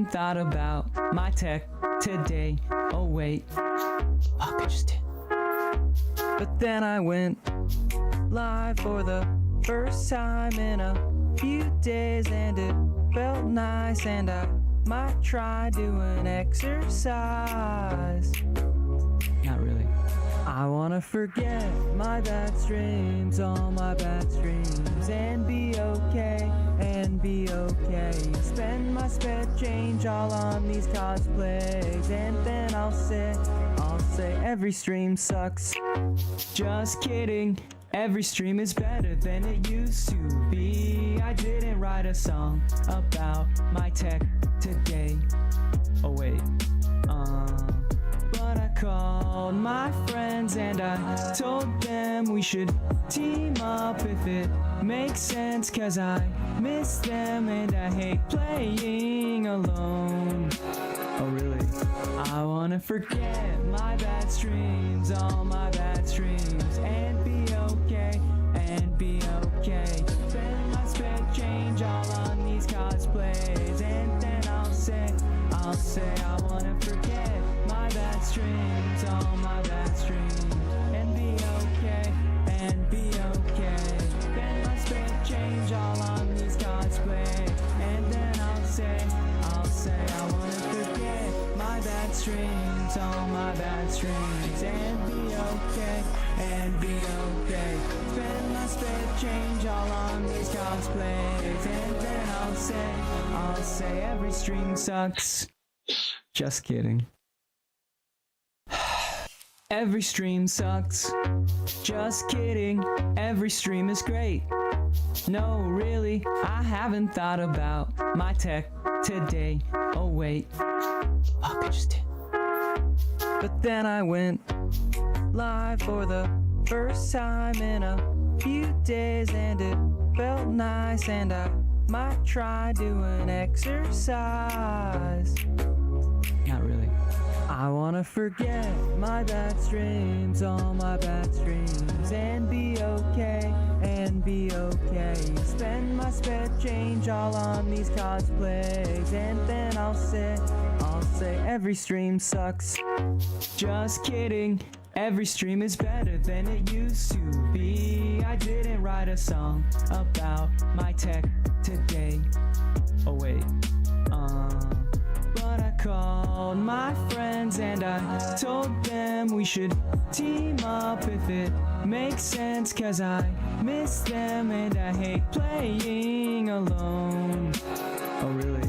haven't thought about my tech today. Oh wait, fuck, I just did. But then I went live for the first time in a few days, and it felt nice, and I might try doing exercise. Not really. I wanna forget my bad streams, all my bad streams, and be okay, spend my spare change all on these cosplays, and then I'll say every stream sucks. Just kidding, every stream is better than it used to be. I didn't write a song about my tech today. Oh wait, but I called my friends and I told them we should team up if it makes sense, cause I miss them and I hate playing alone. Oh really? I wanna forget my bad streams, all my bad streams, and be okay, spend my spare change all on these cosplays, and then I'll say I wanna forget my bad streams, all my bad streams, and be okay, spend my spare change all on these cosplays, and then I'll say I wanna forget my bad streams, all my bad streams, and be okay, spend my spare change all on these cosplays, and then I'll say every stream sucks. Just kidding. Every stream sucks. Just kidding. Every stream is great. No, really, I haven't thought about my tech today. Oh wait, fuck, I just did. But then I went live for the first time in a few days, and it felt nice, and I might try doing exercise. Not really. I wanna forget my bad streams, all my bad streams, and be okay, spend my spare change all on these cosplays, and then I'll say every stream sucks. Just kidding, every stream is better than it used to be. I didn't write a song about my tech today. Oh wait, but I called my friends and I told them we should team up if it makes sense, cause I miss them and I hate playing alone. Oh really?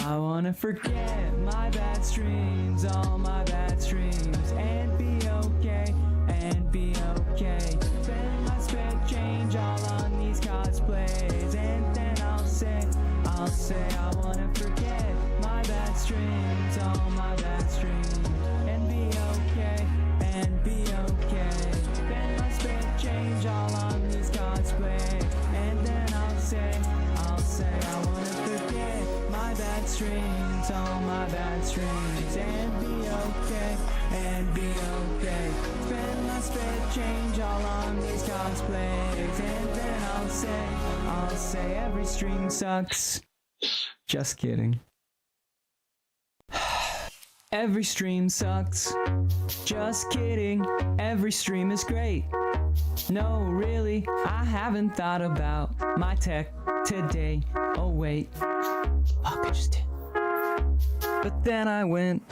I wanna forget my bad streams, all my bad streams, and be okay, spend my spare change all on these cosplays, and then I'll say I wanna forget my bad streams, all my bad streams, and be okay, spend my spare change all on these cosplays, and then I'll say I wanna forget my bad streams, all my bad streams, and be okay, spend my spare change all on these cosplays, and then I'll say every stream sucks. Just kidding. Every stream sucks. Just kidding, every stream is great. No, really, I haven't thought about my tech today. Oh wait, fuck, I just did. But then I went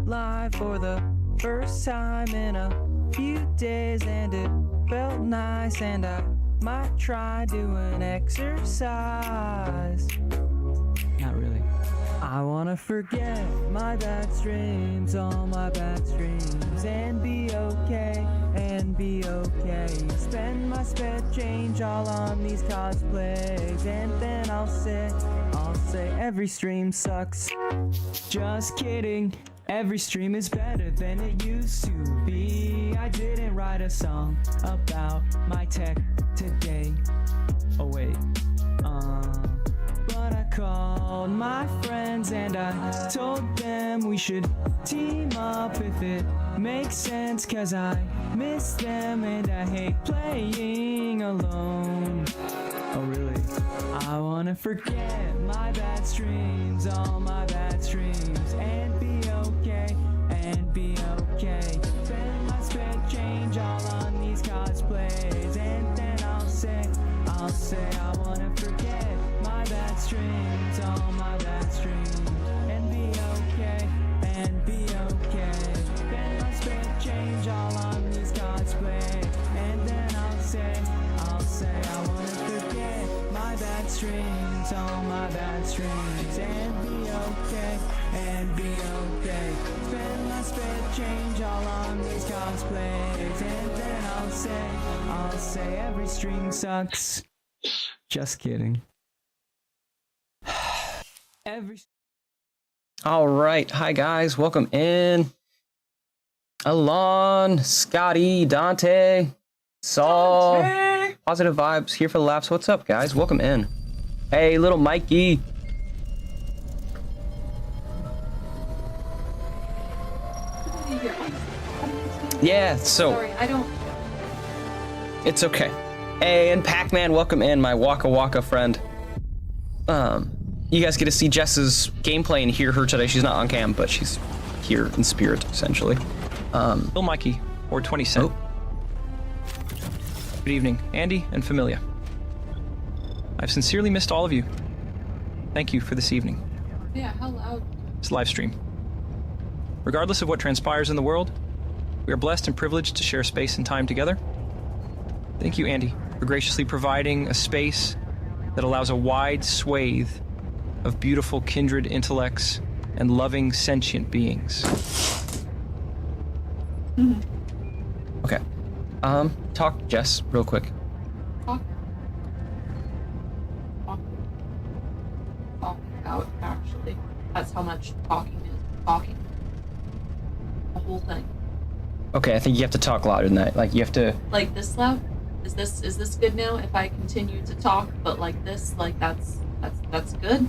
live for the first time in a few days, and it felt nice, and I might try doing exercise. Not really. I wanna forget my bad streams, all my bad streams, and be okay, spend my spare change all on these cosplays, and then I'll say every stream sucks. Just kidding, every stream is better than it used to be. I didn't write a song about my tech today. Oh wait, but I called my friends and I told them we should team up if it makes sense, cause I miss them and I hate playing alone. Oh really? I wanna forget my bad streams, all my bad all on these cosplays, and then I'll say every stream sucks. Just kidding. All right, hi guys, welcome in. Alon, Scotty, Dante, Saul, Positive Vibes here for the laughs. What's up, guys? Welcome in. Hey, little Mikey. Yeah, so. Sorry, I don't. It's okay. Hey, and Pac-Man, welcome in, my Waka Waka friend. You guys get to see Jess's gameplay and hear her today. She's not on cam, but she's here in spirit, essentially. Bill Mikey, or 20 Cent. Oh. Good evening, Andy and Familia. I've sincerely missed all of you. Thank you for this evening. Yeah, how loud? This live stream. Regardless of what transpires in the world, we are blessed and privileged to share space and time together. Thank you, Andy, for graciously providing a space that allows a wide swathe of beautiful kindred intellects and loving sentient beings. Okay. Talk Jess real quick. Talk out, actually. That's how much talking is. Talking. The whole thing. Okay, I think you have to talk louder than that. Like, you have to... Like this loud? Is this good now if I continue to talk, but like this, like that's good?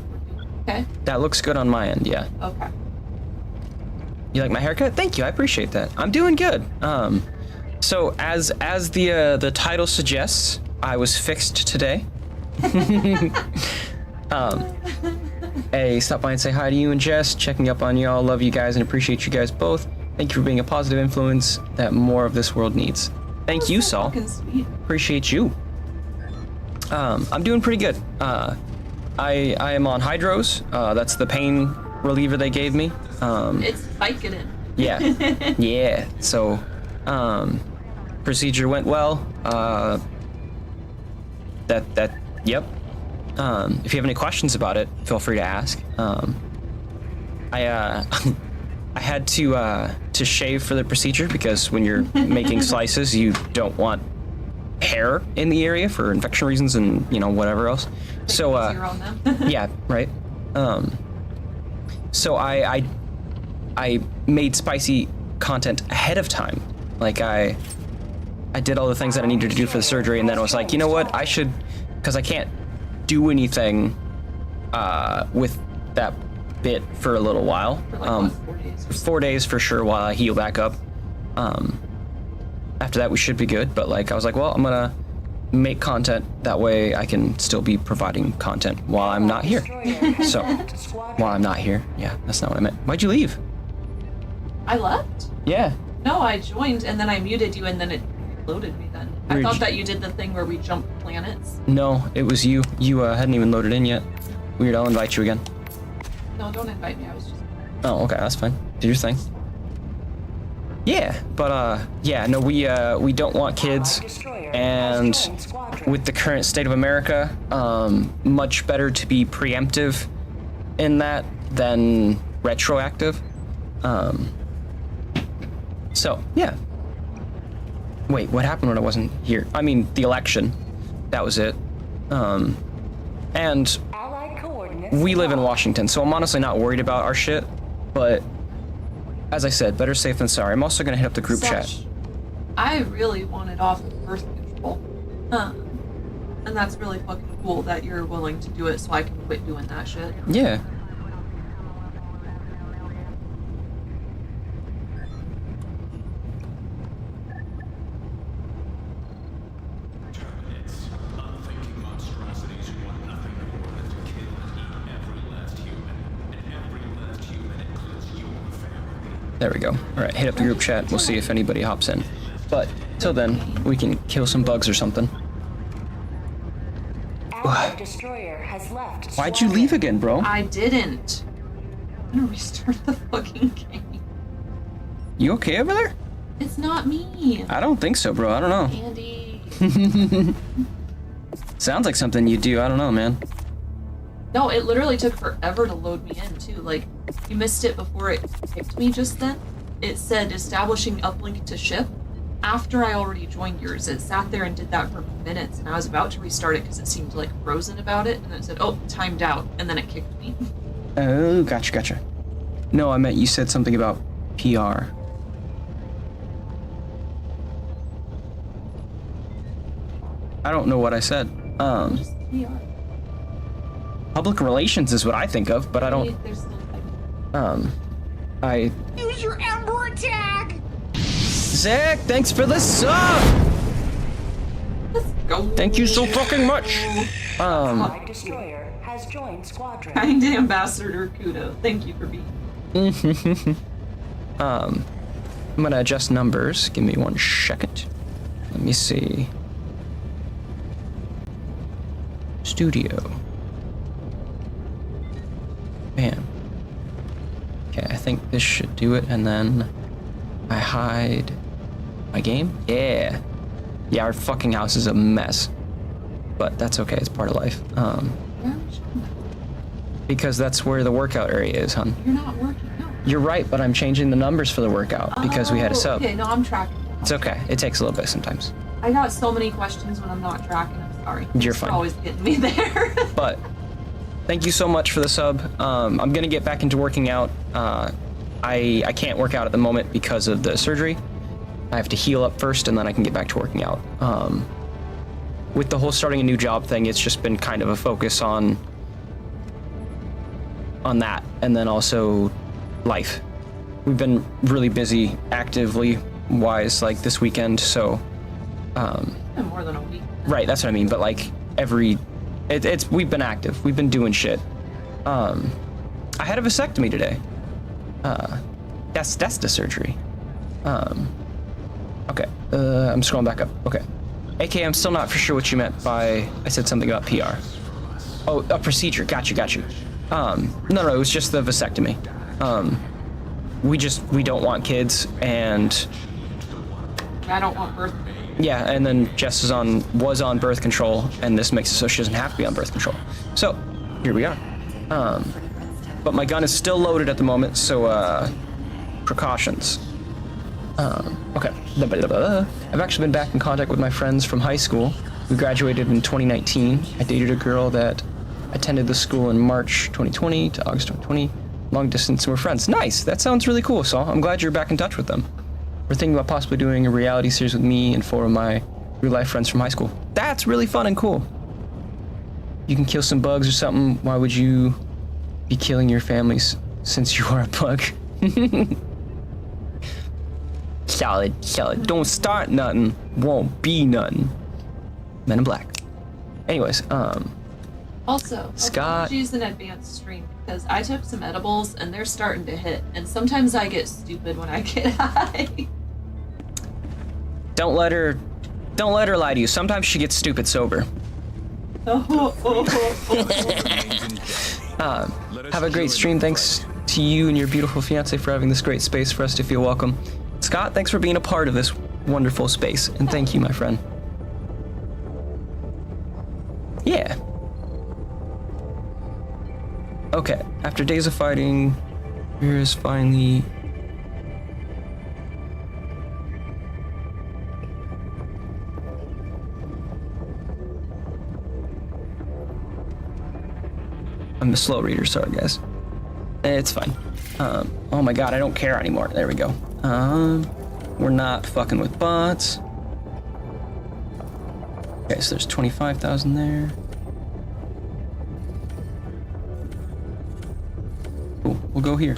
Okay. That looks good on my end, yeah. Okay. You like my haircut? Thank you, I appreciate that. I'm doing good. So as the title suggests, I was fixed today. Hey, stop by and say hi to you and Jess. Checking up on y'all. Love you guys and appreciate you guys both. Thank you for being a positive influence that more of this world needs. Thank you, Saul. Sweet. Appreciate you. I'm doing pretty good. I am on Hydros. That's the pain reliever they gave me. It's Vicodin. Yeah. Yeah. So, procedure went well. Yep. If you have any questions about it, feel free to ask. I had to shave for the procedure because when you're making slices, you don't want hair in the area for infection reasons and, you know, whatever else. So, yeah, right. So I made spicy content ahead of time. Like I did all the things that I needed to do for the surgery, and then I was like, you know what, I should, because I can't do anything with that bit for a little while. For like, 4 days? 4 days for sure while I heal back up. After that we should be good, but like I was like, well, I'm gonna make content that way I can still be providing content while I'm not here. So while I'm not here, yeah, that's not what I meant. Why'd you leave? I left? Yeah. No, I joined and then I muted you and then it loaded me then. I thought that you did the thing where we jumped planets. No, it was you. You hadn't even loaded in yet. Weird, I'll invite you again. No, don't invite me. I was just... Oh, okay, that's fine. Do your thing. Yeah, but yeah, no, we don't want kids, and with the current state of America, much better to be preemptive in that than retroactive. So yeah. Wait, what happened when I wasn't here? I mean, the election. That was it. And we live in Washington, so I'm honestly not worried about our shit, but as I said, better safe than sorry. I'm also gonna hit up the group chat. I really wanted off birth control. And that's really fucking cool that you're willing to do it so I can quit doing that shit. Yeah. There we go. All right, hit up the group chat. We'll see if anybody hops in. But till then, we can kill some bugs or something. Destroyer has left. Why'd you leave again, bro? I didn't. I'm gonna restart the fucking game. You okay over there? It's not me. I don't think so, bro. I don't know. Andy. Sounds like something you do. I don't know, man. No, it literally took forever to load me in, too. Like, you missed it before it picked me just then. it said establishing uplink to ship. After I already joined yours, it sat there and did that for minutes, and I was about to restart it because it seemed like frozen about it, and it said, oh, timed out, and then it kicked me. Oh, gotcha. No, I meant you said something about PR. I don't know what I said. Just PR. Public relations is what I think of, but I don't. There's still I. Use your Ember attack! Zach, thanks for the sub! Let's go. Thank you so fucking much! My destroyer has joined squadron. Kind Ambassador Kudo, thank you for being. I'm gonna adjust numbers. Give me 1 second. Let me see. Studio. Bam. Okay, I think this should do it, and then I hide my game. Yeah, our fucking house is a mess, but that's okay. It's part of life. Because that's where the workout area is, hon. You're not working out. You're right, but I'm changing the numbers for the workout because we had a sub. Okay, no, I'm tracking. It's okay. It takes a little bit sometimes. I got so many questions when I'm not tracking. I'm sorry. You're It's fine. always getting me there. But thank you so much for the sub. I'm gonna get back into working out. I can't work out at the moment because of the surgery. I have to heal up first, and then I can get back to working out. With the whole starting a new job thing, it's just been kind of a focus on that, and then also life. We've been really busy, actively wise, like this weekend. So, Been more than a week. right, that's what I mean. But like we've been active. We've been doing shit. I had a vasectomy today. That's the surgery. Okay. I'm scrolling back up. Okay. AK, I'm still not for sure what you meant by I said something about PR. Oh, a procedure. Got you. No, it was just the vasectomy. We don't want kids, and I don't want birth. yeah, and then Jess was on birth control, and this makes it so she doesn't have to be on birth control. So here we are. But my gun is still loaded at the moment, so precautions. Okay. I've actually been back in contact with my friends from high school. We graduated in 2019. I dated a girl that attended the school in March 2020 to August 2020. Long distance, and we're friends. Nice. That sounds really cool, Saul. I'm glad you're back in touch with them. We're thinking about possibly doing a reality series with me and 4 of my real life friends from high school. That's really fun and cool. You can kill some bugs or something. Why would you be killing your families since you are a bug? Solid. Don't start nothing, won't be nothing. Men in Black. Anyways, Also, Scott. apologies in advance stream because I took some edibles and they're starting to hit, and sometimes I get stupid when I get high. don't let her lie to you. Sometimes she gets stupid sober. Have a great stream. Thanks to you and your beautiful fiance for having this great space for us to feel welcome. Scott, thanks for being a part of this wonderful space, and thank you, my friend. Yeah. Okay, after days of fighting, here's finally... I'm a slow reader, sorry guys. It's fine. Oh my god, I don't care anymore. There we go. We're not fucking with bots. Okay, so there's 25,000 there. Cool, we'll go here.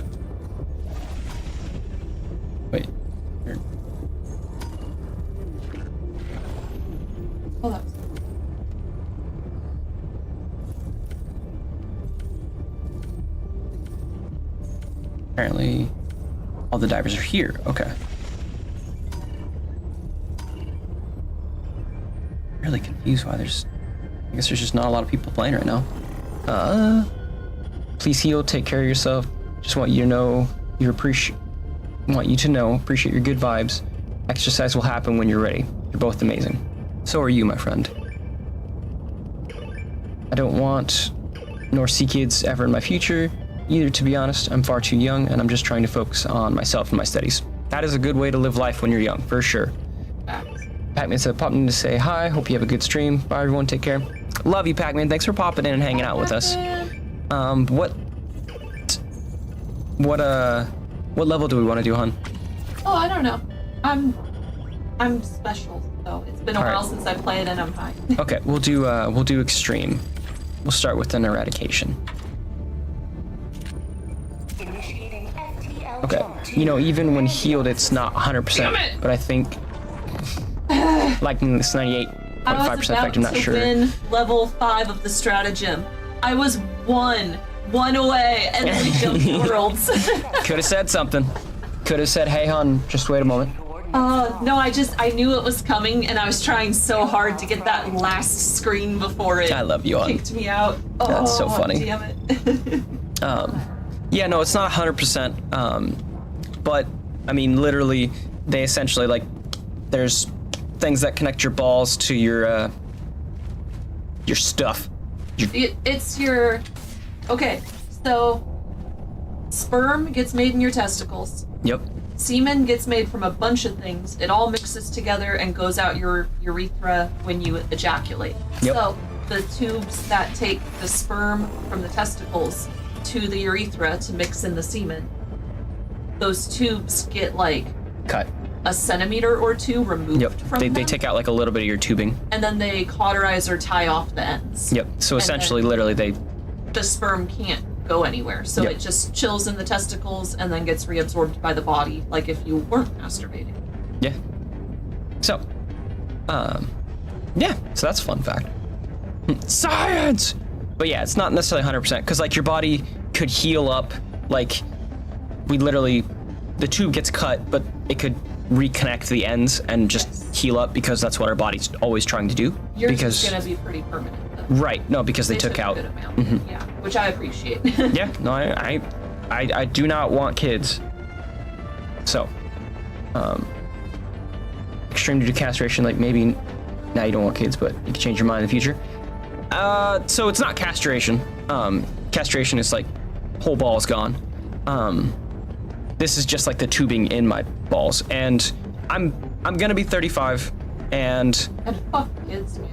Wait. Here. Oh, that was... Apparently, all the divers are here. Okay. Really confused why there's... I guess there's just not a lot of people playing right now. Please heal, take care of yourself. Just want you to know appreciate your good vibes. Exercise will happen when you're ready. You're both amazing. So are you, my friend. I don't want nor see kids ever in my future. Either, to be honest, I'm far too young and I'm just trying to focus on myself and my studies. That is a good way to live life when you're young, for sure. Facts. Pac-Man said, popping in to say hi. Hope you have a good stream. Bye, everyone. Take care. Love you, Pac-Man. Thanks for popping in and hanging out with us. What level do we want to do, hon? Oh, I don't know. I'm special, so it's been a while since I played, and I'm fine. Okay, we'll do extreme. We'll start with an eradication. Initiating FTL Okay. jump. You know, even when healed, it's not 100%, but I think like it's 98.5% I was about effect. I'm not to sure. win level 5 of the stratagem. I was one away, and then we jumped worlds. Could have said something. Could have said, "Hey, hon, just wait a moment." No, I knew it was coming, and I was trying so hard to get that last screen before it I love you, hon. kicked me out. Oh, That's so funny. Damn it. Yeah, no, it's not 100%. But I mean, literally, they essentially like there's things that connect your balls to your stuff. It's your... Okay, so sperm gets made in your testicles. Yep. Semen gets made from a bunch of things. It all mixes together and goes out your urethra when you ejaculate. Yep. So the tubes that take the sperm from the testicles to the urethra to mix in the semen, those tubes get like Cut. a centimeter or two removed Yep. from They them, take out like a little bit of your tubing. and then they cauterize or tie off the ends. Yep. So And essentially, then literally, they. the sperm can't go anywhere, so Yep. it just chills in the testicles and then gets reabsorbed by the body, like if you weren't masturbating. Yeah. So, yeah. So that's a fun fact. Science. But yeah, it's not necessarily 100% because like your body could heal up. Like we literally, the tube gets cut, but it could reconnect the ends and just heal up because that's what our body's always trying to do. Yours because is gonna be pretty permanent, though. right, no, because they took a out. good amount. Yeah, which I appreciate. Yeah, no, I do not want kids. So, extreme due to castration, like maybe now you don't want kids, but you can change your mind in the future. So it's not castration. Castration is like whole ball is gone. This is just like the tubing in my balls, and I'm gonna be 35, and And fuck kids, man.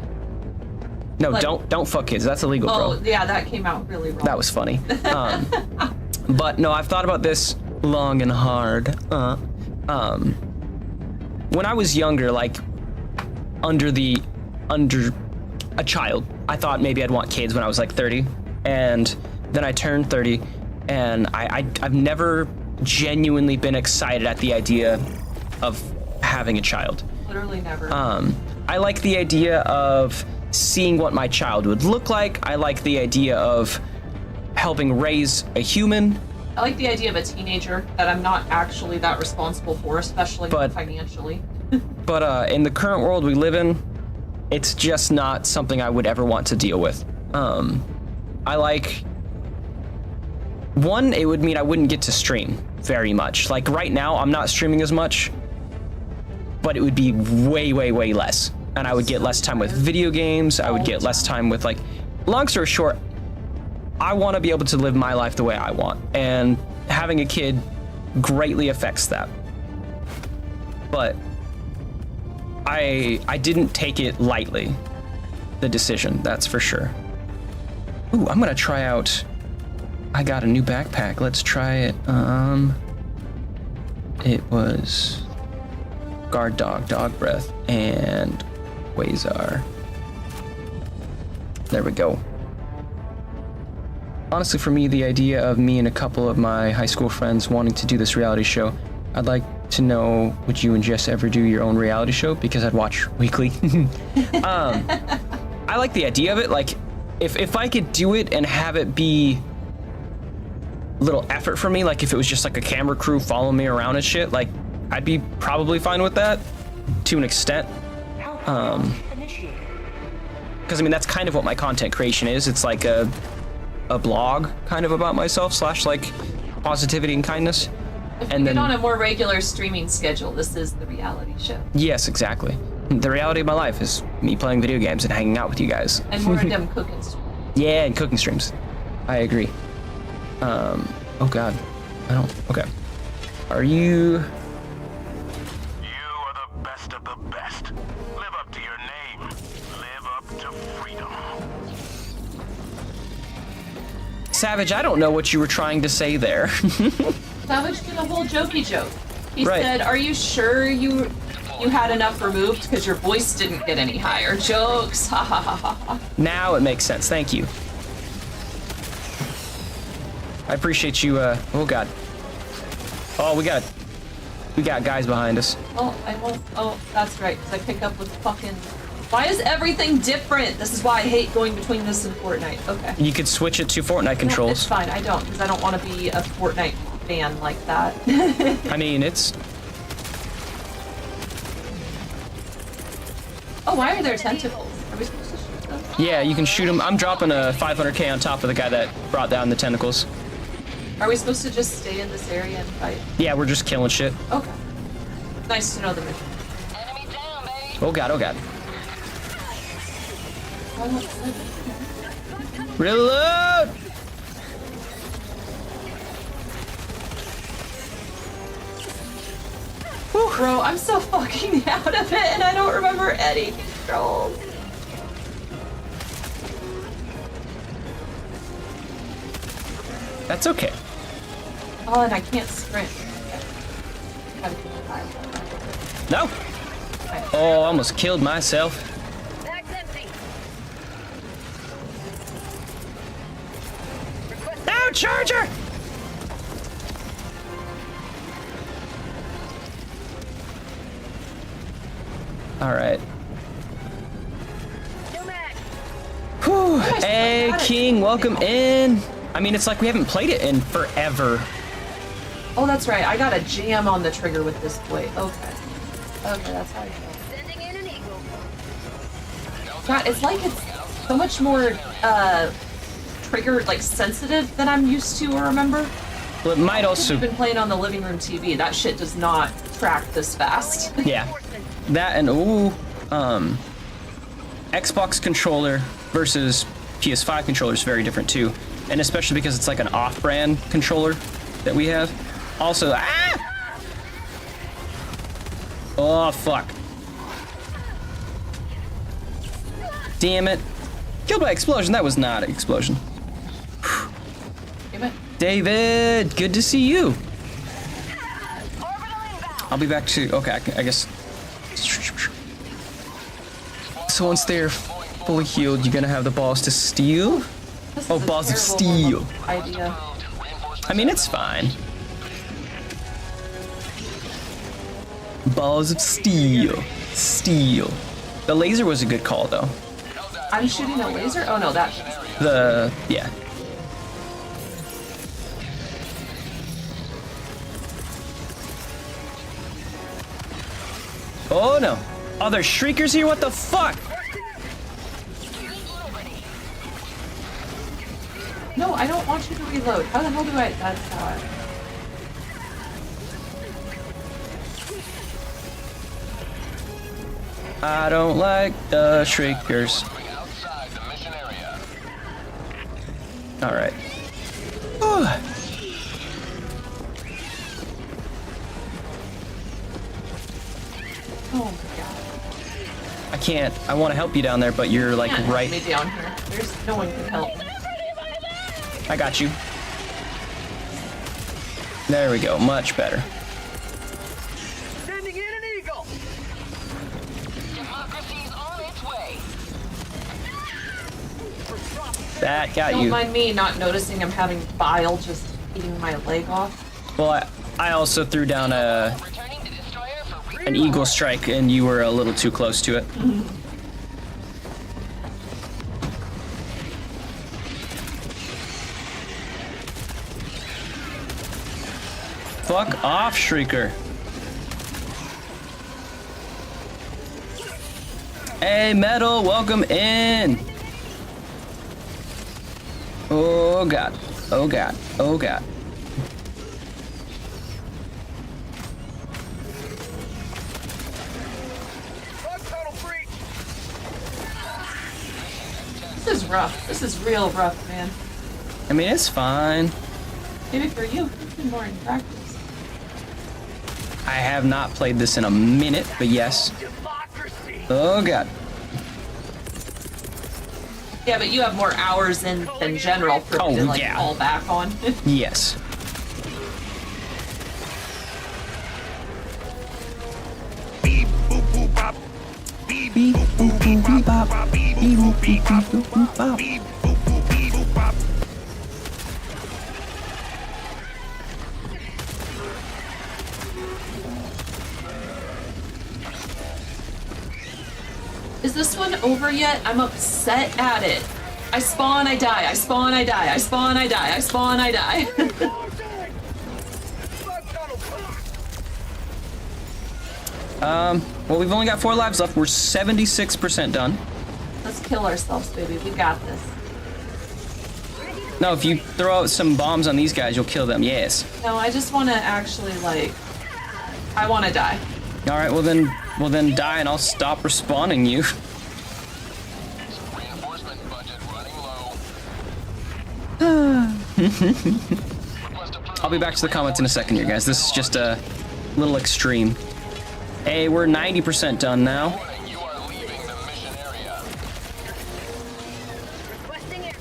no, Like- don't fuck kids. That's illegal, bro. Oh, yeah, that came out really wrong. That was funny. But no, I've thought about this long and hard. When I was younger, like under a child, I thought maybe I'd want kids when I was like 30, and then I turned 30, and I've never genuinely been excited at the idea of having a child. Literally never. I like the idea of seeing what my child would look like. I like the idea of helping raise a human. I like the idea of a teenager that I'm not actually that responsible for, especially But- financially. But in the current world we live in, it's just not something I would ever want to deal with. I like... One, it would mean I wouldn't get to stream very much. Like right now, I'm not streaming as much, but it would be way, way, way less. And I would get less time with video games. I would get less time with like... Long story short, I want to be able to live my life the way I want. And having a kid greatly affects that. But I didn't take it lightly, the decision, that's for sure. Ooh, I'm gonna try out, I got a new backpack, let's try it. It was Guard Dog, Dog Breath, and Quasar. There we go. Honestly, for me, the idea of me and a couple of my high school friends wanting to do this reality show, I'd like to know, would you and Jess ever do your own reality show? Because I'd watch weekly. I like the idea of it. Like, if I could do it and have it be a little effort for me, like if it was just like a camera crew following me around and shit, like I'd be probably fine with that to an extent. Initiated. Because I mean, that's kind of what my content creation is. It's like a blog kind of about myself / like positivity and kindness. If And we get then- on a more regular streaming schedule, this is the reality show. Yes, exactly. The reality of my life is me playing video games and hanging out with you guys. And more them cooking stuff. Yeah, and cooking streams. I agree. Oh god. I don't... Okay. Are you... Savage, I don't know what you were trying to say there. Savage did a whole jokey joke. He Right. said, "Are you sure you had enough removed because your voice didn't get any higher?" Jokes. Ha ha ha ha ha. Now it makes sense. Thank you. I appreciate you. Oh God. Oh, we got guys behind us. Oh, I won't. Oh, that's right. Because I pick up with fucking. Why is everything different? This is why I hate going between this and Fortnite. Okay. You could switch it to Fortnite No, it's controls. fine. I don't, because I don't want to be a Fortnite fan like that. I mean, it's. Oh, why are there tentacles? Are we supposed to shoot them? Yeah, you can shoot him. I'm dropping a 500k on top of the guy that brought down the tentacles. Are we supposed to just stay in this area and fight? Yeah, we're just killing shit. Okay. Nice to know the mission. Oh God, oh God. Reload! Bro, I'm so fucking out of it and I don't remember any controls. That's okay. Oh, and I can't sprint. Gotta keep an eye on that. No. Oh, I almost killed myself. No, Charger! All right. Whew. Hey, King, welcome in. I mean, it's like we haven't played it in forever. Oh, that's right. I got a jam on the trigger with this boy. Okay. Okay, that's how I feel. God, it's like it's so much more trigger like sensitive than I'm used to or remember. Well, it might also. We've been playing on the living room TV. That shit does not track this fast. Yeah. That and Xbox controller versus PS5 controller is very different too, and especially because it's like an off-brand controller that we have. Also, oh fuck! Damn it! Killed by explosion. That was not an explosion. Damn it. David, good to see you. I'll be back to. Okay, I guess. So once they're fully healed, you're gonna have the balls to steal? This is Oh, a balls of terrible steel. Idea. I mean, it's fine. Balls of steel. Steel. The laser was a good call, though. I'm shooting a laser? Oh no, that. Yeah. Oh no. Oh, there's shriekers here? What the fuck? No, I don't want you to reload. How the hell do I? That's how I. I don't like the shriekers. All right. Oh my god. I can't. I want to help you down there, but you're like Can't right. help me down here. There's no one can help me. I got you. There we go. Much better. Sending in an eagle. Democracy's on its way. That got Don't you. mind me not noticing I'm having bile just eating my leg off. Well, I also threw down Returning to destroyer for an eagle strike, and you were a little too close to it. Fuck off, Shrieker. Hey, Metal, welcome in. Oh, God. Oh, God. Oh, God. This is rough. This is real rough, man. I mean, it's fine. Maybe for you, it's been more in practice. I have not played this in a minute, but yes. Oh, God. Yeah, but you have more hours in than general for me to like yeah. fall back on. Yes. Beep boop boop bop. Beep boop boop beep boop bop. Beep boop boop beep bop. Beep boop boop beep boop bop. Is this one over yet? I'm upset at it. I spawn, I die. I spawn, I die. I spawn, I die. I spawn, I die. Well, we've only got 4 lives left. We're 76% done. Let's kill ourselves, baby. We got this. No, if you throw out some bombs on these guys, you'll kill them. Yes. No, I just want to actually like. I want to die. All right. Well then die, and I'll stop respawning you. Reinforcement budget running low. I'll be back to the comments in a second here, guys. This is just a little extreme. Hey, we're 90% done now. Warning, you are leaving the mission area. Requesting it.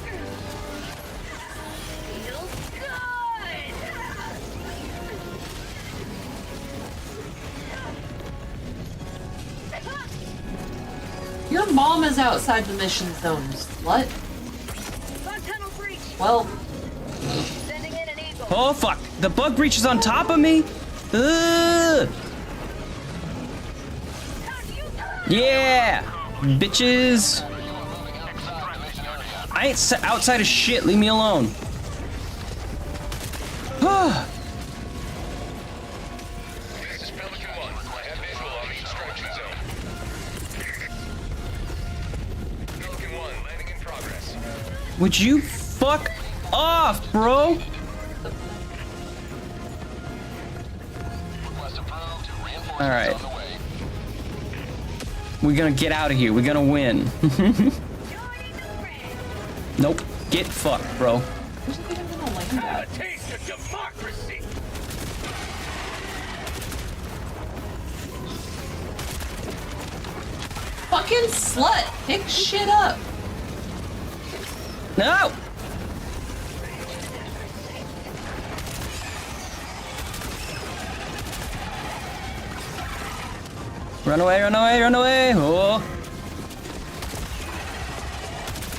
Feels good. Your mom is outside the mission zone, slut. Bug tunnel breach. Well, Sending in an eagle. Oh fuck! The bug breach is on top of me. Ugh. Yeah, bitches. I ain't outside of shit. Leave me alone. This is Pelican 1. I have visual on the extraction zone. Pelican 1, landing in progress. Would you fuck off, bro? Request approved. Reinforcements All right. on the way. We're gonna get out of here. We're gonna win. Joining the fray. Nope. Get fucked, bro. where's the thing I'm gonna land at? A taste of democracy. Fucking slut! Pick shit up! No. Run away, run away, run away. Oh.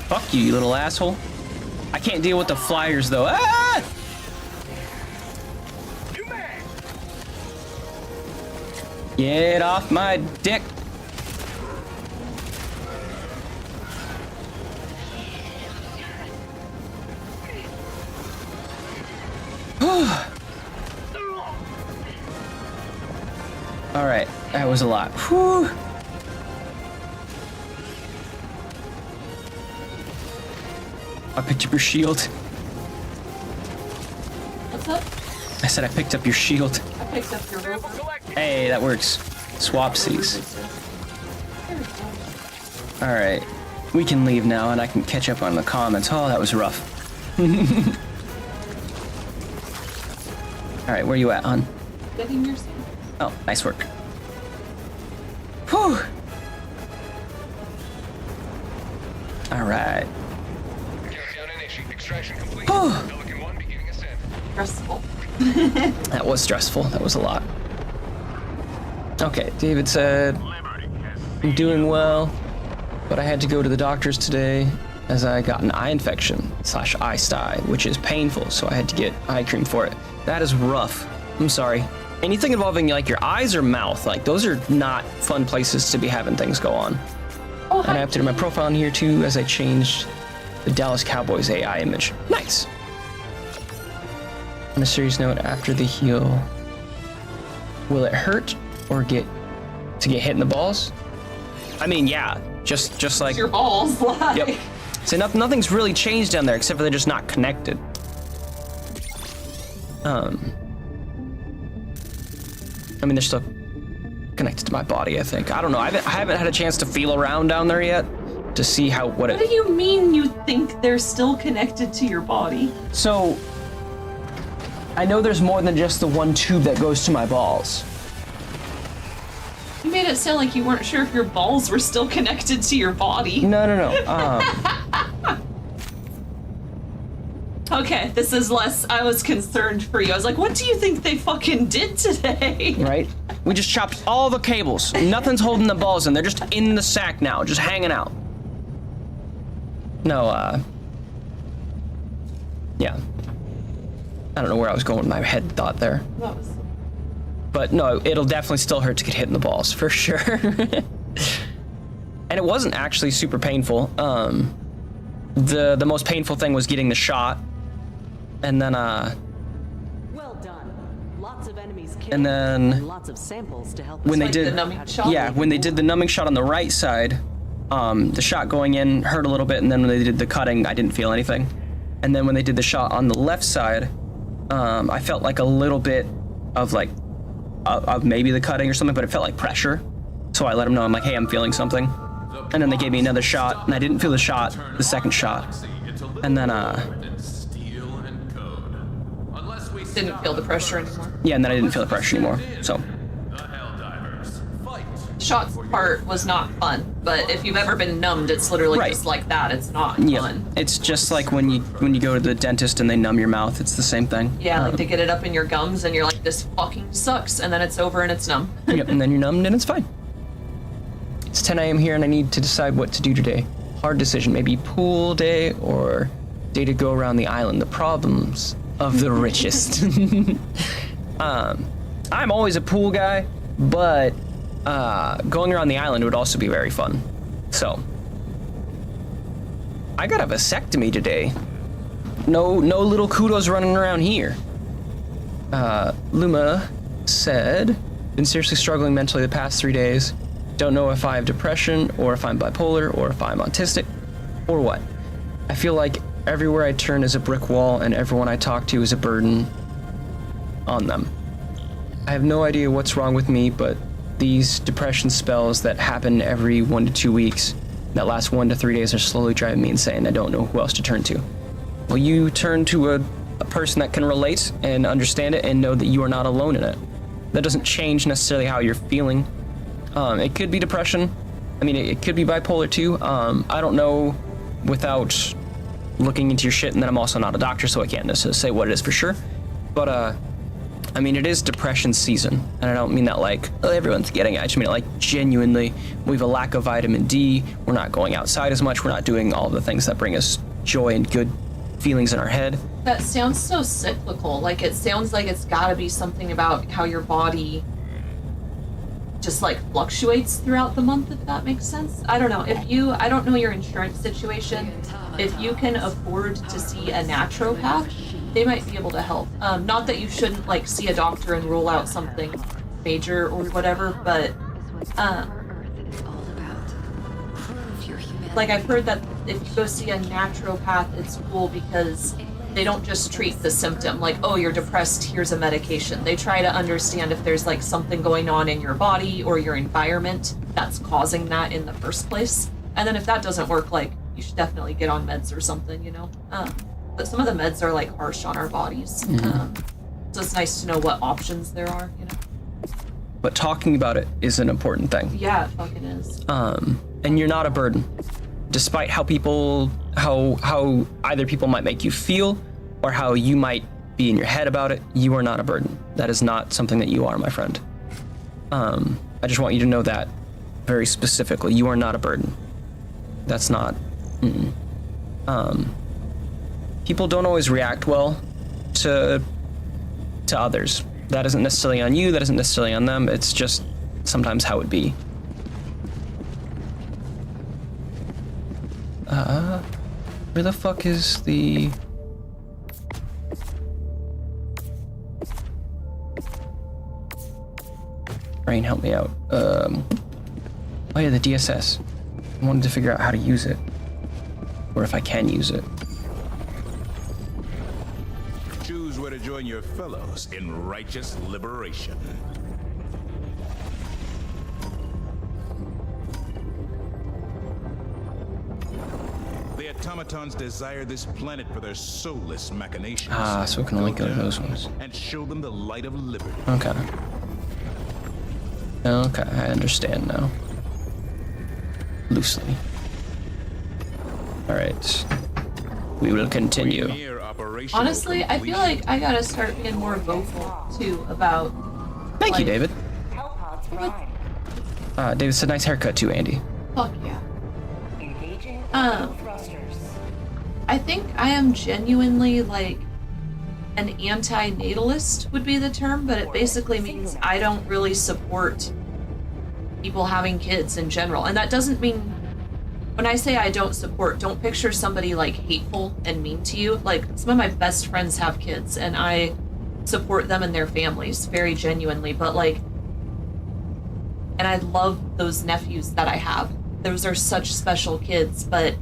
Fuck you, you little asshole. I can't deal with the flyers, though. Ah! You man. Get off my dick. All right, that was a lot. Whew. I picked up your shield. What's up? I said I picked up your shield. I picked up your rope. Hey, that works. Swapsies. All right, we can leave now, and I can catch up on the comments. Oh, that was rough. All right, where you at, hon? Getting your seat. Oh, nice work. Whew. All right. Countdown initiation. Extraction complete. Whew. Pelican 1 beginning ascent. Stressful. That was stressful. That was a lot. Okay, David said, I'm doing well, but I had to go to the doctor's today as I got an eye infection / eye sty, which is painful, so I had to get eye cream for it. That is rough. I'm sorry. Anything involving like your eyes or mouth, like those are not fun places to be having things go on. Oh, And I hi. updated my profile in here too as I changed the Dallas Cowboys AI image. Nice. On a serious note, after the heal, will it hurt or get hit in the balls? I mean, yeah, just like Your balls, like. yep. So nothing's really changed down there except for they're just not connected. I mean, they're still connected to my body, I think. I don't know. I haven't had a chance to feel around down there yet to see what What do you mean you think they're still connected to your body? So, I know there's more than just the one tube that goes to my balls. You made it sound like you weren't sure if your balls were still connected to your body. No. Okay, this is less. I was concerned for you. I was like, what do you think they fucking did today? Right? We just chopped all the cables. Nothing's holding the balls in. They're just in the sack now, just hanging out. No, yeah. I don't know where I was going with my head thought there. That was. But no, it'll definitely still hurt to get hit in the balls, for sure. And it wasn't actually super painful. The most painful thing was getting the shot. And then, Well done. Lots of enemies killed. and then Lots of samples to help. when they Like did the numbing shot? yeah, when they did the numbing shot on the right side, the shot going in hurt a little bit, and then when they did the cutting, I didn't feel anything. And then when they did the shot on the left side, I felt like a little bit of like of maybe the cutting or something, but it felt like pressure. So I let them know, I'm like, hey, I'm feeling something. And then they gave me another shot, and I didn't feel the shot, the second shot. And then Didn't feel the pressure anymore. yeah, and then I didn't feel the pressure anymore. So The helldivers, fight. Shots part was not fun, but if you've ever been numbed, it's literally Right. just like that. It's not yeah, fun. it's just like when you go to the dentist and they numb your mouth. It's the same thing. Yeah, like to get it up in your gums and you're like, this fucking sucks, and then it's over and it's numb. Yep, and then you're numbed and it's fine. It's 10 a.m. here and I need to decide what to do today. Hard decision, maybe pool day or day to go around the island. The problems of the richest. I'm always a pool guy, but going around the island would also be very fun. So, I got a vasectomy today. No little kudos running around here. Luma said, been seriously struggling mentally the past 3 days. Don't know if I have depression or if I'm bipolar or if I'm autistic or what. I feel like everywhere I turn is a brick wall and everyone I talk to is a burden on them. I have no idea what's wrong with me, but these depression spells that happen every 1 to 2 weeks, that last 1 to 3 days, are slowly driving me insane. I don't know who else to turn to. Well, you turn to a person that can relate and understand it and know that you are not alone in it. That doesn't change necessarily how you're feeling. It could be depression. I mean, it could be bipolar too. I don't know without looking into your shit, and then I'm also not a doctor, so I can't necessarily say what it is for sure. But, I mean, it is depression season, and I don't mean that like, oh, everyone's getting it. I just mean it like genuinely, we have a lack of vitamin D, we're not going outside as much, we're not doing all the things that bring us joy and good feelings in our head. That sounds so cyclical. Like, it sounds like it's gotta be something about how your body just like fluctuates throughout the month, if that makes sense. I don't know. I don't know your insurance situation. If you can afford to see a naturopath, they might be able to help. Not that you shouldn't like see a doctor and rule out something major or whatever, but like I've heard that if you go see a naturopath, it's cool because they don't just treat the symptom, like, oh, you're depressed, here's a medication. They try to understand if there's like something going on in your body or your environment that's causing that in the first place. And then if that doesn't work, like, you should definitely get on meds or something, you know? But some of the meds are like harsh on our bodies. So it's nice to know what options there are, you know? But talking about it is an important thing. Yeah, it fucking is. And you're not a burden. Despite how either people might make you feel or how you might be in your head about it, you are not a burden. That is not something that you are, my friend. I just want you to know that very specifically. You are not a burden. That's not. People don't always react well to others. That isn't necessarily on you. That isn't necessarily on them. It's just sometimes how it be. Where the fuck is the... Rain, help me out. Oh yeah, the DSS. I wanted to figure out how to use it. Or if I can use it. Choose where to join your fellows in righteous liberation. The automatons desire this planet for their soulless machinations. Ah, so we can only go to those ones. And show them the light of liberty. Okay. Okay, I understand now. Loosely. Alright. We will continue. Premier Operational Honestly, I feel like I gotta start being more vocal too about. Thank you, like, David. Hellpods prime. David said nice haircut too, Andy. Fuck yeah. Engaging Um. thrusters. I think I am genuinely like an anti-natalist would be the term, but it basically means I don't really support people having kids in general. And that doesn't mean, when I say I don't support, don't picture somebody like hateful and mean to you. Like, some of my best friends have kids and I support them and their families very genuinely, but like, and I love those nephews that I have. Those are such special kids, but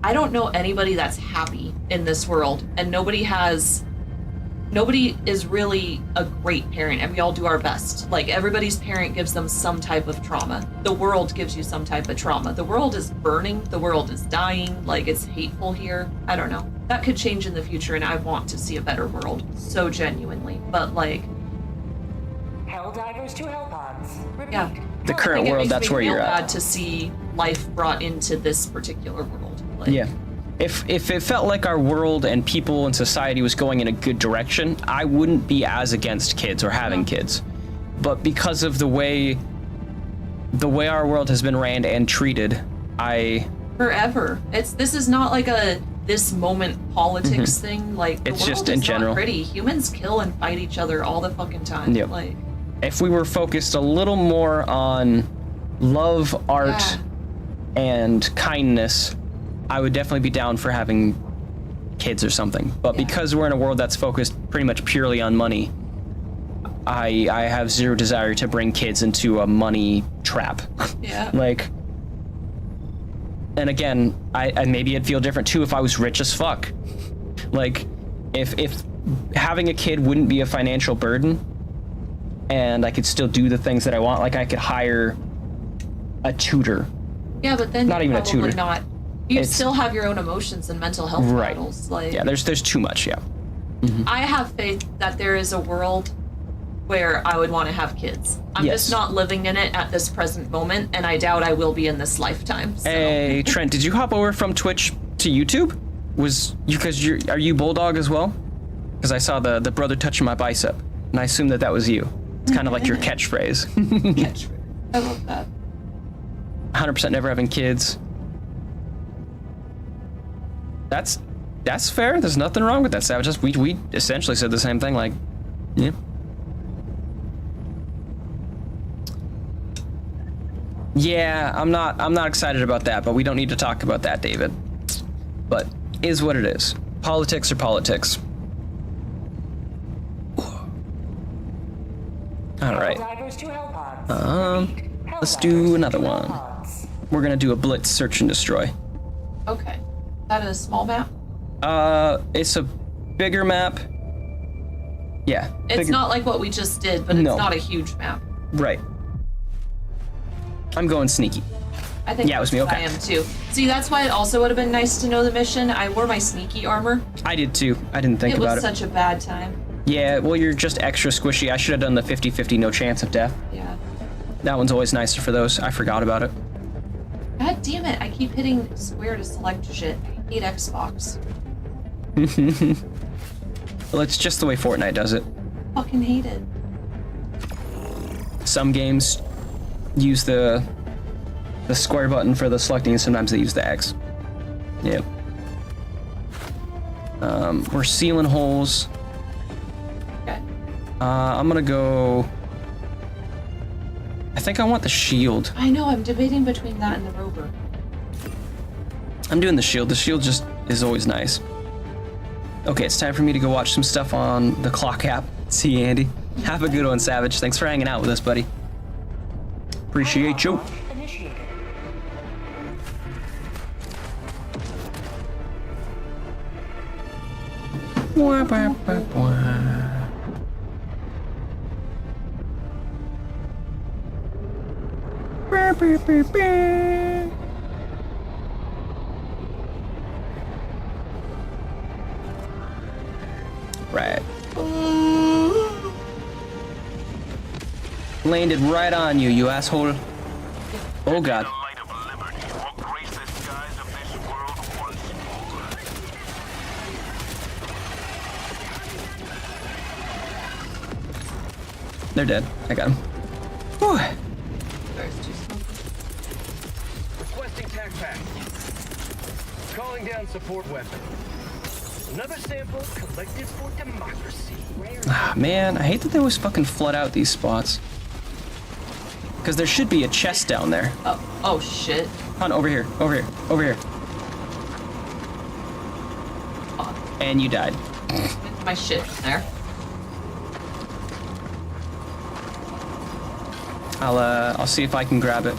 I don't know anybody that's happy in this world, and nobody is really a great parent, and we all do our best. Like, everybody's parent gives them some type of trauma. The world gives you some type of trauma. The world is burning, the world is dying, like, it's hateful here. I don't know. That could change in the future, and I want to see a better world, so genuinely. But like, Helldivers to Hellpods. Repeat. yeah. The current Like, it world, makes that's me where feel you're at. bad to see life brought into this particular world. Like, Yeah. If it felt like our world and people and society was going in a good direction, I wouldn't be as against kids or having kids. But because of the way our world has been ran and treated, forever. This is not like a this moment politics thing. Like, the It's world just in is general. not pretty. Humans kill and fight each other all the fucking time. Yep. Like, if we were focused a little more on love, art, Yeah. and kindness, I would definitely be down for having kids or something. But Yeah. because we're in a world that's focused pretty much purely on money, I have zero desire to bring kids into a money trap. yeah. Like, and again, I maybe it'd feel different too if I was rich as fuck. Like, if having a kid wouldn't be a financial burden, and I could still do the things that I want, like I could hire a tutor. Yeah, but then Not you're even a probably tutor. not. You It's- still have your own emotions and mental health Right. battles. Like, Yeah, there's too much. Yeah. I have faith that there is a world where I would want to have kids. I'm Yes. just not living in it at this present moment, and I doubt I will be in this lifetime. So. Hey, Trent, did you hop over from Twitch to YouTube? Are you Bulldog as well? Because I saw the brother touching my bicep, and I assumed that was you. It's kind of like your catchphrase. Catchphrase. I love that. 100% never having kids. That's fair. There's nothing wrong with that, Savages. We essentially said the same thing. Like, yeah. Yeah, I'm not excited about that, but we don't need to talk about that, David. But is what it is. Politics are politics. All right. Helldivers to Hellpods. Repeat. Let's do Helldivers another to one. Hellpods. We're gonna do a blitz search and destroy. Okay. Is that a small map? It's a bigger map. Yeah. It's bigger- not like what we just did, but it's No. not a huge map. Right. I'm going sneaky. I think Yeah, it was that's me, what okay. I am too. See, that's why it also would have been nice to know the mission. I wore my sneaky armor. I did too. I didn't think It about was it. such a bad time. Yeah, well, you're just extra squishy. I should have done the 50-50 no chance of death. Yeah. That one's always nicer for those. I forgot about it. God damn it! I keep hitting square to select shit. I hate Xbox. Well, it's just the way Fortnite does it. Fucking hate it. Some games use the square button for the selecting, and sometimes they use the X. Yep. We're sealing holes. Okay. I'm gonna go. I think I want the shield. I know. I'm debating between that and the rover. I'm doing the shield. The shield just is always nice. Okay, it's time for me to go watch some stuff on the clock app. See you, Andy. Have a good one, Savage. Thanks for hanging out with us, buddy. Appreciate you. Launch initiated. Right. Landed right on you, you asshole. Oh god. The light of liberty will grace the skies of this world once more. they're dead. I got them. Whew. There's two smokers. Requesting tac pack. Calling down support weapon. Another sample collected for democracy. Ah, man, I hate that they always fucking flood out these spots. Because there should be a chest down there. Oh shit. Come on, over here, over here, over here. And you died. With my shit in there. I'll see if I can grab it.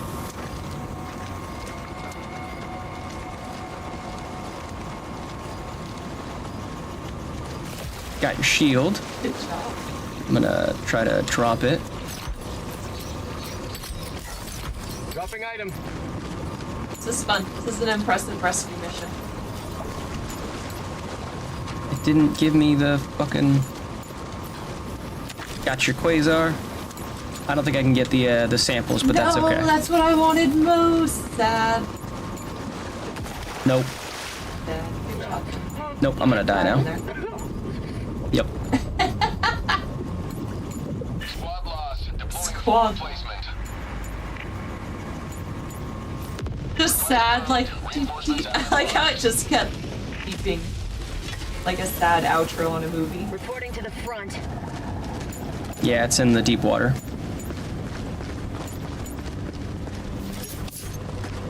Got your shield. Good job. I'm gonna try to drop it. Dropping item. This is fun. This is an impressive rescue mission. It didn't give me the fucking... Got your quasar. I don't think I can get the samples, but that's okay. No, that's what I wanted most. Sad. Nope. Yeah, good job. Nope, I'm gonna die now. There. Yep. Squad lost. Deploying Squad. replacement. Just sad, like, I like how it just kept beeping. Like a sad outro on a movie. Reporting to the front. Yeah, it's in the deep water.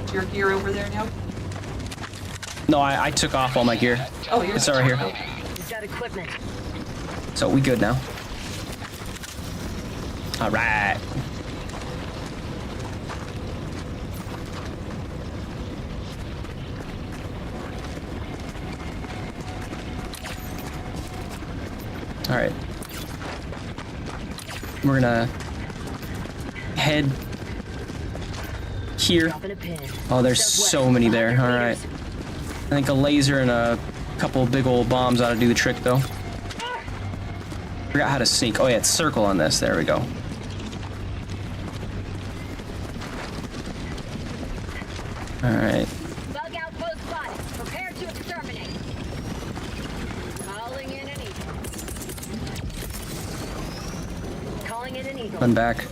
Is your gear over there now? No, I took off all my gear. Oh, you're It's over here. We've got equipment. So we good now. All right. All right. We're gonna head here. Dropping a pin. Oh, there's so many there. All right. I think a laser and a couple big old bombs ought to do the trick, though. Forgot how to sneak. Oh yeah, it's circle on this. There we go. All right. Bug outpost spotted. Prepare to exterminate. Calling in an eagle. Calling in an eagle. Run back.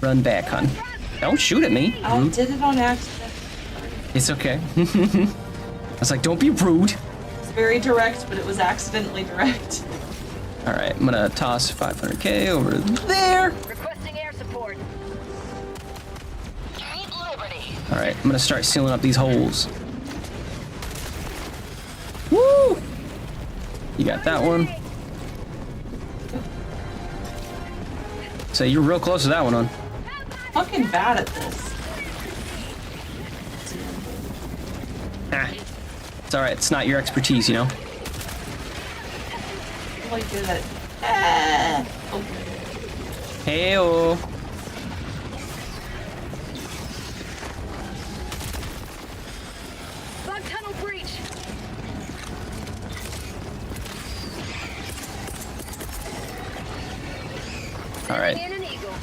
Run back, hun. Don't shoot at me. I Rude. did it on accident. It's okay. I was like, don't be rude. It's very direct, but it was accidentally direct. All right, I'm gonna toss 500k over there. Requesting air support. Keep liberty. All right, I'm gonna start sealing up these holes. Woo! You got that one. So you're real close to that one, on. Fucking bad at this. Ah. It's all right. It's not your expertise, you know. Really good at. Ah. Oh, Hey-oh. Bug tunnel breach. All right. In an eagle.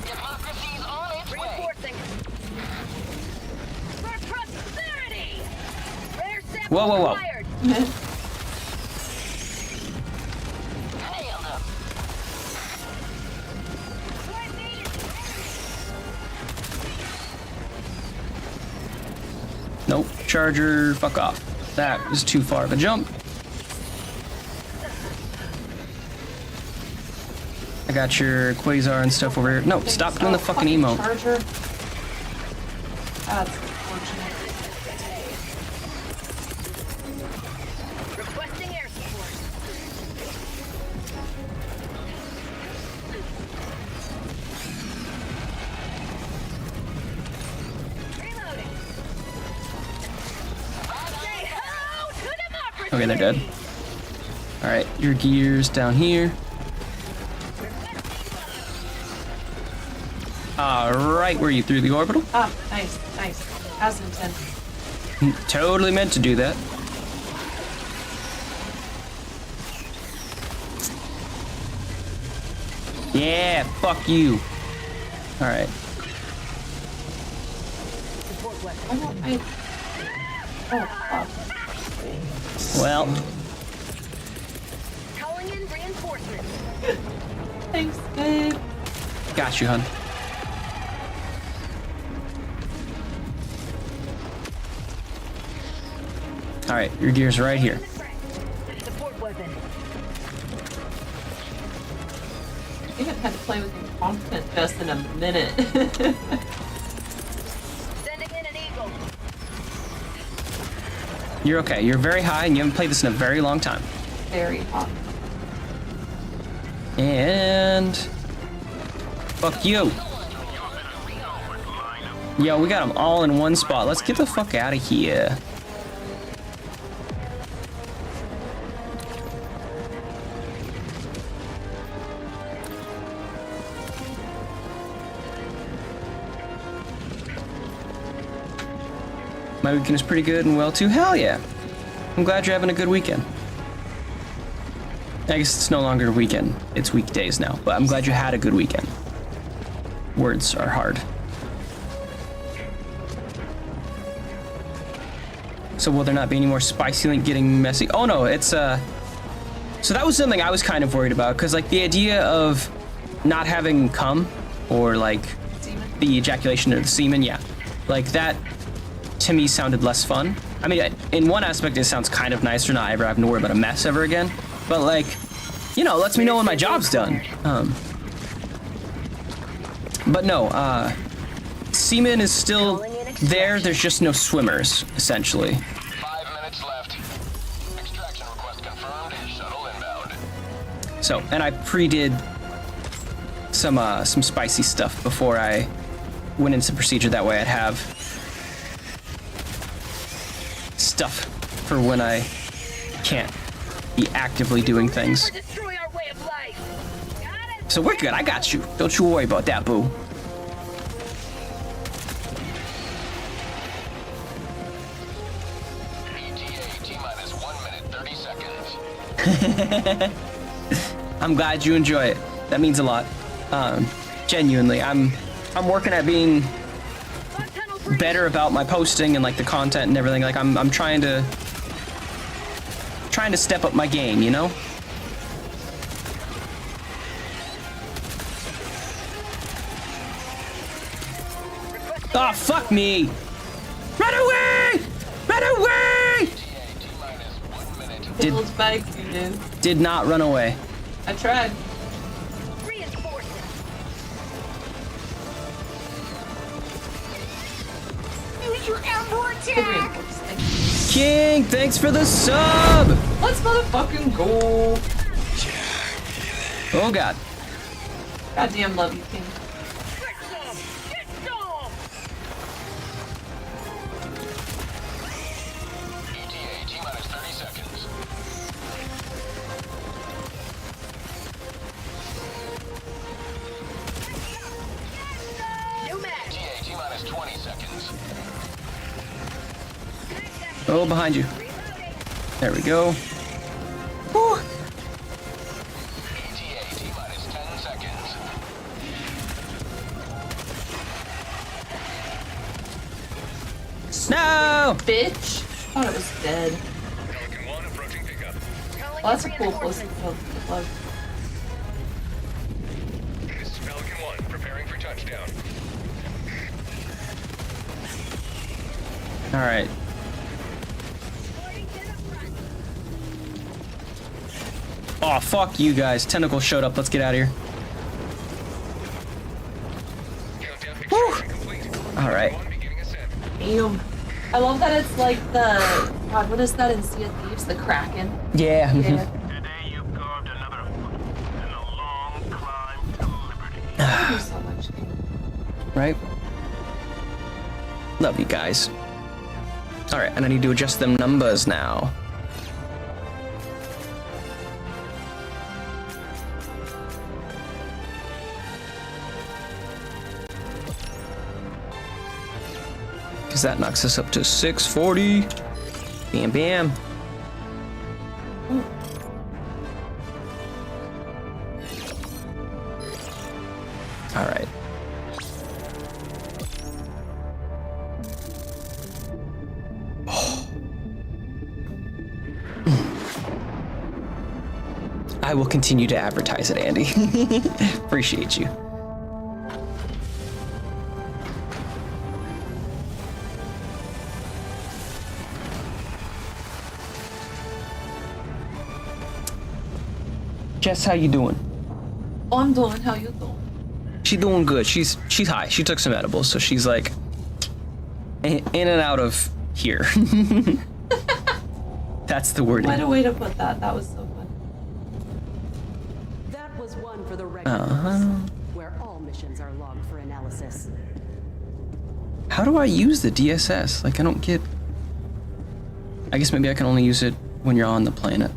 Democracy's on its way. Reinforcing. For prosperity. Rare sample Whoa, whoa, whoa. acquired. Nailed him. Where needed. Nope. Charger. Fuck off. That was too far of a jump. I got your quasar and stuff over here. No, stop doing the fucking emote. Charger. That's unfortunate. Requesting air support. Reloading. Say hello to democracy. Okay, they're dead. All right, your gear's down here. Right where you threw the orbital. Ah, nice, nice. As intended. Totally meant to do that. Yeah, fuck you. All right. Support weapon. I don't. Oh, fuck. Well, Calling in reinforcements. Got you, hun. All right, your gear's right here. Support weapon. I haven't had to play with incompetent vest in a minute. Sending in an eagle. You're okay. You're very high, and you haven't played this in a very long time. Very hot. And fuck you. Yo, we got them all in one spot. Let's get the fuck out of here. My weekend is pretty good and well too. Hell yeah. I'm glad you're having a good weekend. I guess it's no longer a weekend. It's weekdays now, but I'm glad you had a good weekend. Words are hard. So will there not be any more spicy link getting messy? Oh no, it's so that was something I was kind of worried about, because like the idea of not having cum or like the ejaculation or the semen, yeah, like that to me sounded less fun. I mean, in one aspect it sounds kind of nice for not ever having to worry about a mess ever again, but like, you know, lets me know when my job's done. But no, semen is still there, there's just no swimmers, essentially. 5 minutes left. Extraction request confirmed. Shuttle inbound. So, and I pre-did some spicy stuff before I went into the procedure. That way I'd have stuff for when I can't be actively doing things. Destroy our way of life. Got it. So we're good, I got you. Don't you worry about that, boo. ETA T-minus 1 minute, 30 seconds. I'm glad you enjoy it. That means a lot. Genuinely, I'm working at being better about my posting and like the content and everything. Like I'm trying to step up my game, you know? Oh, fuck me! Run away! Run away! T-minus 1 minute. Build back, dude. Did not run away. I tried. Reinforcement. Use your ember attack. King, thanks for the sub! Let's motherfucking go. Oh god. Goddamn love you, King. Get some. Get some. ETA T-minus 30 seconds. New match. ETA T-minus 20 seconds. Oh, behind you. There we go. Whew. ETA T-minus 10 seconds. No! Bitch. Thought it was dead. Pelican 1 approaching pickup. Well, that's a cool close of love. This is Pelican 1, preparing for touchdown. All right. Oh, fuck you guys. Tentacle showed up. Let's get out of here. Countdown extraction complete. All right. 1 beginning ascent. Damn. I love that it's like the God, what is that in Sea of Thieves? The Kraken. Yeah. Yeah. Today you've carved another foot in a long climb to liberty. Thank you so much. Right? Love you guys. All right, and I need to adjust them numbers now. Because that knocks us up to 640. Bam, bam. All right. I will continue to advertise it, Andy. Appreciate you. Jess, how you doing? Oh, I'm doing. How you doing? She's doing good. She's high. She took some edibles, so she's like in and out of here. That's the wording. What a way to put that. That was so good. That was one for the regulars, where all missions are logged for analysis. How do I use the DSS? Like, I don't get... I guess maybe I can only use it when you're on the planet.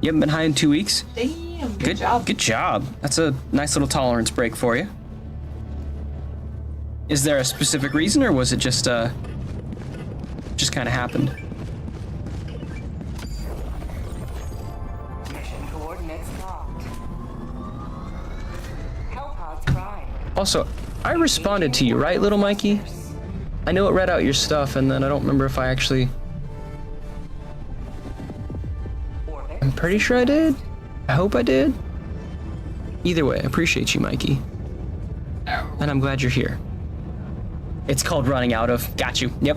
You haven't been high in 2 weeks? Damn. Good job. Good job. That's a nice little tolerance break for you. Is there a specific reason, or was it just kind of happened? Mission coordinates locked. Hellpods prime. Also, I responded to you, right, little Mikey? I know it read out your stuff, and then I don't remember if I actually... I'm pretty sure I did. I hope I did. Either way, I appreciate you, Mikey. And I'm glad you're here. It's called running out of... Got you. Yep.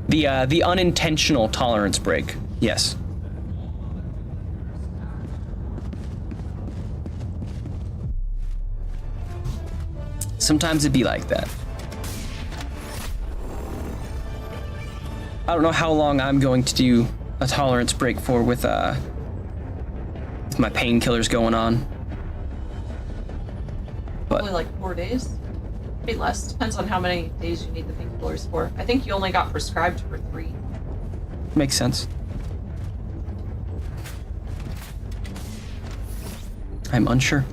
The unintentional tolerance break. Yes. Sometimes it'd be like that. I don't know how long I'm going to do a tolerance break for with my painkillers going on. But Probably like 4 days. Maybe less. Depends on how many days you need the painkillers for. I think you only got prescribed for 3. makes sense. I'm unsure.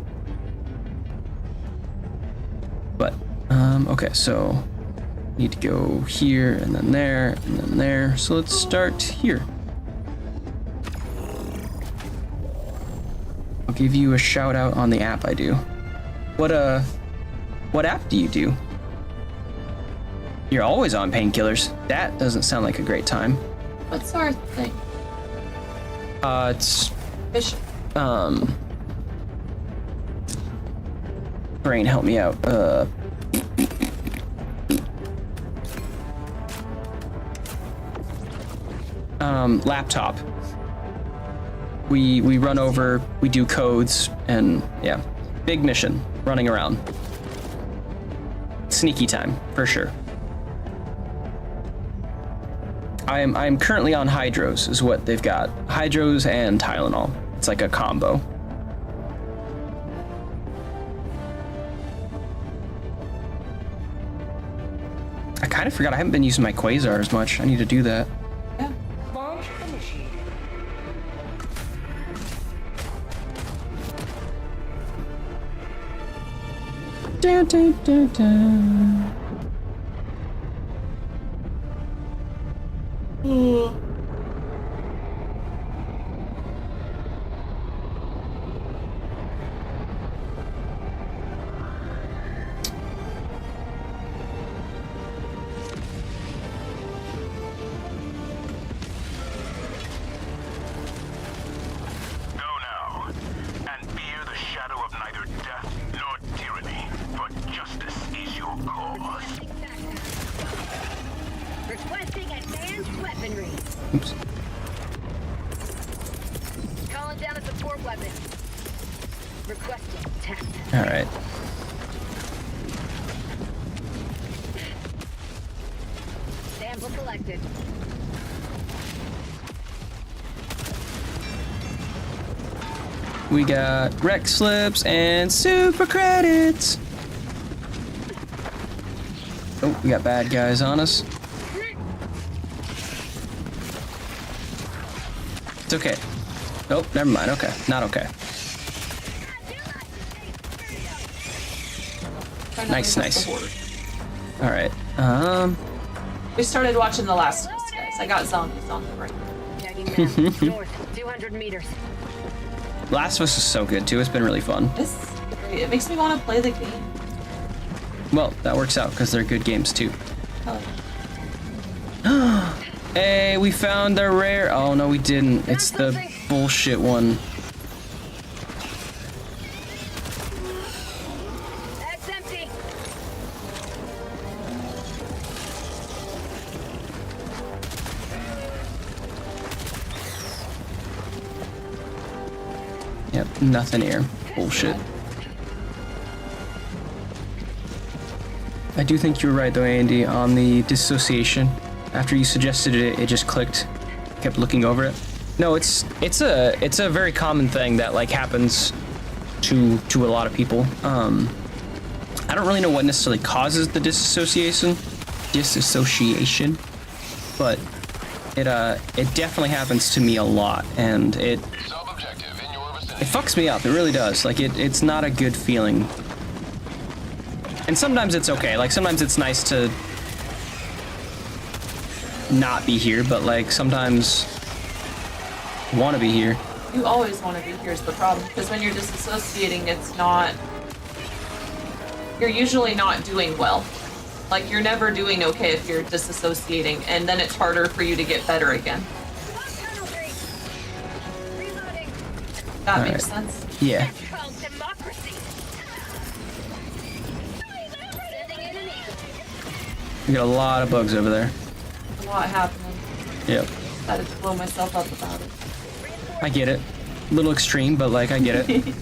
But, okay, so need to go here and then there and then there. So let's start here. I'll give you a shout out on the app I do. What app do you do? You're always on painkillers. That doesn't sound like a great time. What's our thing? It's Fish. brain, help me out. Laptop. We run over, we do codes, and yeah, big mission, running around. Sneaky time, for sure. I'm currently on Hydros, is what they've got. Hydros and Tylenol. It's like a combo. I kind of forgot I haven't been using my Quasar as much. I need to do that. Yeah. Launch initiated. Dun, dun, dun, dun. Go now, and fear the shadow of neither death nor tyranny, for justice is your cause. Requesting advanced weaponry. Oops. Calling down a support weapon. Requesting tech. All right. Sample collected. We got rec slips and super credits. Oh, we got bad guys on us. It's okay. Oh, never mind. Okay, not okay. Nice, nice. All right. We started watching The Last of Us, guys. I got zombies on the brain. Tagging down. North, 200 meters. Last of Us is so good too. It's been really fun. This is great. It makes me want to play the game. Well, that works out because they're good games too. Oh, Hey, we found the rare. Oh no, we didn't. It's the bullshit one. That's empty. Yep, nothing here. Bullshit. I do think you're right though, Andy, on the dissociation. After you suggested it, it just clicked. Kept looking over it. No, it's a very common thing that like happens to a lot of people. I don't really know what necessarily causes the disassociation, but it definitely happens to me a lot, and it fucks me up. It really does. Like it's not a good feeling. And sometimes it's okay. Like sometimes it's nice to not be here, but like sometimes want to be here. You always want to be here is the problem, because when you're disassociating, it's not. You're usually not doing well. Like you're never doing okay if you're disassociating, and then it's harder for you to get better again. That makes sense. Yeah. We got a lot of bugs over there. A lot happening. Yep. I had to blow myself up about it. I get it. A little extreme, but like I get it.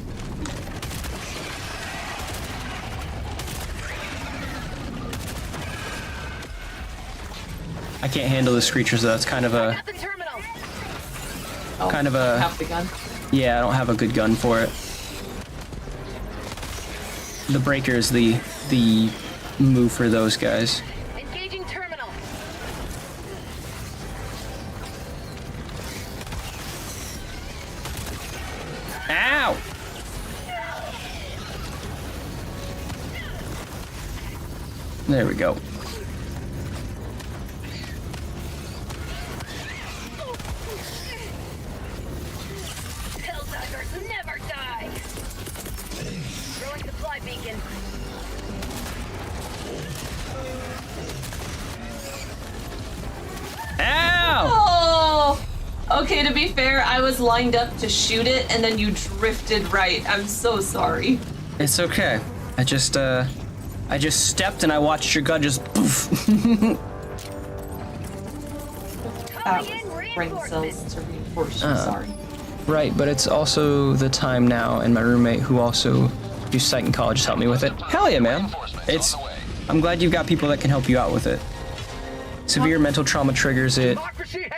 I can't handle the screechers though. It's kind of a Have the gun. yeah, I don't have a good gun for it. The breaker is the move for those guys. Engaging terminal. Ow! There we go. Helldivers never die. Throwing supply beacon. Ow! Oh! Okay, to be fair, I was lined up to shoot it, and then you drifted right. I'm so sorry. It's okay. I just stepped and I watched your gun just poof. That was brain cells to reinforce you, sorry. Right, but it's also the time now, and my roommate, who also do psych in college, helped me with it. Hell yeah, man! I'm glad you've got people that can help you out with it. Severe mental trauma triggers it.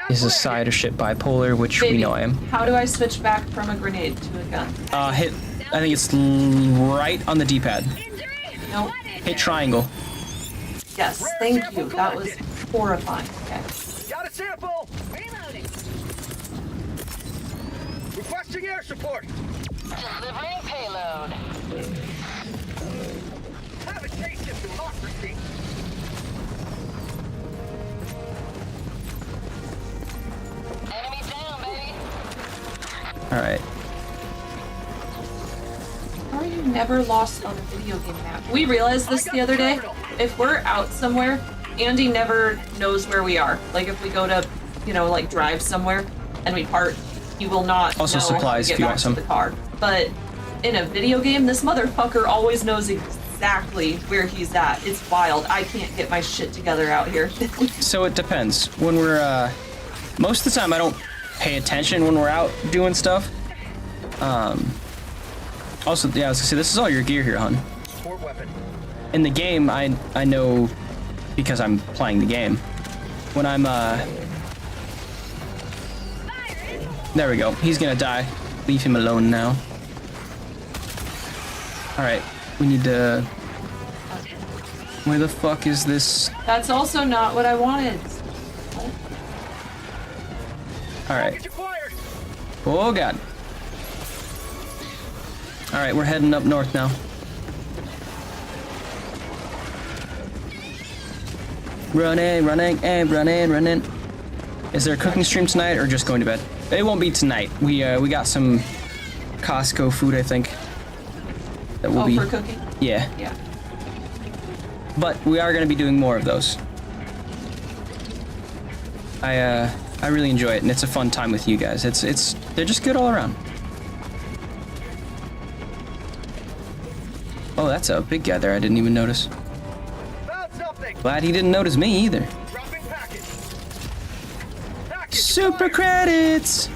Is a side of shit bipolar, which we know I am. How do I switch back from a grenade to a gun? Hit. I think it's right on the D-pad. Nope. Hit triangle. Yes, thank you. That was horrifying. Okay. Got a sample! Reloading. Requesting air support! Delivering payload. Have a taste of democracy! Enemy down, baby. Alright. How are you never lost on a video game map? We realized this the other day. If we're out somewhere, Andy never knows where we are. Like if we go to, like drive somewhere and we park, he will not Also know supplies how if to you get want back some. to the car. But in a video game, this motherfucker always knows exactly where he's at. It's wild. I can't get my shit together out here. So it depends. When we're, most of the time I don't pay attention when we're out doing stuff. Also, yeah, I was gonna say, this is all your gear here, hon. Support weapon. In the game, I know because I'm playing the game. When I'm, there we go. He's gonna die. Leave him alone now. Alright, we need to... Where the fuck is this? That's also not what I wanted. Alright. Acquired! Oh god. Alright, we're heading up north now. Running. Is there a cooking stream tonight or just going to bed? It won't be tonight. We got some Costco food, I think. That will be for cooking? Yeah. Yeah. But we are going to be doing more of those. I really enjoy it, and it's a fun time with you guys. They're just good all around. Oh, that's a big guy there. I didn't even notice. Found something! Glad he didn't notice me either. Dropping package! Package Super acquired. credits.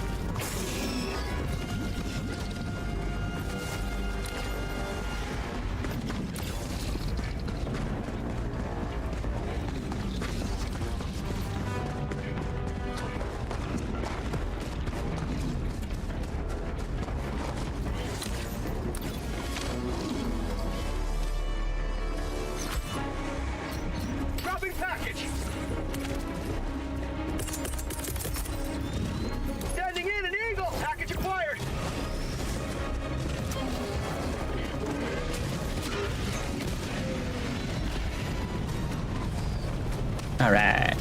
All right.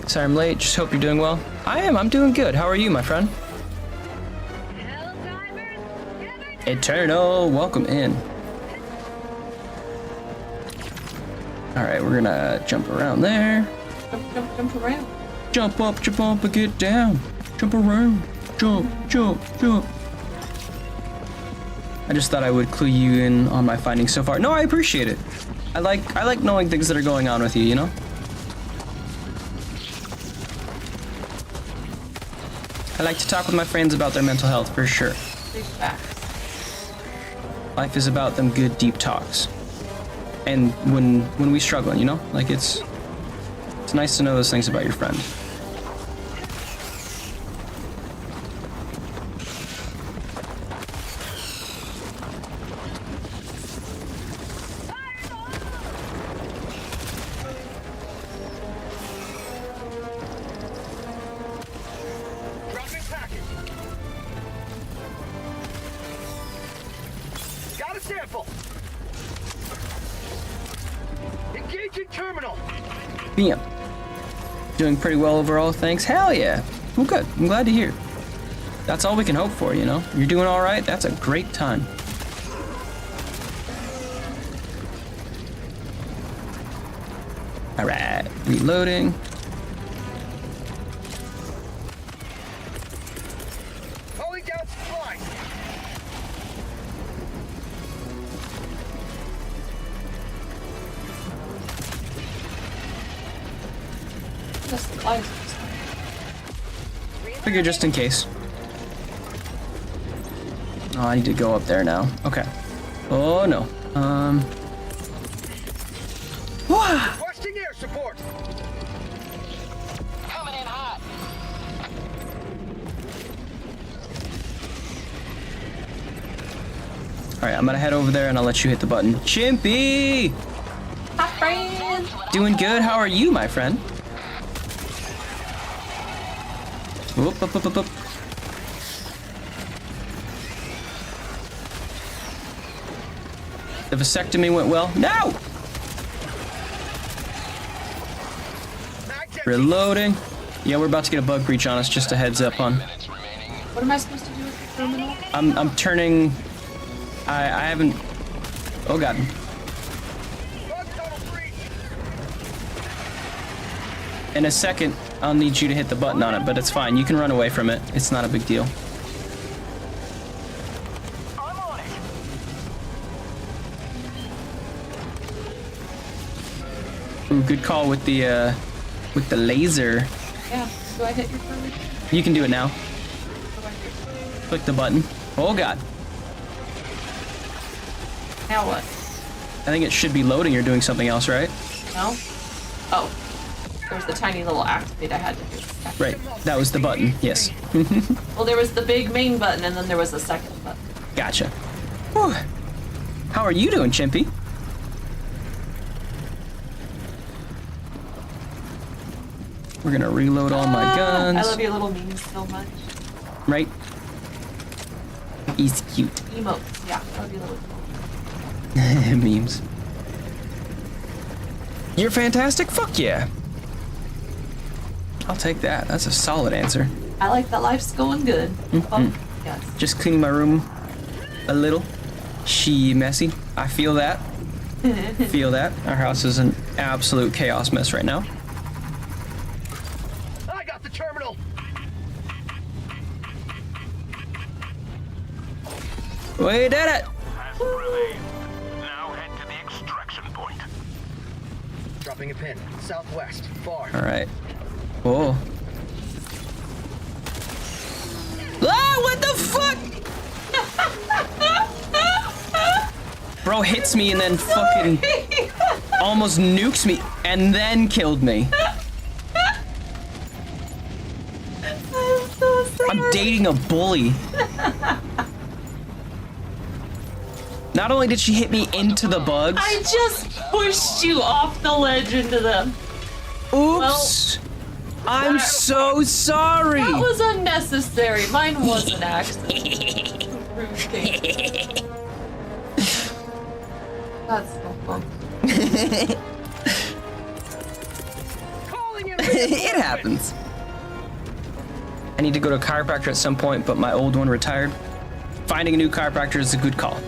Sorry I'm late. Just hope you're doing well. I am. I'm doing good. How are you, my friend? Helldivers, Eternal, welcome in. All right, we're gonna jump around there. Jump around. Jump up, and get down. Jump around. Jump. I just thought I would clue you in on my findings so far. No, I appreciate it. I like knowing things that are going on with you, you know? I like to talk with my friends about their mental health, for sure. Big facts. Life is about them good deep talks. And when we struggling, you know? Like it's nice to know those things about your friend. Dropping package. Got a sample. Engaging terminal. Bam. Doing pretty well overall, thanks. Hell yeah. Well, good. I'm glad to hear. That's all we can hope for, you know? You're doing all right. That's a great time. All right. Reloading. Calling down supplies. Just the lives. Figure just in case. Oh, I need to go up there now. Okay. Oh no. Wah! Requesting air support. Coming in hot. All right, I'm gonna head over there and I'll let you hit the button. Chimpy! Hi, friend. Doing good. How are you, my friend? Whoop, up, up, up, up. The vasectomy went well. No! Reloading. Yeah, we're about to get a bug breach on us. Just a heads up on. What am I supposed to do with the terminal? I'm turning. I haven't. Oh god. Bug tunnel breach. In a second, I'll need you to hit the button on it, but it's fine. You can run away from it. It's not a big deal. I'm on it. Ooh, good call with the laser. Yeah. Do I hit your terminal? You can do it now. What do I do? Click the button. Oh god. Now what? I think it should be loading or doing something else, right? No? Oh. There was the tiny little activate I had to do. Right. That was the button. Yes. Well, there was the big main button, and then there was a second button. Gotcha. Whew. How are you doing, Chimpy? We're gonna reload all my guns. I love your little memes so much. Right? He's cute. Emotes, yeah. I love your little Memes. You're fantastic? Fuck yeah. I'll take that. That's a solid answer. I like that life's going good. Oh, yes. Just cleaning my room a little. She messy. I feel that. Feel that. Our house is an absolute chaos mess right now. I got the terminal. We did it! As relieved. Now head to the extraction point. Dropping a pin. Southwest. Far. Alright. Whoa. Ah, what the fuck? Bro hits me and then fucking almost nukes me and then killed me. I'm so sorry. I'm dating a bully. Not only did she hit me into the bugs. I just pushed you off the ledge into them. Oops. I'm so sorry. That was unnecessary. Mine was an accident. Rude. That's so fun. It happens. I need to go to a chiropractor at some point, but my old one retired. Finding a new chiropractor is a good call.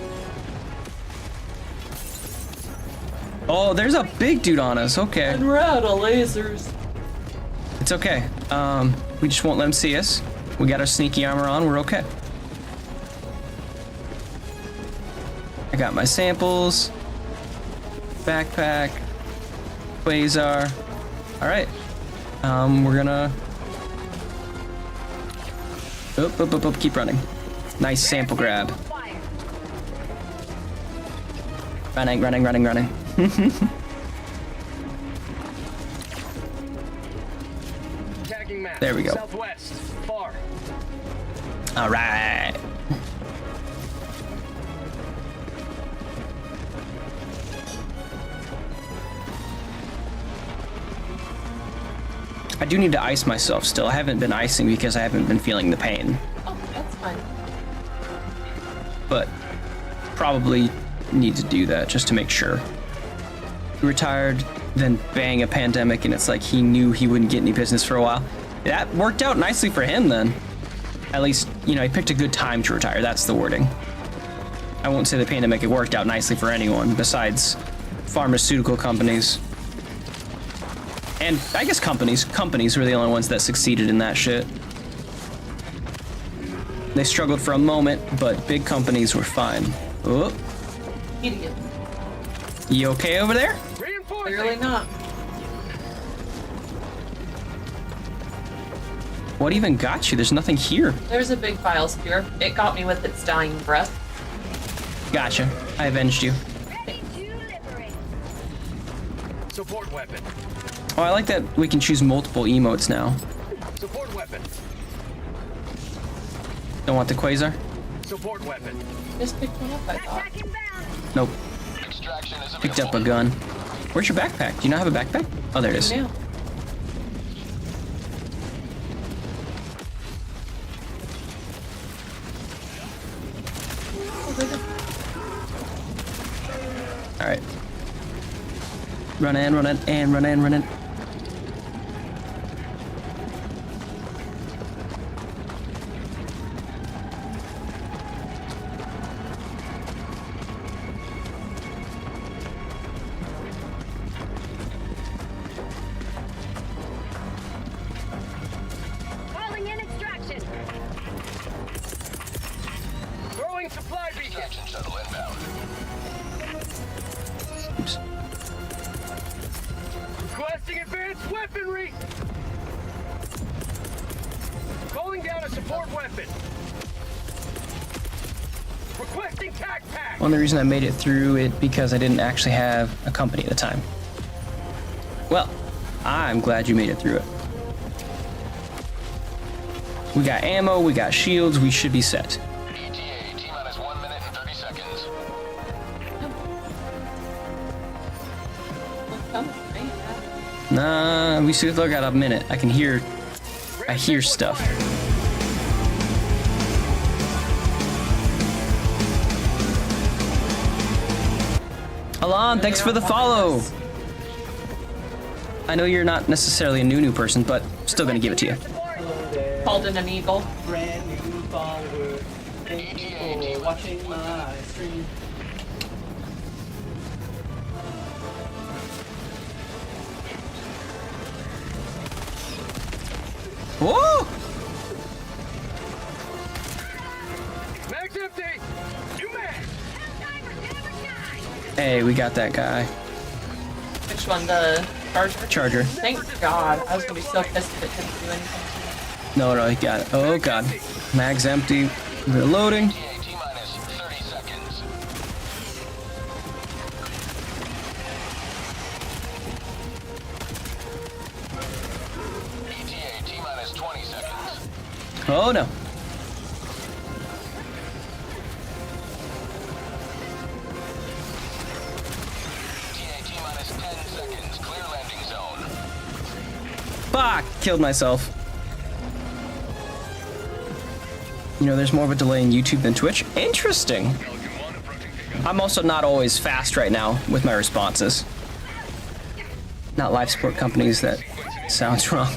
Oh, there's a big dude on us. Okay. And we're out of lasers. It's okay. We just won't let him see us. We got our sneaky armor on. We're okay. I got my samples. Backpack. Quasar. All right. We're gonna... Oop, keep running. Nice sample grab. Running. There we go. Southwest. Far. All right. I do need to ice myself still. I haven't been icing because I haven't been feeling the pain. Oh, that's fine. But probably need to do that just to make sure. He retired, then bang, a pandemic, and it's like he knew he wouldn't get any business for a while. That worked out nicely for him then. At least, you know, he picked a good time to retire. That's the wording. I won't say the pandemic, it worked out nicely for anyone besides pharmaceutical companies. And I guess companies were the only ones that succeeded in that shit. They struggled for a moment, but big companies were fine. Oh. Idiot. You okay over there? Clearly not. What even got you? There's nothing here. There's a big file spear. It got me with its dying breath. Gotcha. I avenged you. Support weapon. Oh, I like that we can choose multiple emotes now. Support weapon. Don't want the quasar? Support weapon. Just picked one up, I thought. Nope. Extraction is Picked up a gun. Where's your backpack? Do you not have a backpack? Oh, there it is. Yeah. All right. Run in. Calling in extraction. Throwing supply beacon. extraction shuttle inbound. Oops. Requesting advanced weaponry. Calling down a support weapon. Requesting tac pack. Only reason I made it through it because I didn't actually have a company at the time. Well, I'm glad you made it through it. We got ammo, we got shields, we should be set. ETA, T-minus 1 minute and 30 seconds. Nah, we still got a minute. I hear stuff. Alon, thanks for the follow. I know you're not necessarily a new person, but still gonna give it to you. Called in an eagle. Brand new follower. Thank you for watching my stream. Whoa! Mag's empty. New mag. Hey, we got that guy. Which one? The charger? Charger. Thank God. I was gonna be so pissed if it didn't do anything. No, he got it. Oh god. Mag's empty. Reloading. ETA, T-minus 30 seconds. ETA, T-minus 20 seconds. Oh no. ETA, T-minus 10 seconds. Clear landing zone. Fuck! Killed myself. You know, there's more of a delay in YouTube than Twitch. Interesting. I'm also not always fast right now with my responses. Not life support companies, that sounds wrong.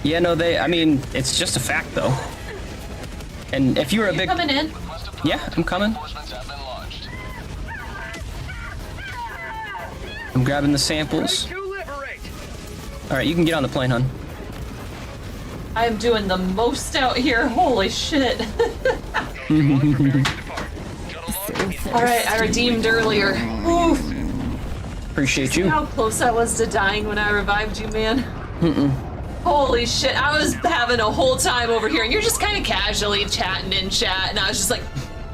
Yeah, no, I mean, it's just a fact though. And if you were a big... Coming in. Yeah, I'm coming. I'm grabbing the samples. Alright, you can get on the plane, hun. I'm doing the most out here. Holy shit. Alright, I redeemed earlier. Oof. Appreciate you. How close I was to dying when I revived you, man. Holy shit, I was having a whole time over here, and you're just kind of casually chatting in chat, and I was just like,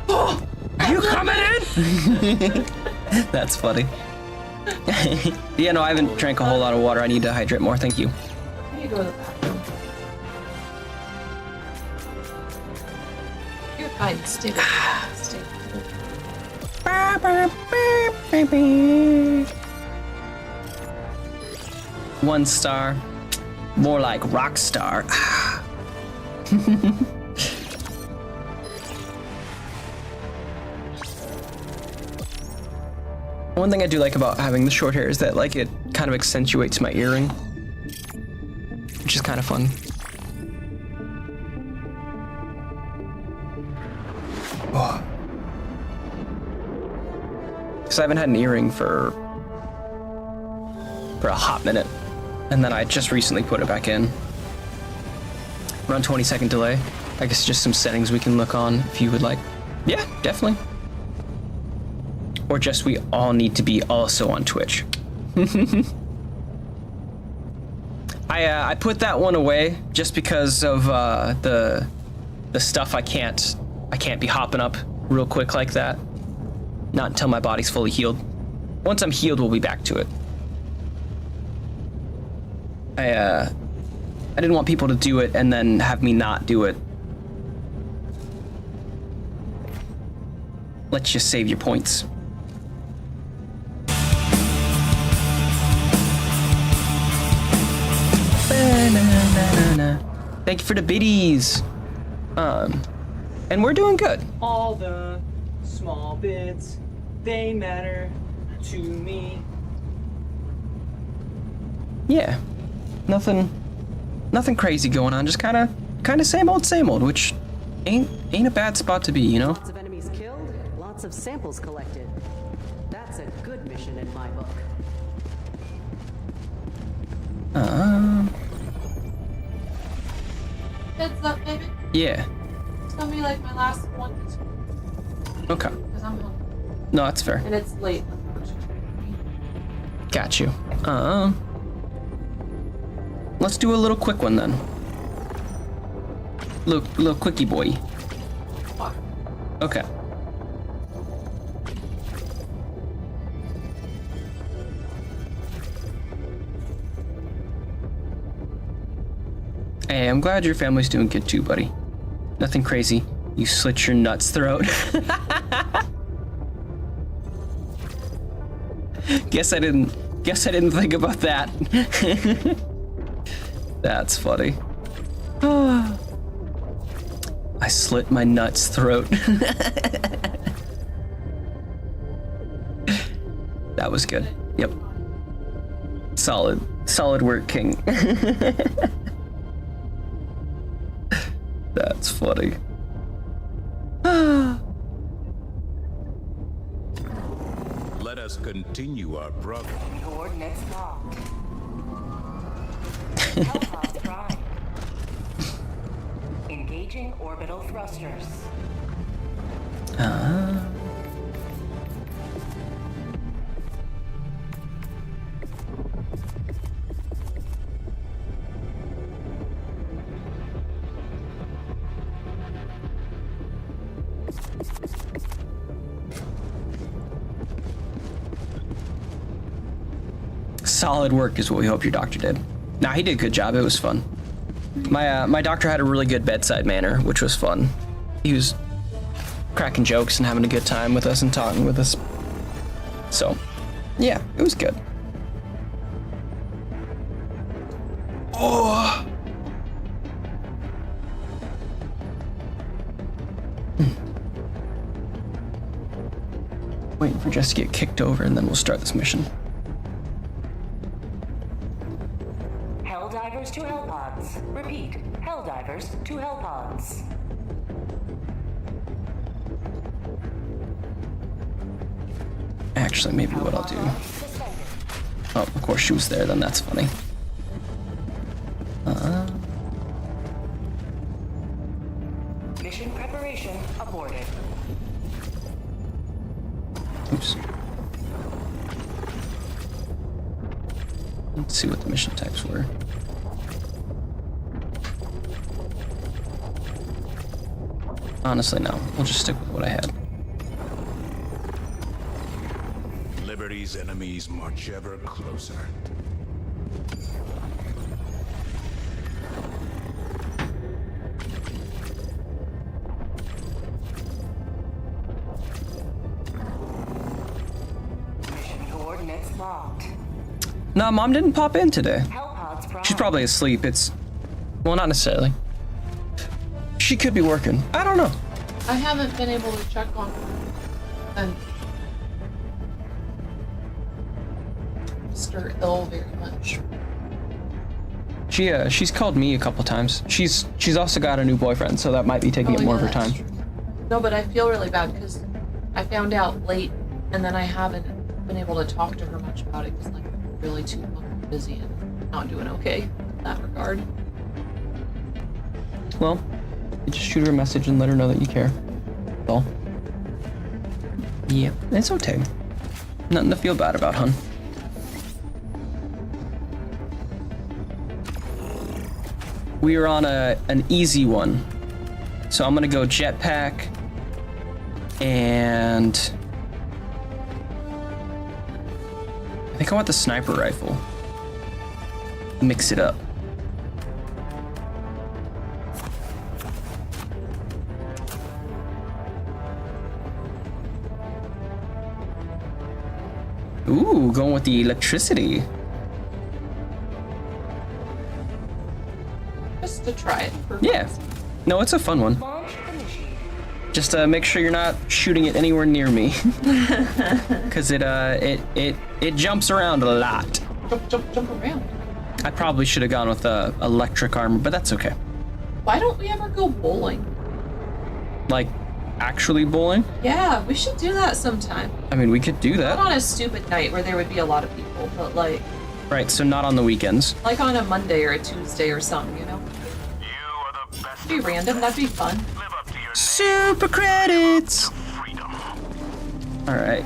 oh, you coming in? That's funny. Yeah, no, I haven't drank a whole lot of water. I need to hydrate more. Thank you. I need to go to the bathroom. You're fine. Stay there. Stay there. 1 star. More like rock star. One thing I do like about having the short hair is that like it kind of accentuates my earring, which is kind of fun. Because I haven't had an earring for a hot minute, and then I just recently put it back in. Around 20-second delay. I guess just some settings we can look on if you would like. Yeah, definitely. Or just we all need to be also on Twitch. I put that one away just because of the stuff I can't be hopping up real quick like that. Not until my body's fully healed. Once I'm healed, we'll be back to it. I didn't want people to do it and then have me not do it. Let's just save your points. Thank you for the biddies. And we're doing good. All the small bits, they matter to me. Yeah, nothing crazy going on. Just kind of same old, which ain't a bad spot to be, you know. Lots of enemies killed, lots of samples collected. That's a good mission in my book. Heads up, baby. Yeah. It's gonna be like my last one. Okay. Because I'm hungry. No, that's fair. And it's late, unfortunately. Got you. Let's do a little quick one then. Little quickie boy. Fuck. Okay. Hey, I'm glad your family's doing good too, buddy. Nothing crazy. You slit your nuts throat. Guess I didn't think about that. That's funny. I slit my nuts throat. That was good. Yep. Solid work, King. That's funny. Let us continue our progress. Coordinates locked. Hellpod Prime. Engaging orbital thrusters. Solid work is what we hope your doctor did. Nah, he did a good job. It was fun. My doctor had a really good bedside manner, which was fun. He was cracking jokes and having a good time with us and talking with us. So, yeah, it was good. Oh. Waiting for Jess to get kicked over and then we'll start this mission. Helldivers to Hellpods. Repeat, Helldivers to Hellpods. Actually, maybe what I'll do. Oh, of course she was there, then that's funny. Mission preparation aborted. Oops. Let's see what the mission types were. Honestly, no. We'll just stick with what I had. Liberty's enemies march ever closer. Mission coordinates locked. No, Mom didn't pop in today. Hellpods prime. She's probably asleep. Well, not necessarily. She could be working. I don't know. I haven't been able to check on her. And Mr. Ill very much. She's called me a couple times. She's also got a new boyfriend, so that might be taking up more of her time. True. No, but I feel really bad because I found out late, and then I haven't been able to talk to her much about it because like I'm really too busy and not doing okay in that regard. Well, you just shoot her a message and let her know that you care. That's all. Yeah, it's okay. Nothing to feel bad about, hun. We are on an easy one. So I'm gonna go jetpack and I think I want the sniper rifle. Mix it up. Ooh, going with the electricity. Just to try it. For Yeah. No, it's a fun one. Launch initiated. Just make sure you're not shooting it anywhere near me. Cause it jumps around a lot. Jump around. I probably should have gone with electric armor, but that's okay. Why don't we ever go bowling? Like, actually bowling? Yeah, we should do that sometime. I mean, we could do Not that. on a stupid night where there would be a lot of people, but like Right, so not on the weekends. on a Monday or a Tuesday or something, you know? You are the best. It'd be random, that'd be fun. Live up to your name Super credits! of freedom. Alright.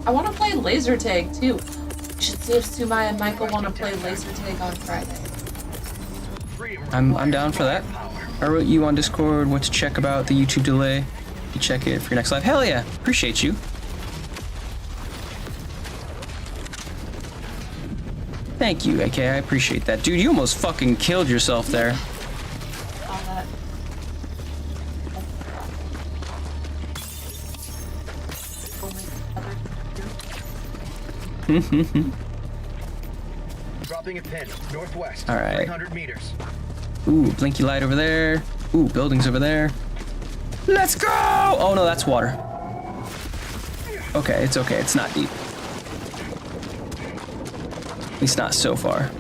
I want to play laser tag too. We should see if Sumaya and Michael want to play laser tag on Friday. I'm down for that. I wrote you on Discord what to check about the YouTube delay. You check it for your next live. Hell yeah, appreciate you. Thank you, AK, I appreciate that. Dude, you almost fucking killed yourself there. All that. Dropping a pin, northwest. All right. 300 meters. Ooh, blinky light over there. Ooh, buildings over there. Let's go! Oh no, that's water. Okay, it's not deep. At least not so far.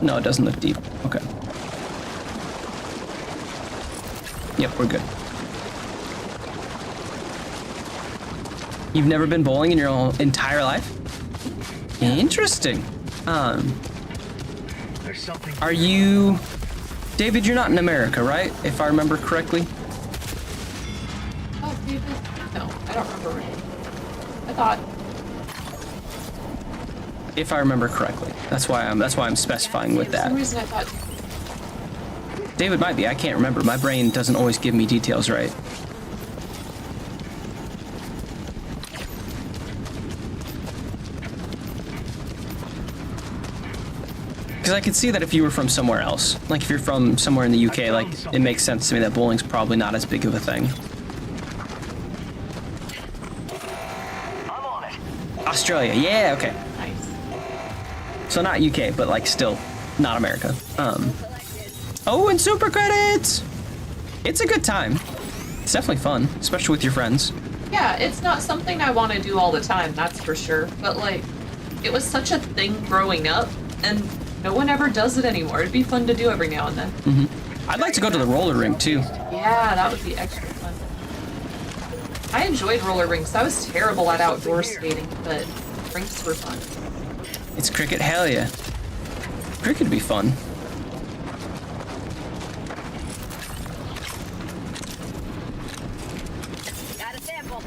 No, it doesn't look deep. Okay. Yep, we're good. You've never been bowling in your whole entire life? Interesting. There's something. Are you... David, you're not in America, right? If I remember correctly? Oh, David? No, I don't remember. I thought. If I remember correctly. That's why I'm specifying with For some that. reason I thought. David might be, I can't remember. My brain doesn't always give me details right. Because I could see that if you were from somewhere else, like if you're from somewhere in the UK, like it makes sense to me that bowling's probably not as big of a thing. I'm on it. Australia, yeah, okay. Nice. So not UK, but like still not America. Oh, and super credits! It's a good time. It's definitely fun, especially with your friends. Yeah, it's not something I want to do all the time, that's for sure. But like, it was such a thing growing up, and no one ever does it anymore. It'd be fun to do every now and then. I'd like to go to the roller rink too. Yeah, that would be extra fun. I enjoyed roller rinks. I was terrible at outdoor skating, but rinks were fun. It's cricket, hell yeah. Cricket would be fun. Got a sample.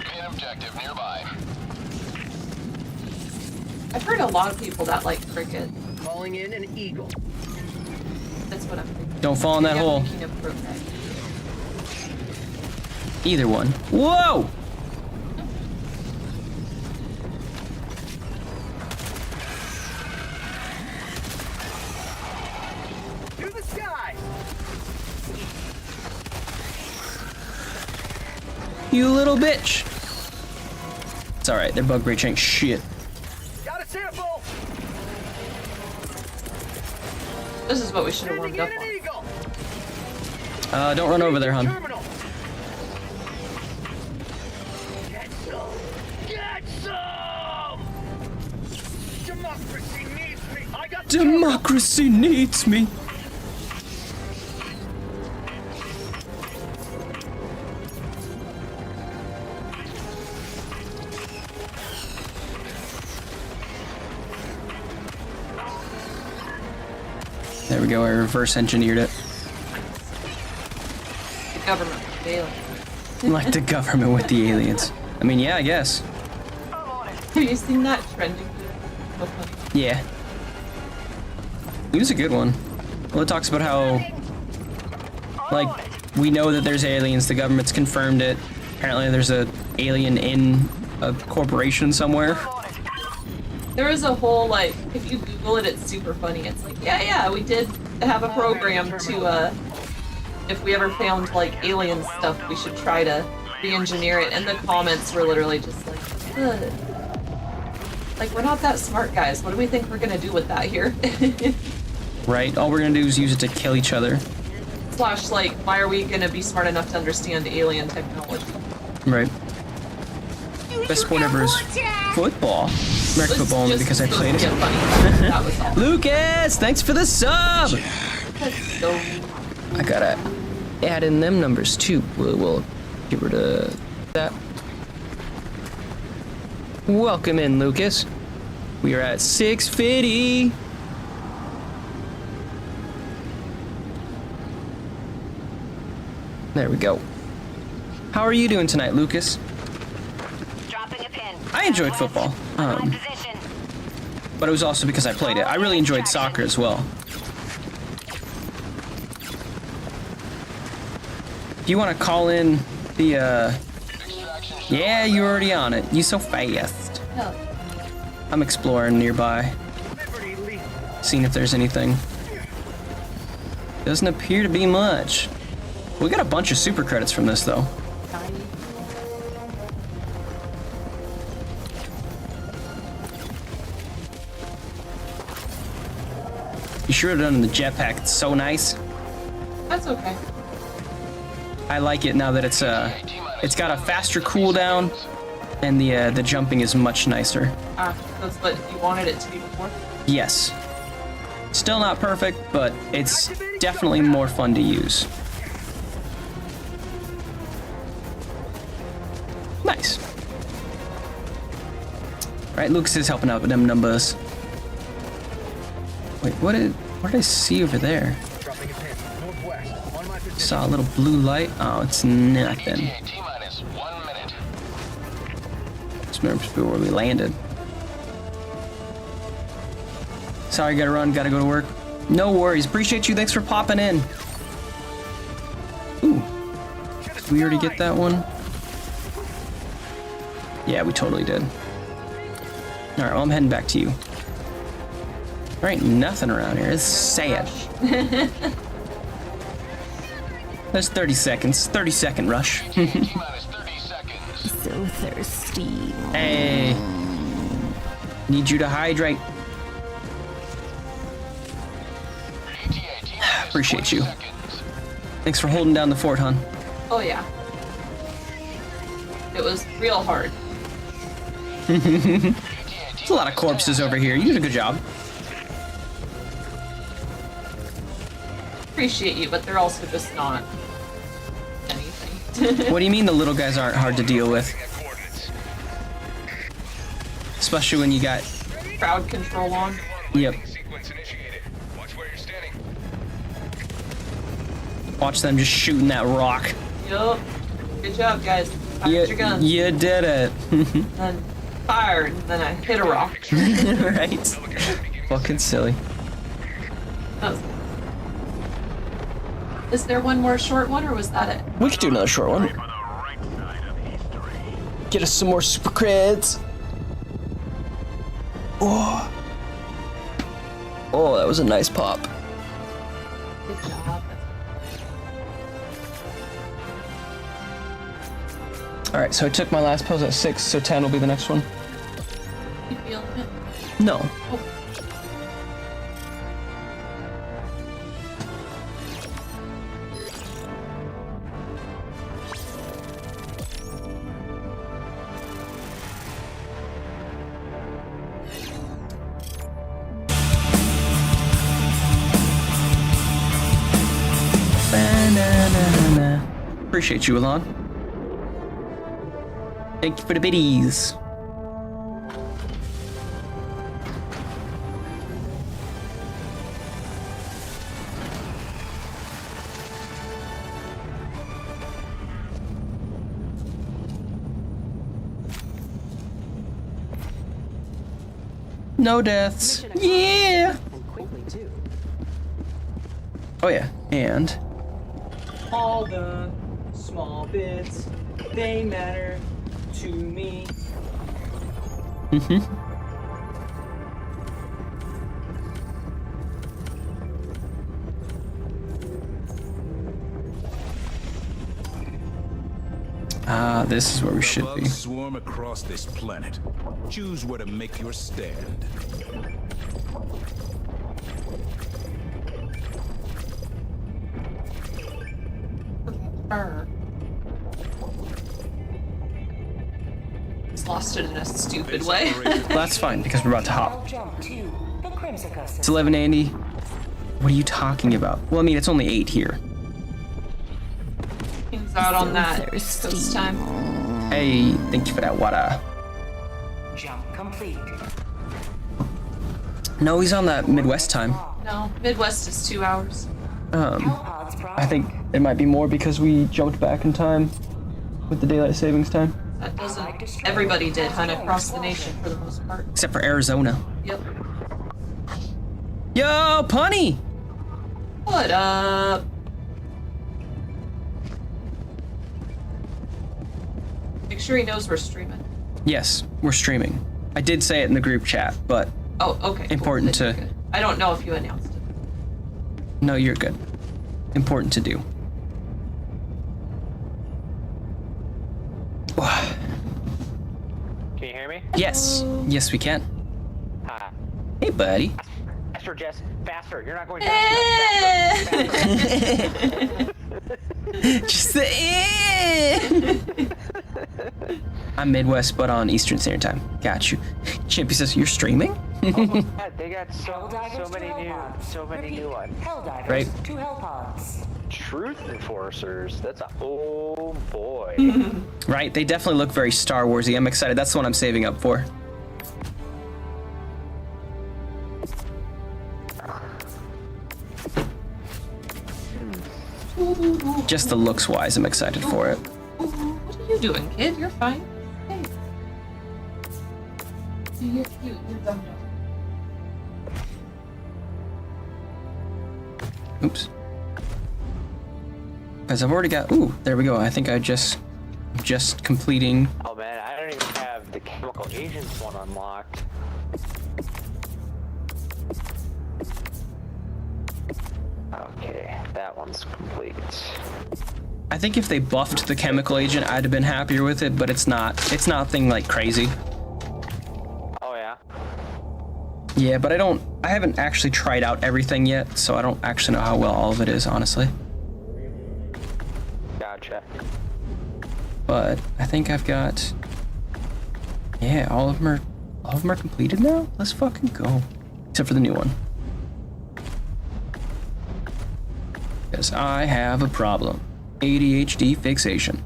Pin objective nearby. I've heard a lot of people that like cricket. Calling in an eagle. That's what I'm thinking. Don't fall in that Maybe I'm hole. thinking of croquet. Either one. Whoa! To the sky! You little bitch. It's alright, their bug breach ain't shit. Got a sample! This is what we should have warmed Sending up in an on. eagle! Don't run over there, hon. Terminal! Get some! Get some! Democracy needs me! I got Democracy needs me. There we go, I reverse engineered it. The government failing. Like the government with the aliens. I mean, yeah, I guess. Have you seen that trending? So funny. Yeah. It was a good one. Well, it talks about how, like, we know that there's aliens, the government's confirmed it. Apparently there's a alien in a corporation somewhere. There is a whole, like, if you Google it, it's super funny. It's like, yeah, we did have a program to, if we ever found, like, alien stuff, we should try to re-engineer it. And the comments were literally just like, ugh. Like, we're not that smart, guys. What do we think we're gonna do with that here? Right? All we're gonna do is use it to kill each other. Slash, like, why are we gonna be smart enough to understand alien technology? Right. Best sport ever is football. American football only because I played it. Funny. That was all. Lucas, thanks for the sub! So, I gotta add in them numbers too. We'll get rid of that. Welcome in, Lucas. We are at 650. There we go. How are you doing tonight, Lucas? Dropping a pin. I enjoyed football, Position. but it was also because I played it. I really enjoyed soccer as well. If you want to call in the, yeah, you're already on it. You so fast. hell. I'm exploring nearby, Liberty Leap. seeing if there's anything. Doesn't appear to be much. We got a bunch of super credits from this, though. You sure have done the jetpack. It's so nice. That's okay. I like it now that it's got a faster cooldown, and the jumping is much nicer. That's what you wanted it to be before. Yes. Still not perfect, but it's definitely more fun to use. Nice. Right, Lucas is helping out with them numbers. Wait, what did I see over there? Dropping a pin. Northwest. On my position. Saw a little blue light. Oh, it's nothing. T-minus 1 minute. Just remember where we landed. Sorry, gotta run, gotta go to work. No worries. Appreciate you. Thanks for popping in. Ooh. Did we already get that one? Yeah, we totally did. Alright, well, I'm heading back to you. There ain't nothing around here. It's sad. That's 30 seconds. 30-second rush. So thirsty. Hey. Need you to hydrate. Appreciate you. Thanks for holding down the fort, hon. Oh yeah. It was real hard. There's a lot of corpses over here. You did a good job. Appreciate you, but they're also just not anything. What do you mean the little guys aren't hard to deal with? Especially when you got... Crowd control on. Yep. Watch them just shooting that rock. Yup. Good job, guys. Fired your guns. You did it. Then fired, and then I hit a rock. Right. Fucking silly. That was- Is there one more short one, or was that it? We could do another short one. Get us some more super creds. Oh. Oh, that was a nice pop. Good job. All right, so I took my last pose at 6, so 10 will be the next one. You feeling it? No. Oh. Appreciate you, Alon. Thank you for the biddies. No deaths. Yeah. And quickly, too. Oh yeah, and All the small bits, they matter to me. Ah, this is where we should be. Bugs swarm across this planet. Choose where to make your stand. Just lost it in a stupid way. That's fine because we're about to hop. I'll jump to the Crimsica It's system. 11, Andy. What are you talking about? Well, I mean, it's only 8 here. Things out on So that thirsty. this time. Hey, thank you for that water. Jump complete. No, he's on that Midwest time. No, Midwest is 2 hours. Hellpods I think it might be more because we jumped back in time with the daylight savings time. That doesn't. Everybody did, hun, across the nation for the most part. Except for Arizona. Yep. Yo, Punny! What up? Make sure he knows we're streaming. Yes, we're streaming. I did say it in the group chat, but Oh, okay. Important Then to- you're good. I don't know if you announced it. no, you're good. Important to do. Can you hear me? Yes, yes, we can. Hi. Hey, buddy. Faster, Jess. Faster. You're not going fast enough. Faster. Just the I'm Midwest, but on Eastern Standard Time. Got you. Chimpy says you're streaming. Yeah, they got so Helldivers many to new, Hellpods. so many Repeat. new ones. Helldivers Right. to Hellpods. Truth enforcers. That's a oh boy. Right? They definitely look very Star Warsy. I'm excited. That's the one I'm saving up for. Just the looks wise, I'm excited for it. What are you doing, kid? You're fine. Hey. You're cute. You're dumb. Oops. Because I've already got. Ooh, there we go. I think I just completing. Oh man, I don't even have the chemical agents one unlocked. Okay, that one's complete. I think if they buffed the chemical agent, I'd have been happier with it, but it's not. It's nothing like crazy. Oh yeah. Yeah, but I haven't actually tried out everything yet, so I don't actually know how well all of it is, honestly. Gotcha. But I think I've got, yeah, all of them are completed now. Let's fucking go, except for the new one. Because I have a problem. ADHD fixation.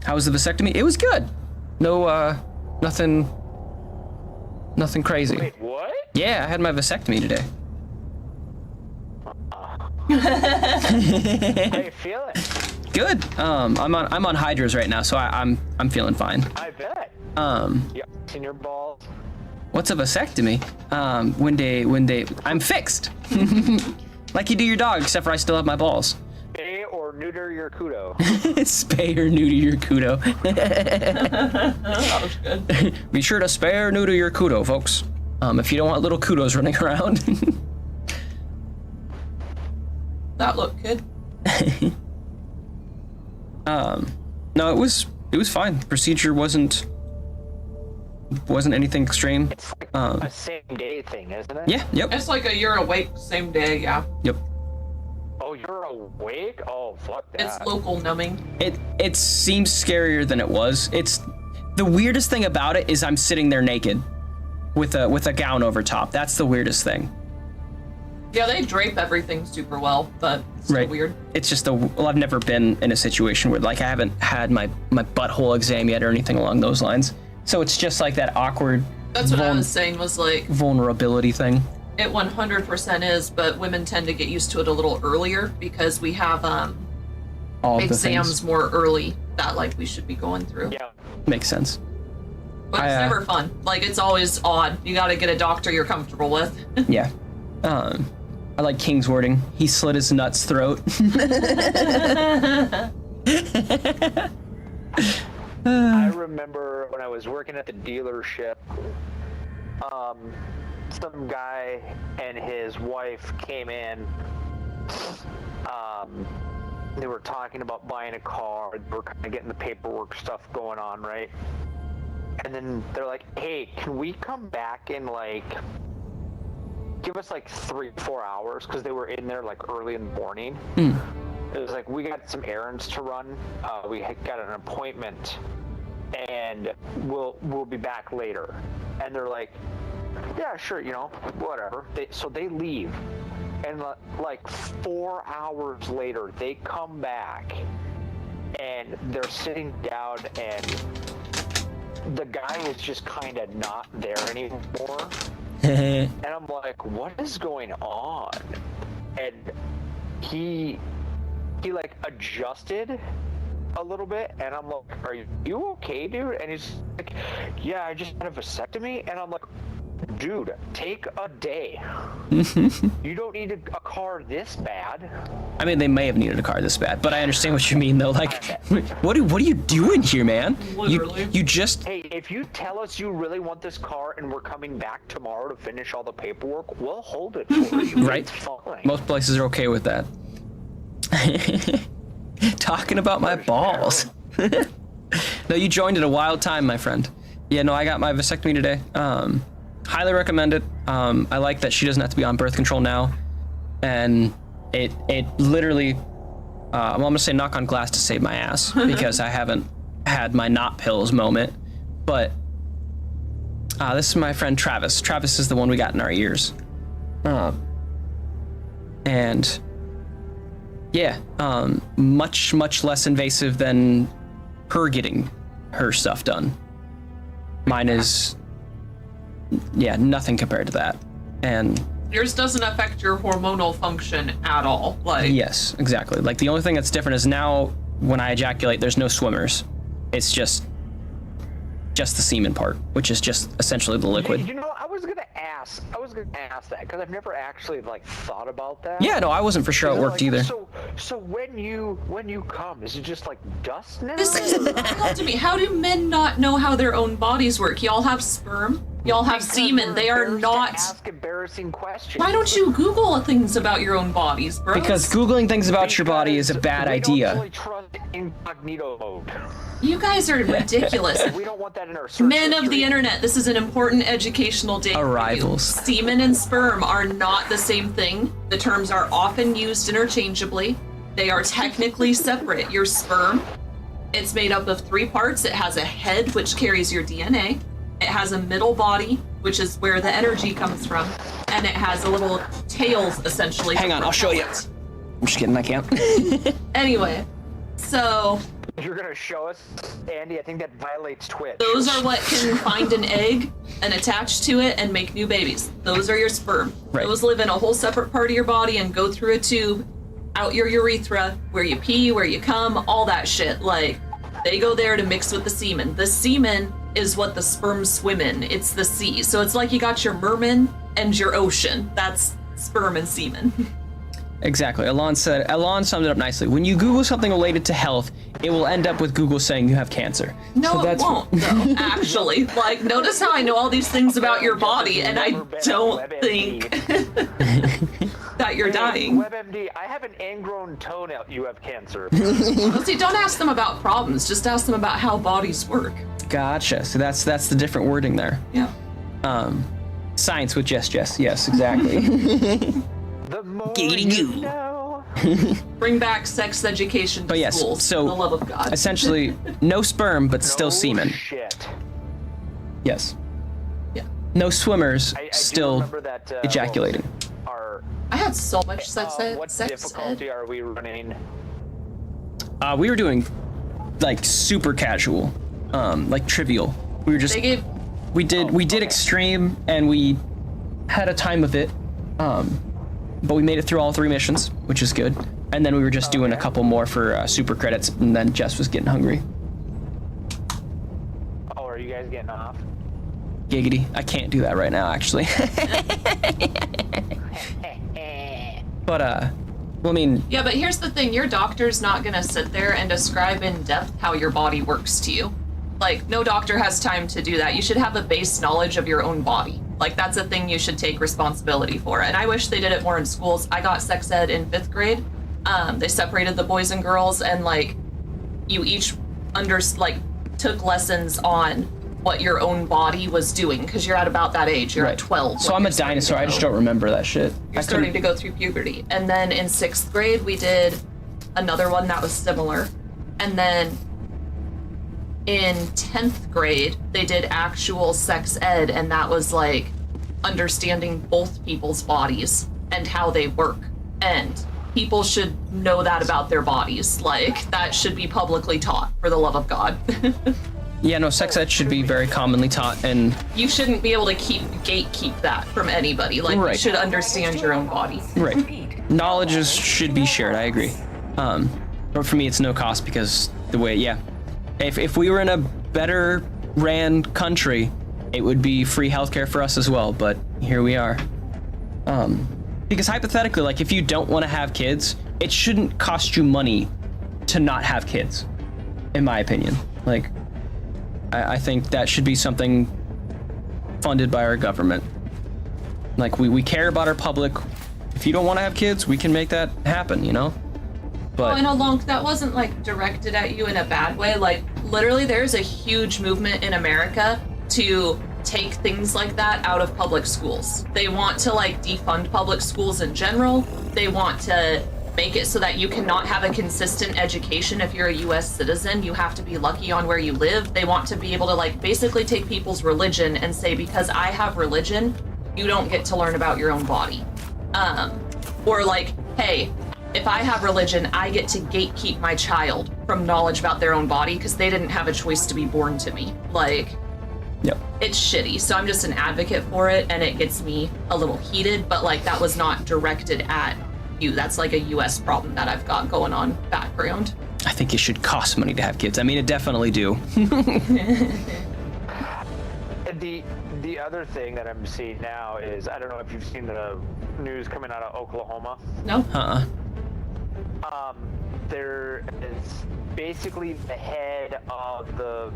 How was the vasectomy? It was good. No, nothing crazy. Wait, what? Yeah, I had my vasectomy today. How you feeling? Good. I'm on hydras right now, so I'm feeling fine. I bet. Yeah, in your balls. What's a vasectomy? When they I'm fixed. Like you do your dog, except for I still have my balls. Spay or neuter your kudo. Spay or neuter your kudo. That was good. Be sure to spay or neuter your kudo, folks. If you don't want little kudos running around. That looked good. No, it was fine. The procedure wasn't anything extreme. It's like a same day thing, isn't it? Yeah, yep. It's like you're awake same day, yeah. Yep. Oh, you're awake? Oh, fuck that. It's local numbing. It seems scarier than it was. It's the weirdest thing about it is I'm sitting there naked with a gown over top. That's the weirdest thing. Yeah, they drape everything super well, but it's still weird. It's just I've never been in a situation where like I haven't had my butthole exam yet or anything along those lines. So it's just like that awkward. That's what I was saying was like vulnerability thing. It 100% is, but women tend to get used to it a little earlier because we have all exams more early that like we should be going through. Yeah. Makes sense. But it's never fun. Like it's always odd. You got to get a doctor you're comfortable with. Yeah. I like King's wording. He slit his nuts throat. I remember when I was working at the dealership, some guy and his wife came in. They were talking about buying a car. They were kind of getting the paperwork stuff going on, right? And then they're like, hey, can we come back in like, give us like 3-4 hours? Because they were in there like early in the morning. It was like, we got some errands to run. We got an appointment and we'll be back later. And they're like, yeah, sure, you know, whatever. So they leave. And like 4 hours later, they come back and they're sitting down and the guy is just kind of not there anymore. And I'm like, what is going on? And he like adjusted a little bit, and I'm like, are you okay, dude? And he's like, yeah, I just had a vasectomy. And I'm like, dude, take a day. You don't need a car this bad. I mean, they may have needed a car this bad, but I understand what you mean, though. Like, what are you doing here, man? Literally. You just... Hey, if you tell us you really want this car and we're coming back tomorrow to finish all the paperwork, we'll hold it for you. Right? It's fine. Most places are okay with that. Talking about my balls. No, you joined at a wild time, my friend. Yeah, no, I got my vasectomy today. Highly recommend it. I like that she doesn't have to be on birth control now. And it literally, I'm gonna say knock on glass to save my ass because I haven't had my not pills moment. But this is my friend Travis. Travis is the one we got in our ears. And yeah, much less invasive than her getting her stuff done. Mine is, yeah, nothing compared to that. And yours doesn't affect your hormonal function at all. Like yes, exactly. Like the only thing that's different is now when I ejaculate, there's no swimmers. It's just the semen part, which is just essentially the liquid. You know, I was gonna ask that because I've never actually like thought about that. Yeah, no, I wasn't for sure it worked either. So when you come, is it just like dust now? This is wild to me. How do men not know how their own bodies work? Y'all have sperm? Y'all have semen. They are not. Ask embarrassing questions. Why don't you Google things about your own bodies, bro? Because Googling things about your body is a bad we idea. Don't really trust incognito mode. You guys are ridiculous. We don't want that in our search Men of history. the internet, this is an important educational day. Arrivals. For you. Semen and sperm are not the same thing. The terms are often used interchangeably. They are technically separate. Your sperm, it's made up of 3 parts. It has a head, which carries your DNA. It has a middle body, which is where the energy comes from. And it has a little tails, essentially. Hang on, I'll show you. I'm just kidding, I can't. Anyway, so You're gonna show us, Andy? I think that violates Twitch. those are what can find an egg and attach to it and make new babies. Those are your sperm. Right. Those live in a whole separate part of your body and go through a tube out your urethra, where you pee, where you come, all that shit. Like, they go there to mix with the semen. The semen is what the sperm swim in. It's the sea. So it's like you got your merman and your ocean. That's sperm and semen. Exactly. Alon summed it up nicely. When you Google something related to health, it will end up with Google saying you have cancer. No, So it won't, though, actually. Like, notice how I know all these things about your body, and I don't think that you're dying. WebMD, I have an ingrown toenail. You have cancer. Well, see, don't ask them about problems. Just ask them about how bodies work. Gotcha. So that's the different wording there. Yeah. Science with Jess. Yes, exactly. The more Giggity you goo. know. Bring back sex education to But yes, schools, so for the love of God. essentially, no sperm, but still No semen. Shit. Yes. Yeah. No swimmers, I do still remember that, ejaculating. I had so much sex ed. What sex difficulty ed. are we running? We were doing like super casual, like trivial. We were just They gave. we did extreme, and we had a time of it. But we made it through all 3 missions, which is good. And then we were just doing a couple more for super credits, and then Jess was getting hungry. Oh, are you guys getting off? Giggity. I can't do that right now, actually. But well, I mean, Yeah, but here's the thing: your doctor's not gonna sit there and describe in depth how your body works to you. Like, no doctor has time to do that. You should have a base knowledge of your own body. Like, that's a thing you should take responsibility for. And I wish they did it more in schools. I got sex ed in 5th grade. They separated the boys and girls, and like, you each took lessons on what your own body was doing, because you're at about that age. You're at 12. So I'm a dinosaur. I just don't remember that shit. You're starting to go through puberty. And then in 6th grade, we did another one that was similar. And then in 10th grade, they did actual sex ed, and that was like understanding both people's bodies and how they work. And people should know that about their bodies. Like, that should be publicly taught, for the love of God. Yeah, no, sex ed should be very commonly taught, and You shouldn't be able to gatekeep that from anybody. Like, you Right. should understand your own body. right. Knowledge should be shared. I agree. But for me, it's no cost because the way, yeah. If we were in a better ran country, it would be free healthcare for us as well. But here we are. Because hypothetically, like, if you don't want to have kids, it shouldn't cost you money to not have kids, in my opinion. Like, I think that should be something funded by our government. Like, we care about our public. If you don't want to have kids, we can make that happen, you know? But That wasn't like directed at you in a bad way. Like, literally, there's a huge movement in America to take things like that out of public schools. They want to like defund public schools in general. They want to make it so that you cannot have a consistent education if you're a US citizen. You have to be lucky on where you live. They want to be able to like basically take people's religion and say, because I have religion, you don't get to learn about your own body. Or like, hey, if I have religion, I get to gatekeep my child from knowledge about their own body because they didn't have a choice to be born to me. Like, yep. It's shitty. So I'm just an advocate for it, and it gets me a little heated, but like, that was not directed at you. That's like a US problem that I've got going on background. I think it should cost money to have kids. I mean, it definitely do. The other thing that I'm seeing now is, I don't know if you've seen the news coming out of Oklahoma. No? There is basically the head of the,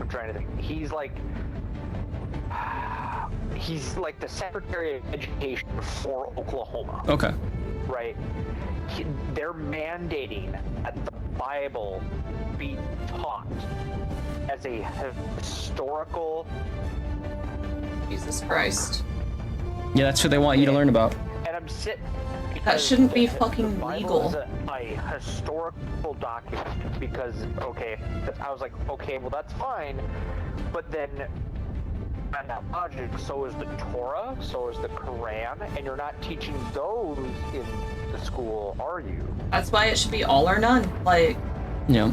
I'm trying to think, he's like he's like the Secretary of Education for Oklahoma. Okay. Right? They're mandating that the Bible be taught as a historical. Jesus Christ. Yeah, that's what they want you to learn about. And I'm sitting. That shouldn't be fucking legal. Is a historical document because, okay, I was like, okay, well that's fine, but then by that logic, so is the Torah, so is the Quran, and you're not teaching those in the school, are you? That's why it should be all or none. Like, Yeah.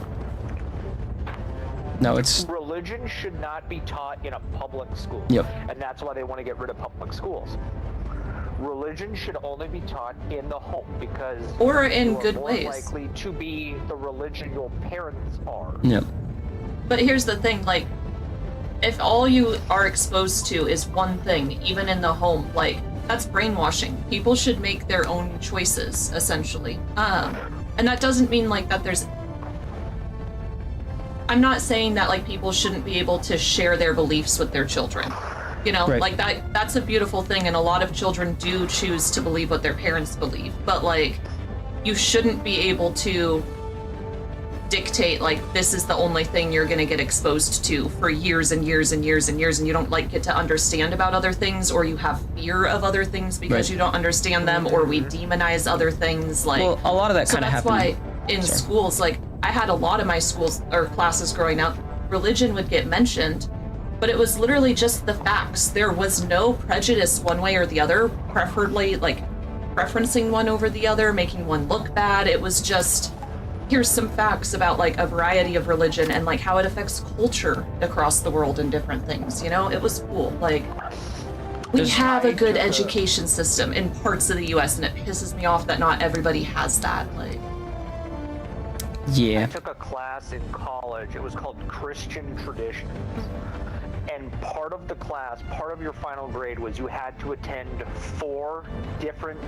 No, it's. Religion should not be taught in a public school. Yep. And that's why they want to get rid of public schools. Religion should only be taught in the home because or in you are good more ways. likely to be the religion your parents are. Yep. But here's the thing, like, if all you are exposed to is one thing, even in the home, like, that's brainwashing. People should make their own choices, essentially. And that doesn't mean, like, that there's... I'm not saying that, like, people shouldn't be able to share their beliefs with their children. You know, Right. like, that's a beautiful thing, and a lot of children do choose to believe what their parents believe. But, like, you shouldn't be able to dictate, like, this is the only thing you're gonna get exposed to for years and years and years and years, and you don't, like, get to understand about other things, or you have fear of other things because Right. you don't understand them, or we demonize other things, like... Well, a lot of that so kind of that's happened. why in schools, like, I had a lot of my schools, or classes growing up, religion would get mentioned, but it was literally just the facts. There was no prejudice one way or the other, preferably, like, preferencing one over the other, making one look bad. It was just... here's some facts about, like, a variety of religion and, like, how it affects culture across the world and different things, you know? It was cool. Like, we have a good education system in parts of the US, and it pisses me off that not everybody has that. Like, Yeah. I took a class in college. It was called Christian Traditions. And part of the class, part of your final grade was you had to attend 4 different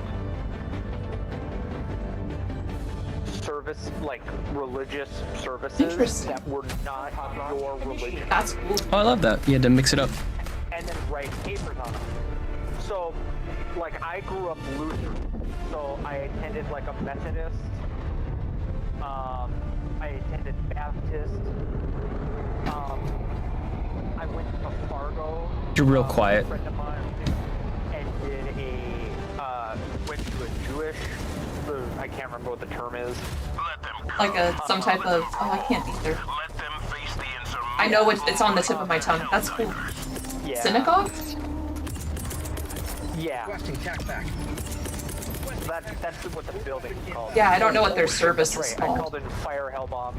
service, like religious services Interesting. that were not your religion. that's cool. Oh, I love that. You had to mix it up. And then write papers on them. So, like, I grew up Lutheran, so I attended like a Methodist. I attended Baptist. I went to Fargo. You're real with quiet. A friend of mine and did went to a Jewish. I can't remember what the term is. Let them Like some type of... oh, I can't either. Let them face the insurmountable I know it's on the tip of my tongue. That's cool. Yeah. Synagogue? Yeah. That's what the building's called. Yeah, I don't know what their service is Right, I called. called it fire hell bombs.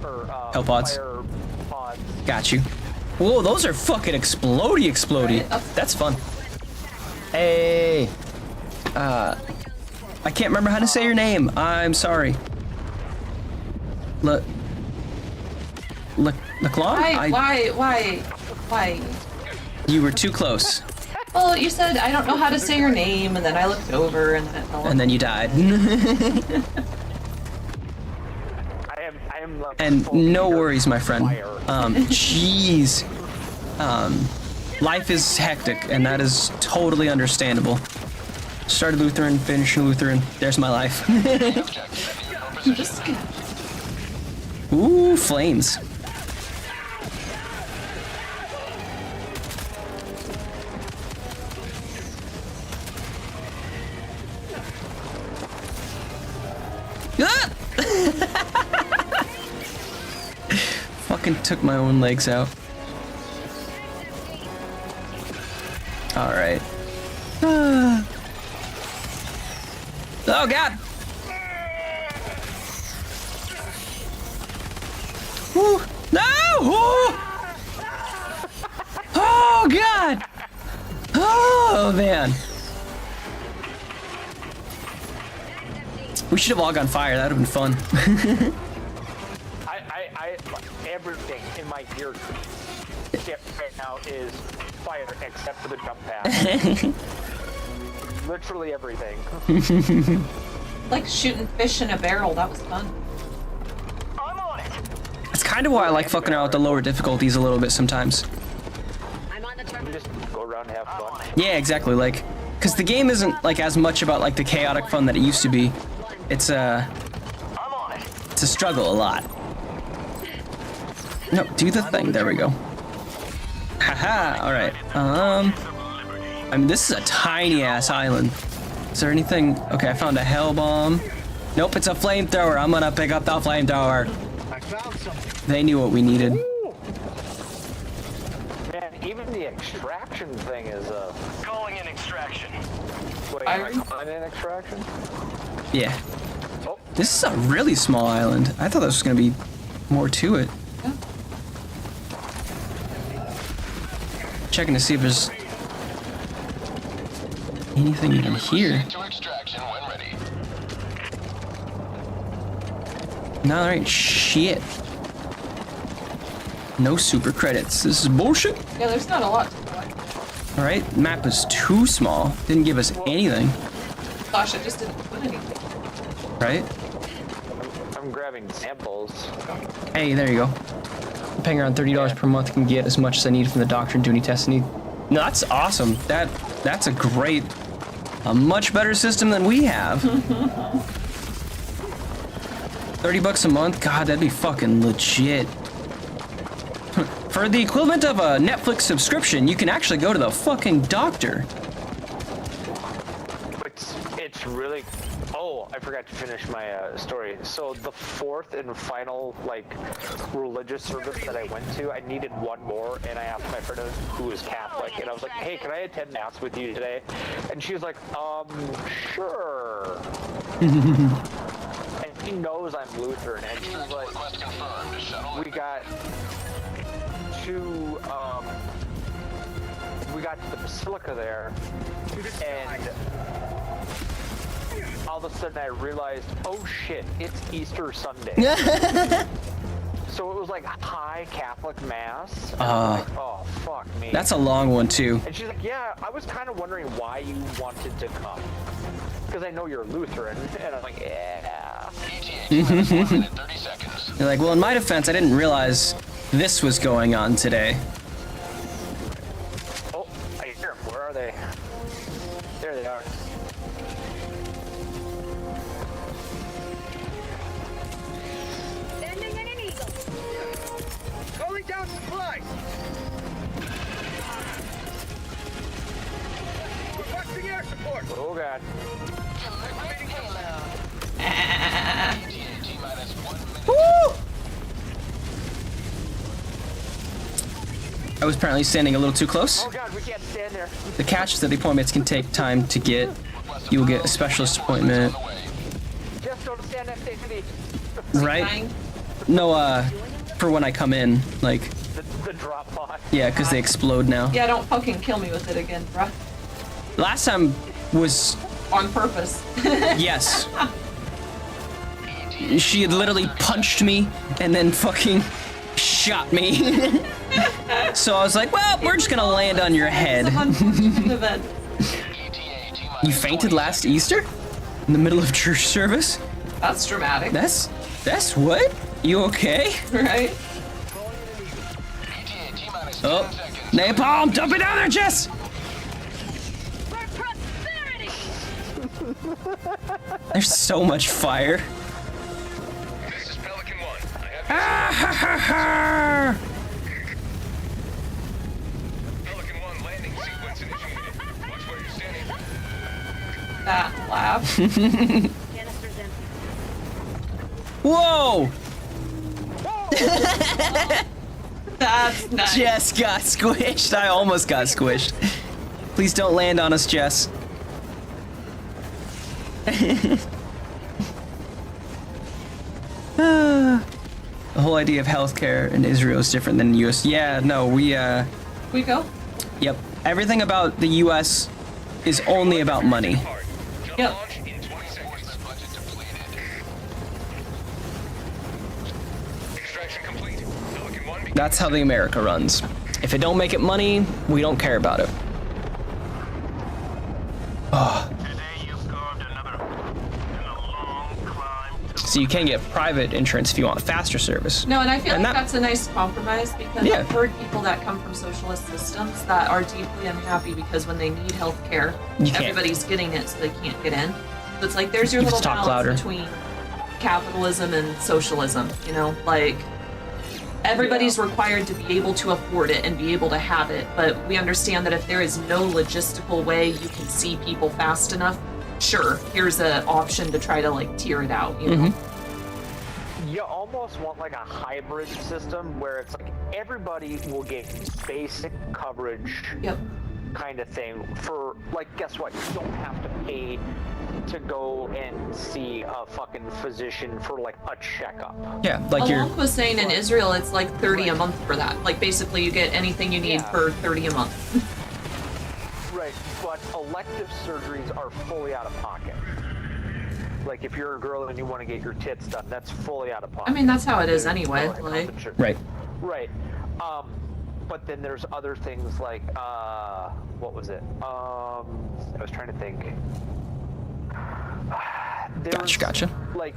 Or Hell pods. Fire pods. Got you. Whoa, those are fucking explodey. Right. That's fun. Hey. I can't remember how to say your name. I'm sorry. Laklon? Why? You were too close. Well, you said I don't know how to say your name, and then I looked over, and then it fell. And then you died. I am like And fully no under worries, my friend. fire. Jeez. Life is hectic, and that is totally understandable. Started Lutheran, finished Lutheran. There's my life. Ooh, flames. Ah! Fucking took my own legs out. Alright. Oh god! Ooh. No! Ooh. Oh god! Oh man! We should have all gone fire. That would have been fun. I everything in my gear ship right now is fire except for the jump pad. Literally everything. Like shooting fish in a barrel. That was fun. I'm on it. That's kind of why I like fucking around with the lower difficulties a little bit sometimes. I'm on the You just go around and have fun. Yeah, exactly. Like, because the game isn't like as much about like the chaotic fun that it used to be. It's a struggle a lot. No, do the thing. There we go. Haha. All right. I mean, this is a tiny ass island. Is there anything? Okay, I found a hell bomb. Nope, it's a flamethrower. I'm gonna pick up the flamethrower. I found something. They knew what we needed. Man, even the extraction thing is Calling in extraction. Wait, am I calling in extraction? Yeah. Oh. This is a really small island. I thought there was gonna be more to it. Yeah. Checking to see if there's anything even here. To extraction when ready. No, there ain't shit. No super credits. This is bullshit. Yeah, there's not a lot to collect. All right, map is too small. Didn't give us anything, Gosh, I just didn't put anything. right? I'm grabbing samples. Hey, there you go. Paying around $30 per month can get as much as I need from the doctor and do any tests I need. No, that's awesome. That's a much better system than we have. $30 a month? God, that'd be fucking legit. For the equivalent of a Netflix subscription, you can actually go to the fucking doctor. It's really. Oh, I forgot to finish my story. So the fourth and final like religious service that I went to, I needed one more, and I asked my friend who was Catholic, and I was like, "Hey, can I attend mass with you today?" And she was like, "Sure." And she knows I'm Lutheran, and she's like, "We got to the basilica there, and." All of a sudden I realized, oh shit, it's Easter Sunday. So it was like high Catholic mass. And I was like, oh, fuck me. That's a long one too. And she's like, yeah, I was kind of wondering why you wanted to come. Because I know you're Lutheran. And I'm like, yeah. You're like, well, in my defense, I didn't realize this was going on today. Oh, I hear them. Where are they? There they are. Sending in an eagle. Calling down supplies. Requesting air support. Oh, God. Woo! I was apparently standing a little too close. Oh, God, we can't stand there. The catch is that the appointments can take time to get. You will get a specialist appointment. Just don't stand next to me. Right? No, for when I come in, like, The drop pod. yeah, because they explode now. Yeah, don't fucking kill me with it again, bruh. Last time was, On purpose. yes. She had literally punched me and then fucking shot me. So I was like, well, we're just gonna land on your head. Some unfortunate event. You fainted last Easter? In the middle of church service? That's dramatic, That's what? You okay? right? Oh, napalm, dump it down there, Jess! For prosperity! There's so much fire. This is Pelican 1. I have Ah, ha, ha, ha. Pelican 1 landing sequence initiated. Watch where you're standing. That laugh. Canister's empty. Whoa! That's nice. Jess got squished. I almost got squished. Please don't land on us, Jess. The whole idea of healthcare in Israel is different than the US. Yeah, no, We go? yep. Everything about the US is only about money. Jump Yep. launch in 20 seconds. Budget depleted. Extraction complete. Pelican 1 begins. That's how the America runs. If it don't make it money, we don't care about it. Today you've carved another in a long climb to obviously you can get private insurance if you want faster service. No, and I feel And like that- that's a nice compromise because Yeah. I've heard people that come from socialist systems that are deeply unhappy because when they need health care, You can't. everybody's getting it so they can't get in. So it's like there's your You have little to talk balance louder. between capitalism and socialism, you know? Like, everybody's required to be able to afford it and be able to have it, but we understand that if there is no logistical way you can see people fast enough, sure, here's an option to try to, like, tear it out, you know? You almost want like a hybrid system where it's like everybody will get basic coverage Yep. kind of thing for, like, guess what? You don't have to pay to go and see a fucking physician for like a checkup. Yeah, like you're. Alok was saying in Israel it's like 30 a month for that. Like basically you get anything you need for 30 a month. Right, but elective surgeries are fully out of pocket. Like if you're a girl and you want to get your tits done, that's fully out of pocket. I mean that's how it is anyway. Like, Like Right. Right. But then there's other things like what was it? I was trying to think. Gotcha. Like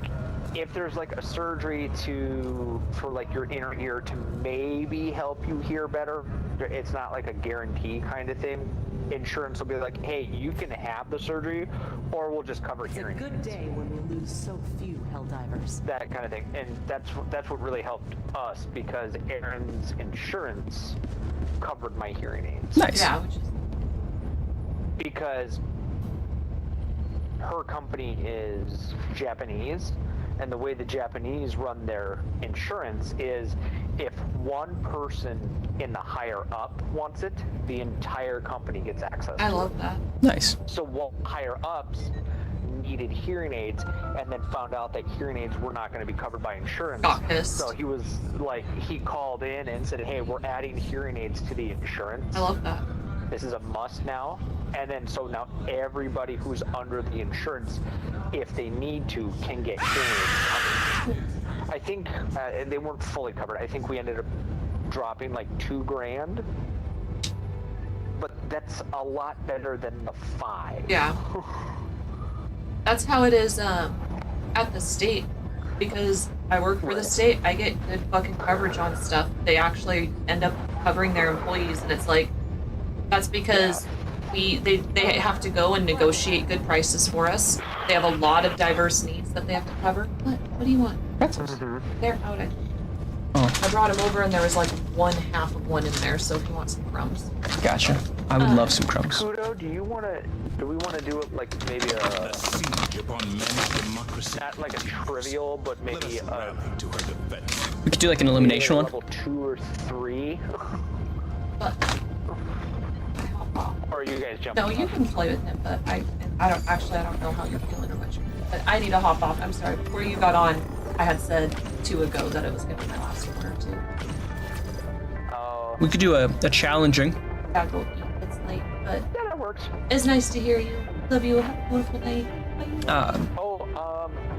if there's like a surgery for like your inner ear to maybe help you hear better, it's not like a guarantee kind of thing. Insurance will be like, hey, you can have the surgery, or we'll just cover It's a hearing good aids. day when we lose so few helldivers. That kind of thing, and that's what really helped us because Aaron's insurance covered my hearing aids. Nice. yeah, which is Because her company is Japanese, and the way the Japanese run their insurance is if one person in the higher up wants it, the entire company gets access to I it. love that. Nice. So one higher ups needed hearing aids and then found out that hearing aids were not going to be covered by insurance. Got pissed. So he was like, he called in and said, hey, we're adding hearing aids to the insurance. I love that. This is a must now. And then so now everybody who's under the insurance, if they need to, can get hearing aids covered. I think they weren't fully covered. I think we ended up dropping like $2,000. But that's a lot better than the 5. Yeah. That's how it is at the state. Because I work for the state, I get good fucking coverage on stuff. They actually end up covering their employees, and it's like, that's because they have to go and negotiate good prices for us. They have a lot of diverse needs that they have to cover. What do you want? Pretzels. They're out. Oh, I brought him over, and there was like 1/2 of one in there, so if you want some crumbs. gotcha. I would love some crumbs. Kudo, do we want to do it like maybe The siege upon men's democracy. not like a trivial, but Let maybe us rally to her defense. We could do like an elimination one. level 2 or 3? But Or are you guys jumping? no, you can play with him, but I don't know how you're feeling or what you're doing. But I need to hop off. I'm sorry. Before you got on, I had said 2 ago that it was gonna be my last one or 2. We could do a challenging. Gotta go eat. It's late, but Yeah, that works. it's nice to hear you. Love you. Have a wonderful night. Bye.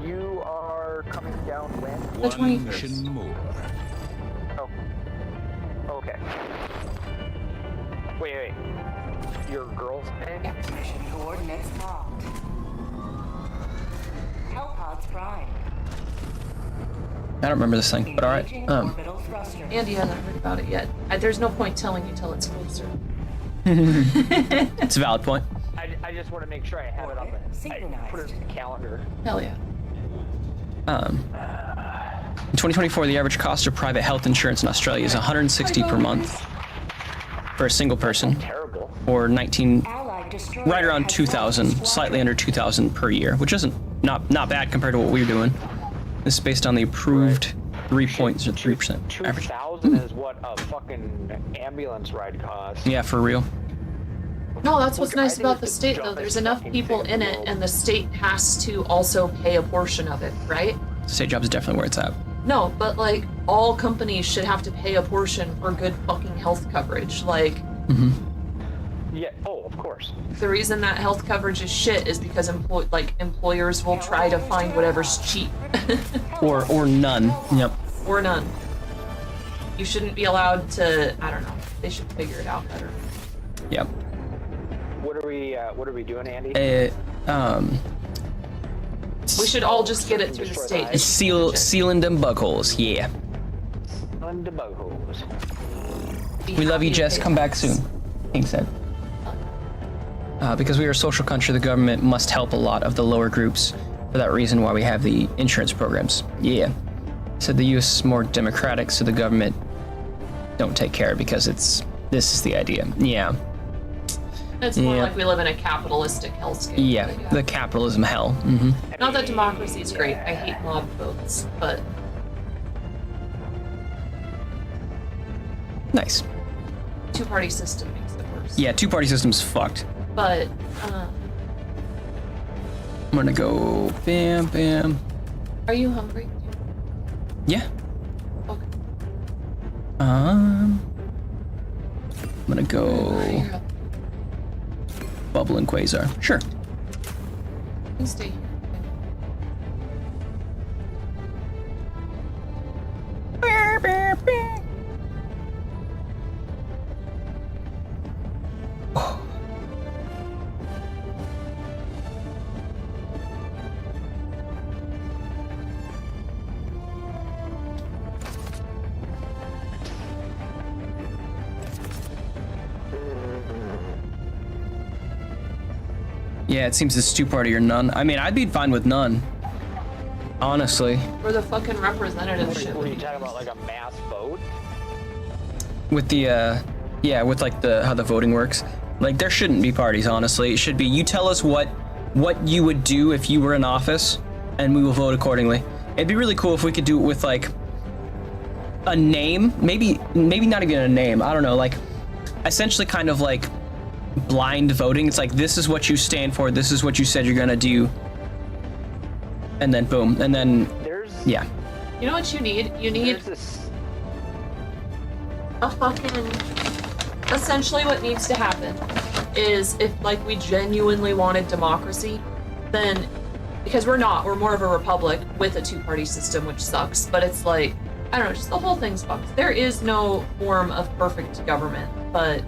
You are coming down when? The One 21st. mission more. Oh. Okay. Wait. Your girl's name? Yeah. Mission coordinates locked. Hellpods prime. I don't remember this thing, but all right. Engaging orbital thruster. Andy hasn't heard about it yet. There's no point telling you till it's closer. It's a valid point. I just want to make sure I have it on the. I put it in the calendar. Hell yeah. In 2024, the average cost of private health insurance in Australia is $160 per month for a single person, Terrible. or 19, Allied destroyer right around has 2,000, lost slightly under 2,000 per year, which isn't not bad compared to what we're doing. This is based on the approved 3.03% average. 2,000 is what a fucking ambulance ride costs. Yeah, for real. No, that's what's Look, I nice think about it's the the state, though. dumbest There's enough fucking people thing in in the it, world. and the state has to also pay a portion of it, right? State job is definitely where it's at. No, but like all companies should have to pay a portion for good fucking health coverage. Like Yeah. Oh, of course. the reason that health coverage is shit is because employers will try to find whatever's cheap Or none. Yep. or none. You shouldn't be allowed to. I don't know. They should figure it out better. Yep. What are we doing, Andy? We should all just get it through the state. Sealing them bug holes, yeah. On the bug holes. We love you, Jess. Come back soon, King said. Because we are a social country, the government must help a lot of the lower groups. For that reason, why we have the insurance programs. Yeah. Said the U.S. is more democratic, so the government don't take care because this is the idea. Yeah. It's more like we live in a capitalistic hellscape. Yeah, the capitalism hell. Mm-hmm. Not that democracy is great. I hate mob votes, but Nice. two-party system makes it worse. Yeah, two-party system's fucked. But I'm gonna go bam, bam. Are you hungry? Yeah. Okay. I'm gonna go Bubble and Quasar. Sure. You can stay here. Yeah, it seems it's two-party or none. I mean, I'd be fine with none. Honestly. We're the fucking representative shit. Were you talking about like a mass vote? With the, yeah, with like how the voting works. Like, there shouldn't be parties, honestly. It should be, you tell us what you would do if you were in office, and we will vote accordingly. It'd be really cool if we could do it with like a name, maybe not even a name. I don't know, like essentially kind of like blind voting. It's like, this is what you stand for, this is what you said you're gonna do, and then boom, and then yeah. You know what you need? You need a fucking. Essentially, what needs to happen is if like we genuinely wanted democracy, then because we're more of a republic with a two-party system, which sucks. But it's like, I don't know, just the whole thing's fucked. There is no form of perfect government, but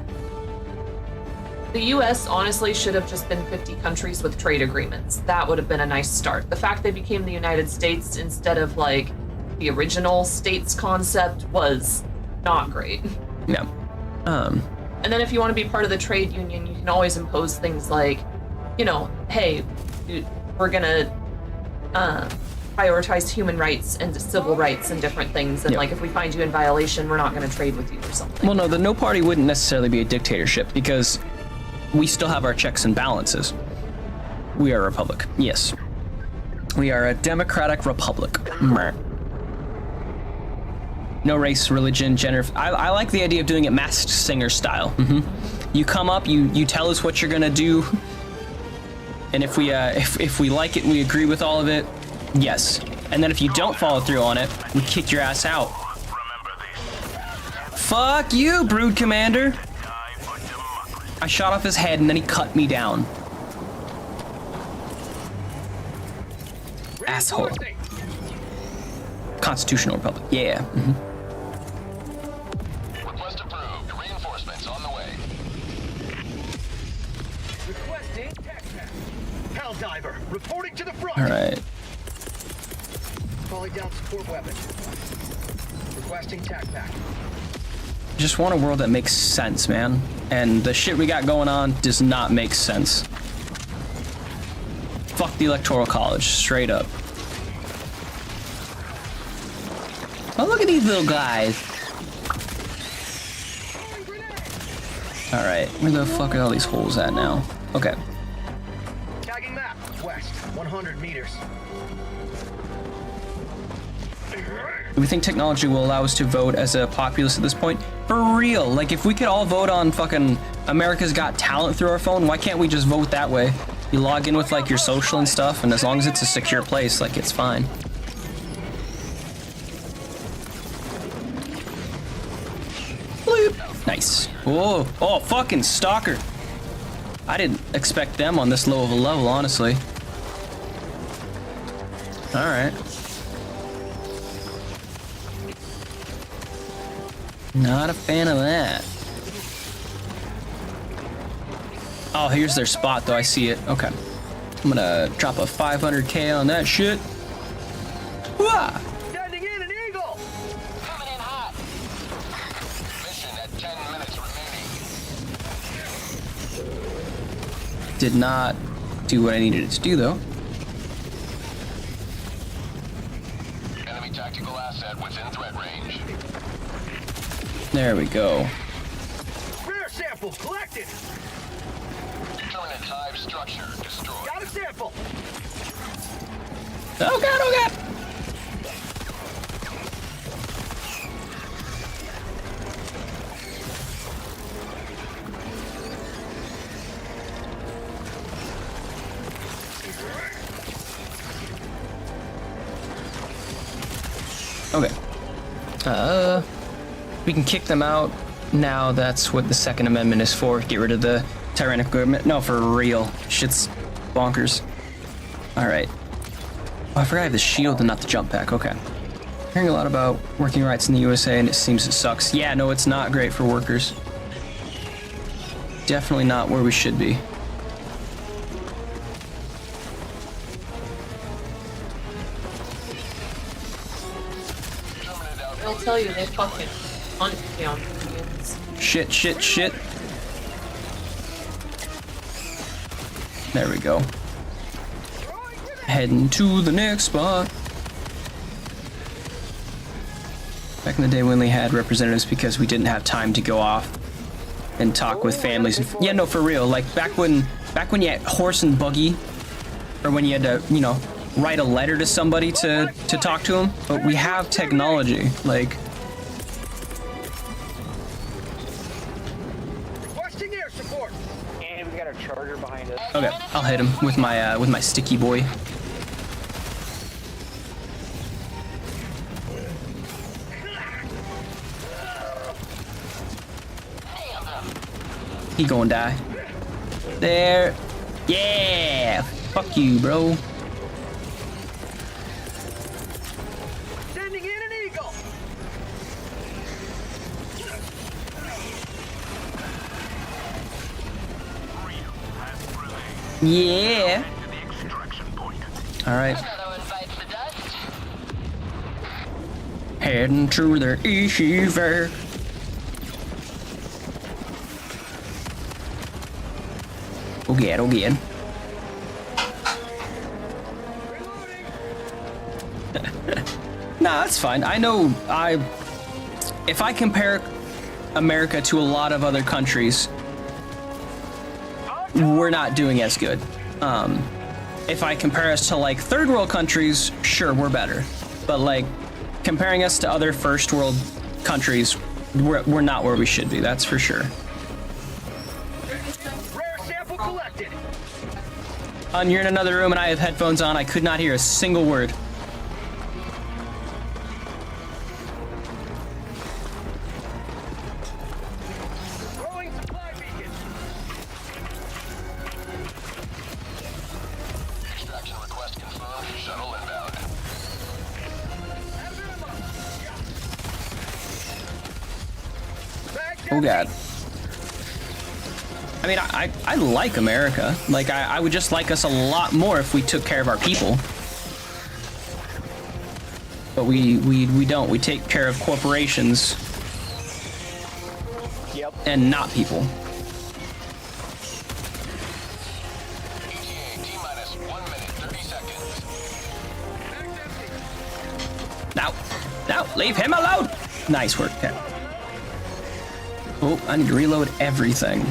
the US honestly should have just been 50 countries with trade agreements. That would have been a nice start. The fact they became the United States instead of like the original states concept was not great. Yeah. And then if you want to be part of the trade union, you can always impose things like, you know, hey, we're gonna prioritize human rights and civil rights and different things. And like, if we find you in violation, we're not gonna trade with you or something. Well, no, the no party wouldn't necessarily be a dictatorship because we still have our checks and balances. We are a republic. Yes. We are a democratic republic. No race, religion, gender. I like the idea of doing it Masked Singer style. You come up, you tell us what you're gonna do, and if we like it and we agree with all of it, yes. And then if you don't follow through on it, we kick your ass out. Fuck you, Brood Commander. I shot off his head and then he cut me down. Asshole. Constitutional Republic. Yeah. Request approved. Reinforcements on the way. Requesting TechPack. Helldiver, reporting to the front. All right. Calling down support weapon. Requesting TechPack. Just want a world that makes sense, man. And the shit we got going on does not make sense. Fuck the Electoral College, straight up. Oh, look at these little guys. All right, where the fuck are all these holes at now? Okay. Tagging map. West, 100 meters. Do we think technology will allow us to vote as a populace at this point? For real, like if we could all vote on fucking America's Got Talent through our phone, why can't we just vote that way? You log in with like your social and stuff, and as long as it's a secure place, like it's fine. Bloop. Nice. Whoa, oh, fucking stalker. I didn't expect them on this low of a level, honestly. All right. Not a fan of that. Oh, here's their spot, though. I see it. Okay. I'm gonna drop a 500k on that shit. Wah! Sending in an eagle! Coming in hot. Mission at 10 minutes remaining. Did not do what I needed it to do though. Enemy tactical asset within threat range. There we go. Rare sample collected. Determinate hive structure destroyed. Got a sample. Oh god, oh god! Okay. We can kick them out. Now that's what the Second Amendment is for. Get rid of the tyrannical government. No, for real. Shit's bonkers. Alright. Oh, I forgot I have the shield and not the jump pack. Okay. Hearing a lot about working rights in the USA and it seems it sucks. Yeah, no, it's not great for workers. Definitely not where we should be. I'll tell you, they fucking hunt down Indians. Shit, shit, shit. There we go. Heading to the next spot. Back in the day, we only had representatives because we didn't have time to go off and talk with families. Yeah, no, for real. Like back when you had horse and buggy, or when you had to, you know, write a letter to somebody to talk to them. But we have technology, like. Requesting air support. And we got a charger behind us. Okay, I'll hit him with my sticky boy. He gonna die. There. Yeah. Fuck you, bro. Sending in an eagle. Yeah. All right. Heading to the east. Again. Nah, that's fine. I know if I compare America to a lot of other countries, we're not doing as good. If I compare us to like third world countries, sure, we're better. But like comparing us to other first world countries, we're not where we should be, that's for sure. Rare sample collected. You're in another room and I have headphones on. I could not hear a single word. Throwing supply beacon. Extraction request confirmed. Shuttle inbound. Oh god. I mean, I like America. Like, I would just like us a lot more if we took care of our people. But we don't. We take care of corporations. Yep. And not people. T-minus 1 minute, 30 seconds. No, leave him alone. Nice work, Cat. Oh, I need to reload everything.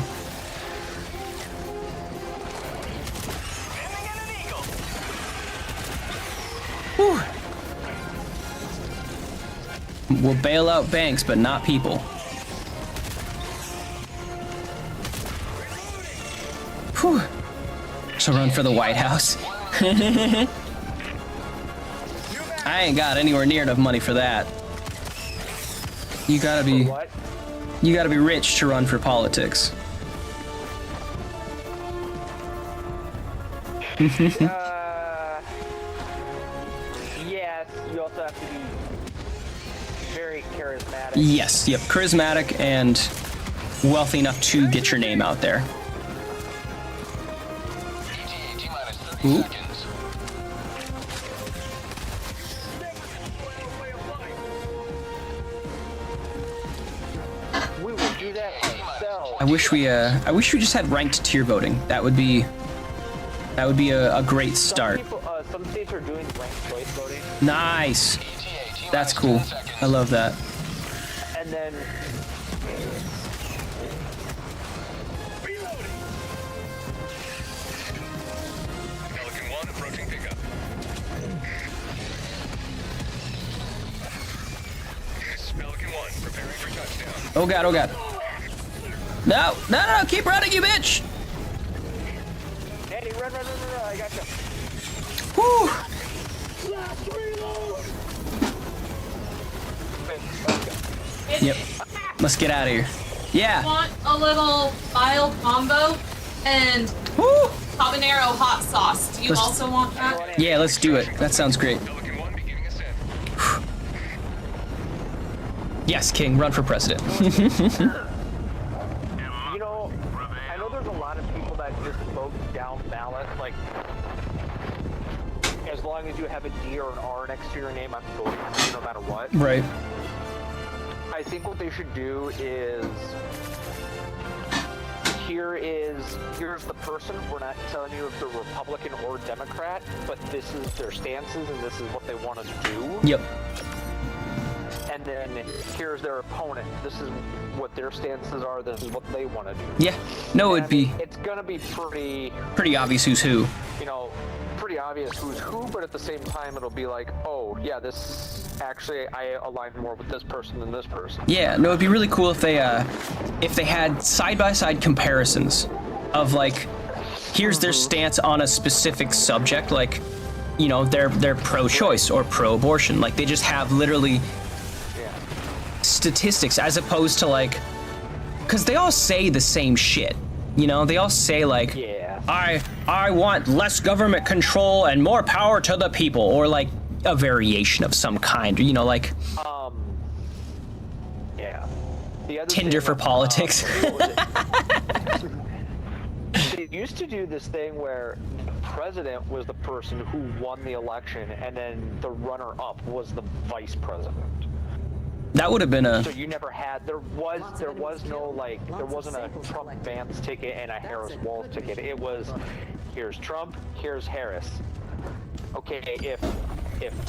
Whew. We'll bail out banks, but not people. Whew. So run for the White House. I ain't got anywhere near enough money for that. You gotta be rich to run for politics. Yes, you also have to be very charismatic. Yes, yep, charismatic and wealthy enough to get your name out there. T-minus 30 Ooh. We will do that ourselves. I wish we just had ranked tier voting. That would be a great start. Some states are doing ranked choice voting. Nice. That's cool. I love that. And then Pelican 1 approaching pickup. This is Pelican 1 preparing for touchdown. Oh god, oh god. No, no, no, keep running, you bitch! Andy, run, I got you. Woo! Yep. Let's get out of here. Yeah. Want a little mild combo and Woo! habanero hot sauce. Do you also want that? Yeah, let's do it. That sounds great. Pelican 1 beginning ascent. Yes, King, run for president. You know, I know there's a lot of people that just vote down ballot, like, as long as you have a D or an R next to your name, I'm voting for you no matter what. Right. I think what they should do is, here's the person. We're not telling you if they're Republican or Democrat, but this is their stances and this is what they want us to do. Yep. And then here's their opponent. This is what their stances are. This is what they want to do. Yeah. No, it'd be It's gonna be pretty obvious who's who. you know, pretty obvious who's who, but at the same time, it'll be like, oh, yeah, this actually, I align more with this person than this person. Yeah, no, it'd be really cool if they had side-by-side comparisons of, like, here's their stance on a specific subject, like, you know, they're pro-choice or pro-abortion. Like, they just have literally statistics as opposed to, like, because they all say the same shit. You know, they all say, like, I want less government control and more power to the people, or, like, a variation of some kind, you know, like The other Tinder thing, for politics. They used to do this thing where the president was the person who won the election, and then the runner-up was the vice president. That would have been a. So you never had. There was no, like, there wasn't a Trump Vance ticket and a Harris Walz ticket. It was, here's Trump, here's Harris. Okay, if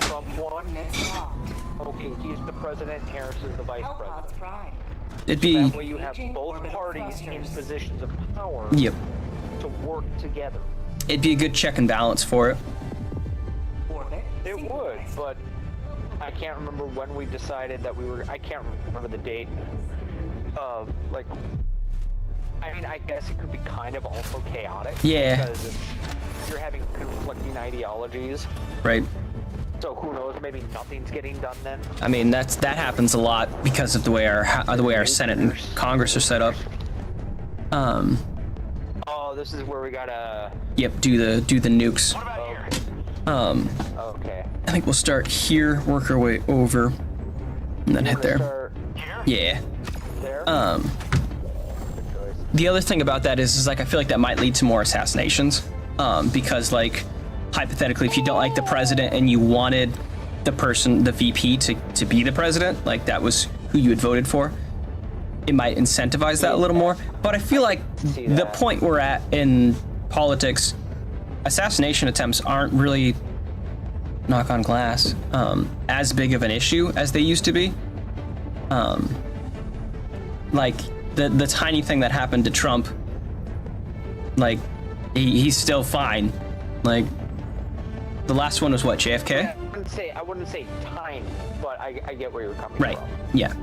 Trump won, okay, he's the president, Harris is the vice president. It'd be. That way you have both parties in positions of power. Yep. To work together. It'd be a good check and balance for it. It would, but I can't remember when we decided that we were. I can't remember the date. Like, I mean, I guess it could be kind of also chaotic. Yeah. Because you're having conflicting ideologies. Right. So who knows? Maybe nothing's getting done then. I mean, that happens a lot because of the way our Senate and Congress are set up. Oh, this is where we gotta. Yep. Do the nukes. What about here? Okay. I think we'll start here, work our way over, and then hit there. Start Yeah. there. The other thing about that is like I feel like that might lead to more assassinations, because like hypothetically, if you don't like the president and you wanted the VP to be the president, like that was who you had voted for, it might incentivize that a little more. But I feel like the point we're at in politics, assassination attempts aren't really, knock on glass, as big of an issue as they used to be. Like the tiny thing that happened to Trump, like he's still fine. Like the last one was what, JFK? I wouldn't say tiny, but I get where you're coming Right. from. Yeah.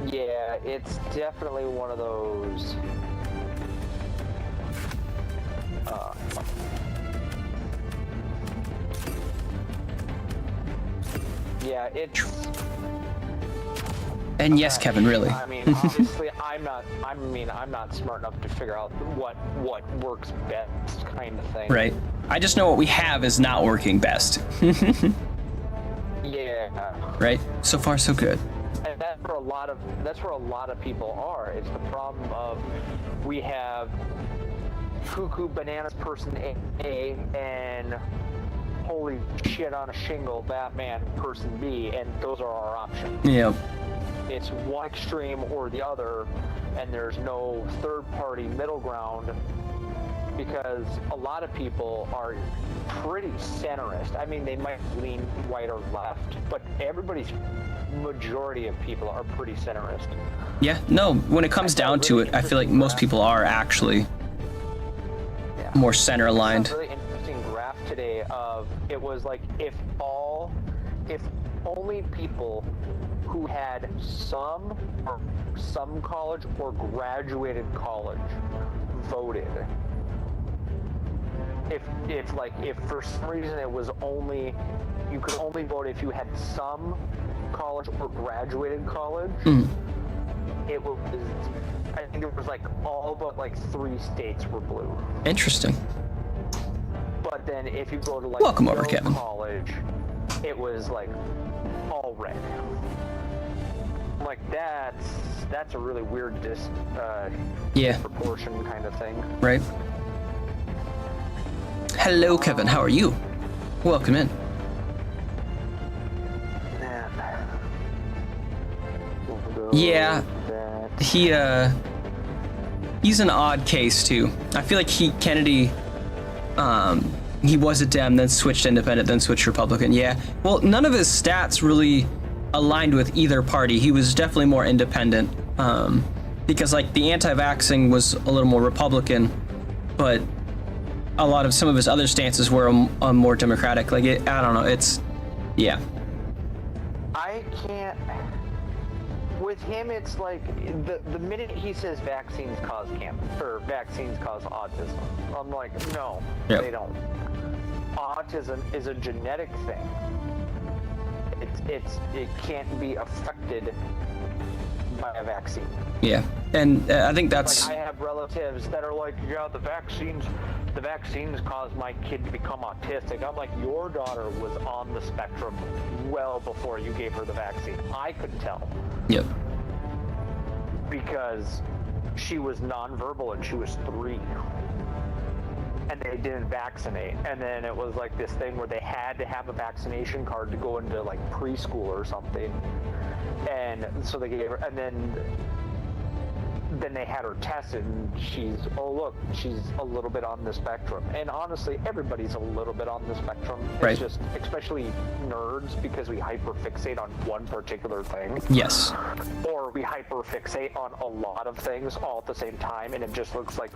Yeah, it's definitely one of those. Yeah, it's. And yes, Kevin, really. I mean, obviously, I'm not smart enough to figure out what works best, kind of thing. Right. I just know what we have is not working best. Yeah. Right? So far, so good. And that's where a lot of people are. It's the problem of we have cuckoo bananas person A and holy shit on a shingle Batman person B, and those are our options. Yeah. It's one extreme or the other, and there's no third-party middle ground, because a lot of people are pretty centrist. I mean, they might lean right or left, but majority of people are pretty centrist. Yeah, no, when it comes down to it, I feel like most people are actually more center aligned. I saw a really interesting graph today of, it was like, if only people who had some college or graduated college voted. If for some reason it was only, you could only vote if you had some college or graduated college, it was, I think it was like all but like 3 states were blue. Interesting. But then if you go to like Welcome over, no Kevin. college, it was like all red. Like that's a really weird disproportion kind of thing. Right. Hello, Kevin. How are you? Welcome in. Yeah, he's an odd case too. I feel like Kennedy, he was a Dem, then switched independent, then switched Republican. Yeah. Well, none of his stats really aligned with either party. He was definitely more independent, because like the anti-vaxxing was a little more Republican, but a lot of some of his other stances were more Democratic. Like I don't know. It's yeah. I can't. With him, it's like the minute he says vaccines cause cancer or vaccines cause autism, I'm like, no, they don't. Autism is a genetic thing. It can't be affected by a vaccine. Yeah, and I think that's. Like, I have relatives that are like, yeah, the vaccines caused my kid to become autistic. I'm like, your daughter was on the spectrum well before you gave her the vaccine. I could tell. Yep. Because she was nonverbal and she was 3. And they didn't vaccinate. And then it was like this thing where they had to have a vaccination card to go into like preschool or something. And so they gave her, and then they had her tested, and she's a little bit on the spectrum. And honestly, everybody's a little bit on the spectrum. It's just, especially nerds, because we hyperfixate on one particular thing. Yes. Or we hyperfixate on a lot of things all at the same time, and it just looks like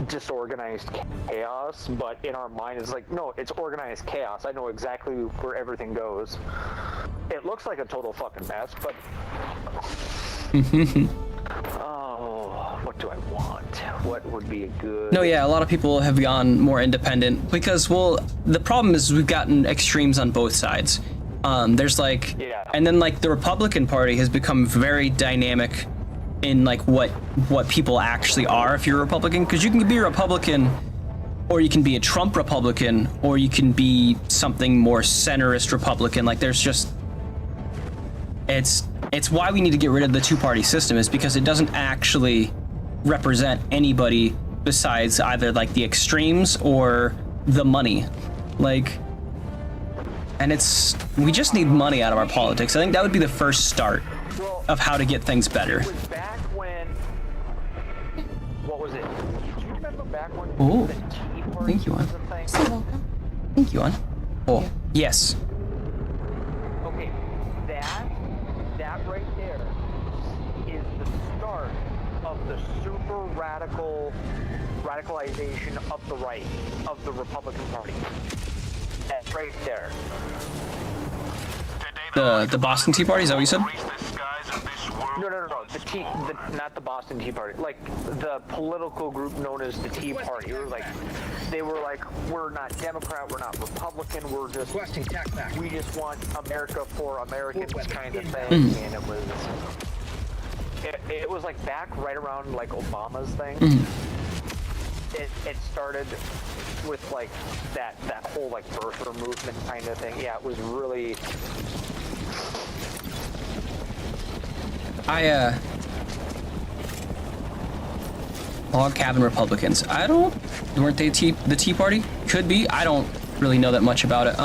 disorganized chaos. But in our mind, it's like, no, it's organized chaos. I know exactly where everything goes. It looks like a total fucking mess, but... Oh, what do I want? What would be a good... No, yeah, a lot of people have gone more independent because, well, the problem is we've gotten extremes on both sides. There's like... Yeah. And then like the Republican Party has become very dynamic in like what people actually are if you're a Republican, because you can be a Republican or you can be a Trump Republican or you can be something more centrist Republican. Like there's just... It's why we need to get rid of the 2-party system, is because it doesn't actually represent anybody besides either like the extremes or the money. Like, and we just need money out of our politics. I think that would be the first start of how to get things better. It was back when, what was it? Do you remember back when Oh, the Tea Party thank you, Ann. was a thing? So welcome. Thank you, Ann. Oh, yes. Okay, that right there is the start of the super radicalization of the right, of the Republican Party. That's right there. The Boston Tea Party, is that what you said? No. Not the Boston Tea Party. Like the political group known as the Tea Party. They were like, we're not Democrat, we're not Republican, we're just we just want America for Americans kind of thing. And it was like back right around like Obama's thing. It started with like that whole like birther movement kind of thing. Yeah, it was really Log cabin Republicans. Weren't they the Tea Party? Could be. I don't really know that much about it.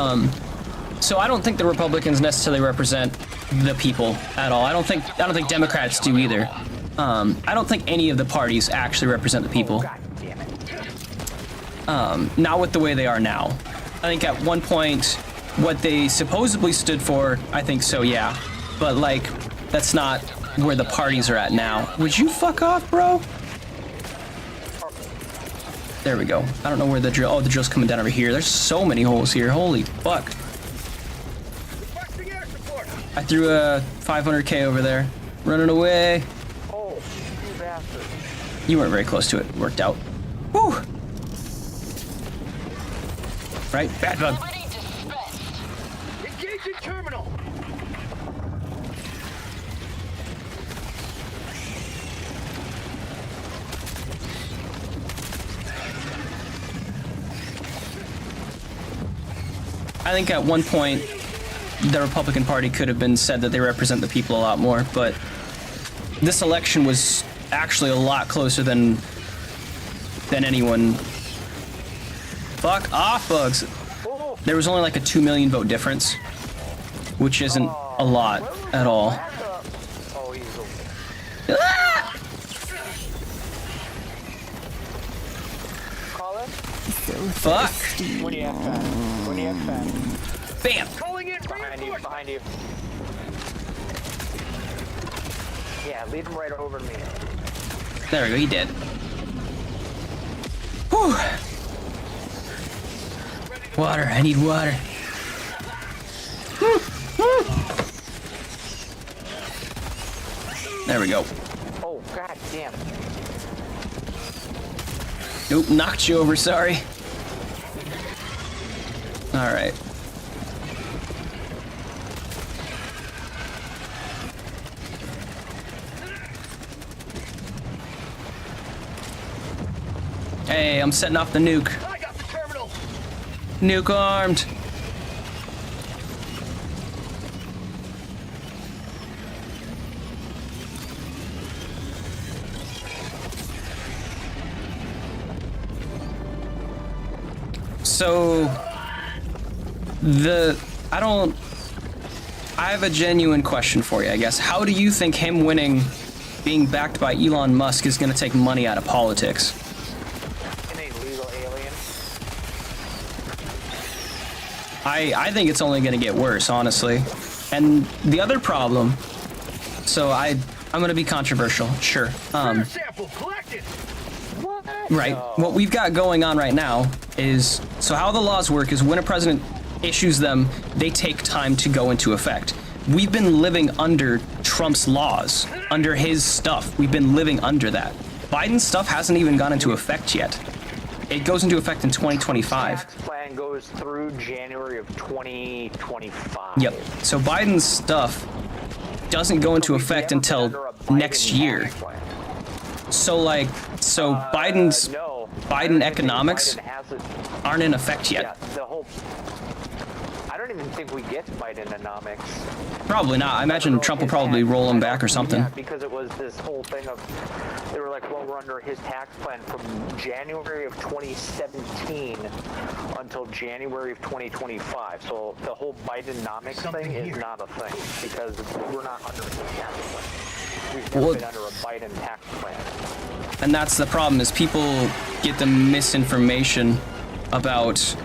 So I don't think the Republicans necessarily represent the people at all. I don't think Democrats do either. I don't think any of the parties actually represent the people. Not with the way they are now. I think at one point, what they supposedly stood for, I think so, yeah. But like, that's not where the parties are at now. Would you fuck off, bro? There we go. I don't know where the drill. Oh, the drill's coming down over here. There's so many holes here. Holy fuck. I threw a 500k over there. Running away. Oh, you bastard. You weren't very close to it. Worked out. Woo! Right? Bad bug. Engaging terminal. I think at one point, the Republican Party could have been said that they represent the people a lot more, but this election was actually a lot closer than anyone. Fuck off, bugs. There was only like a 2 million vote difference, which isn't a lot at all. Ah! Fuck. When you have fat. Bam. Behind you. Yeah, lead him right over to me. There we go, he did. Whew. Water, I need water. There we go. Oh, god damn. Nope, knocked you over, sorry. Alright. Hey, I'm setting off the nuke. I got the terminal. Nuke armed. So, I have a genuine question for you, I guess. How do you think him winning, being backed by Elon Musk, is going to take money out of politics? An illegal alien. I think it's only going to get worse, honestly. And the other problem, so I'm going to be controversial, sure. Sample collected. Right. What we've got going on right now is, so how the laws work is when a president issues them, they take time to go into effect. We've been living under Trump's laws, under his stuff. We've been living under that. Biden's stuff hasn't even gone into effect yet. It goes into effect in 2025. Tax plan goes through January of 2025. Yep. So Biden's stuff doesn't go into effect until next year. So like, Biden economics aren't in effect yet. Yeah, I don't even think we get Bidenomics. Probably not. I imagine Trump will probably roll him back or something. Yeah, because it was this whole thing of, they were like, well, we're under his tax plan from January of 2017 until January of 2025. So the whole Bidenomics thing is not a thing because we're not under his tax plan. We've never been under a Biden tax plan. And that's the problem, is people get the misinformation about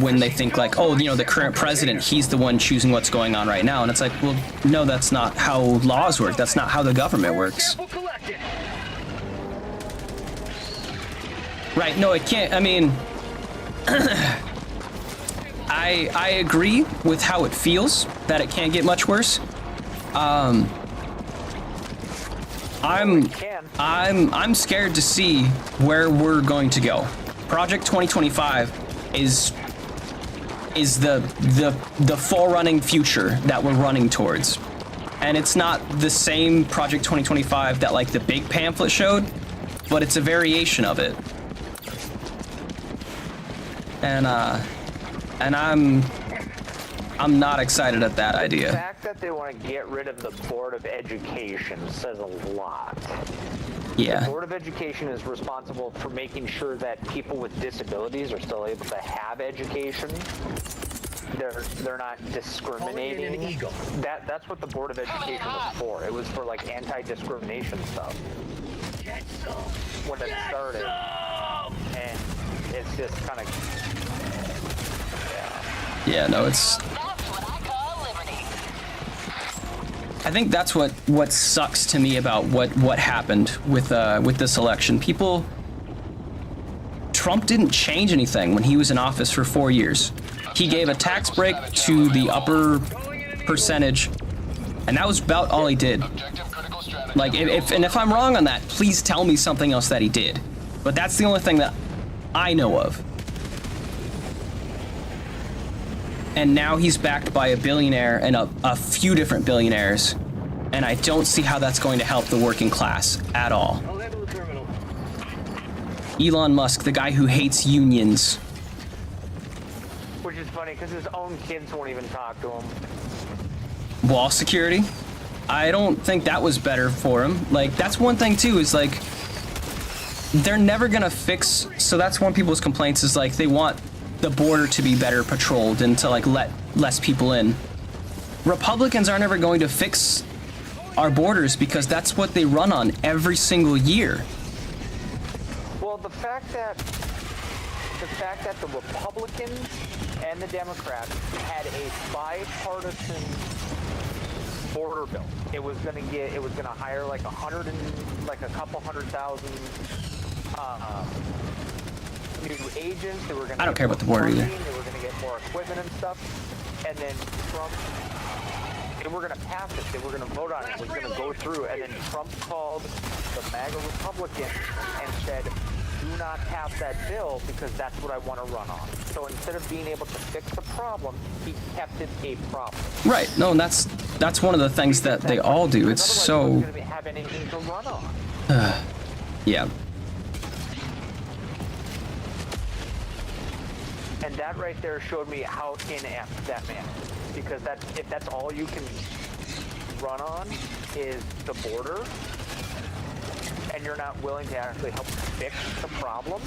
when they think like, oh, you know, the current president, he's the one choosing what's going on right now. And it's like, well, no, that's not how laws work. That's not how the government works. Right, no, it can't. I mean, I agree with how it feels, that it can't get much worse. I'm scared to see where we're going to go. Project 2025 is the forerunning future that we're running towards. And it's not the same Project 2025 that like the big pamphlet showed, but it's a variation of it. And I'm I'm not excited at that The idea. fact that they want to get rid of the Board of Education says a lot. The Yeah. Board of Education is responsible for making sure that people with disabilities are still able to have education. They're not discriminating. That's what the Board of Education was for. It was for like anti-discrimination stuff. When it started, and it's just kind of Yeah, no, it's. I think that's what sucks to me about what happened with this election. Trump didn't change anything when he was in office for 4 years. He gave a tax break to the upper percentage, and that was about all he did. Like, if I'm wrong on that, please tell me something else that he did. But that's the only thing that I know of. And now he's backed by a billionaire and a few different billionaires, and I don't see how that's going to help the working class at all. Elon Musk, the guy who hates unions. which is funny because his own kids won't even talk to him. Wall security? I don't think that was better for him. Like, that's one thing too, is like, they're never gonna fix, so that's one of people's complaints is like, they want the border to be better patrolled and to like let less people in. Republicans aren't ever going to fix our borders because that's what they run on every single year. Well, the fact that the Republicans and the Democrats had a bipartisan border bill. It was gonna hire like a couple 100,000 new agents. They were gonna. I don't care about the border either. They were gonna get more equipment and stuff. And then Trump. They were gonna pass it. They were gonna vote on it. It was gonna go through. And then Trump called the MAGA Republicans and said, "Do not pass that bill because that's what I want to run on." So instead of being able to fix the problem, he kept it a problem. Right. No, and that's one of the things that they all do. It's so. Otherwise, he wasn't gonna have anything to run on. Yeah. And that right there showed me how inept that man is. Because if that's all you can run on is the border, and you're not willing to actually help fix the problem,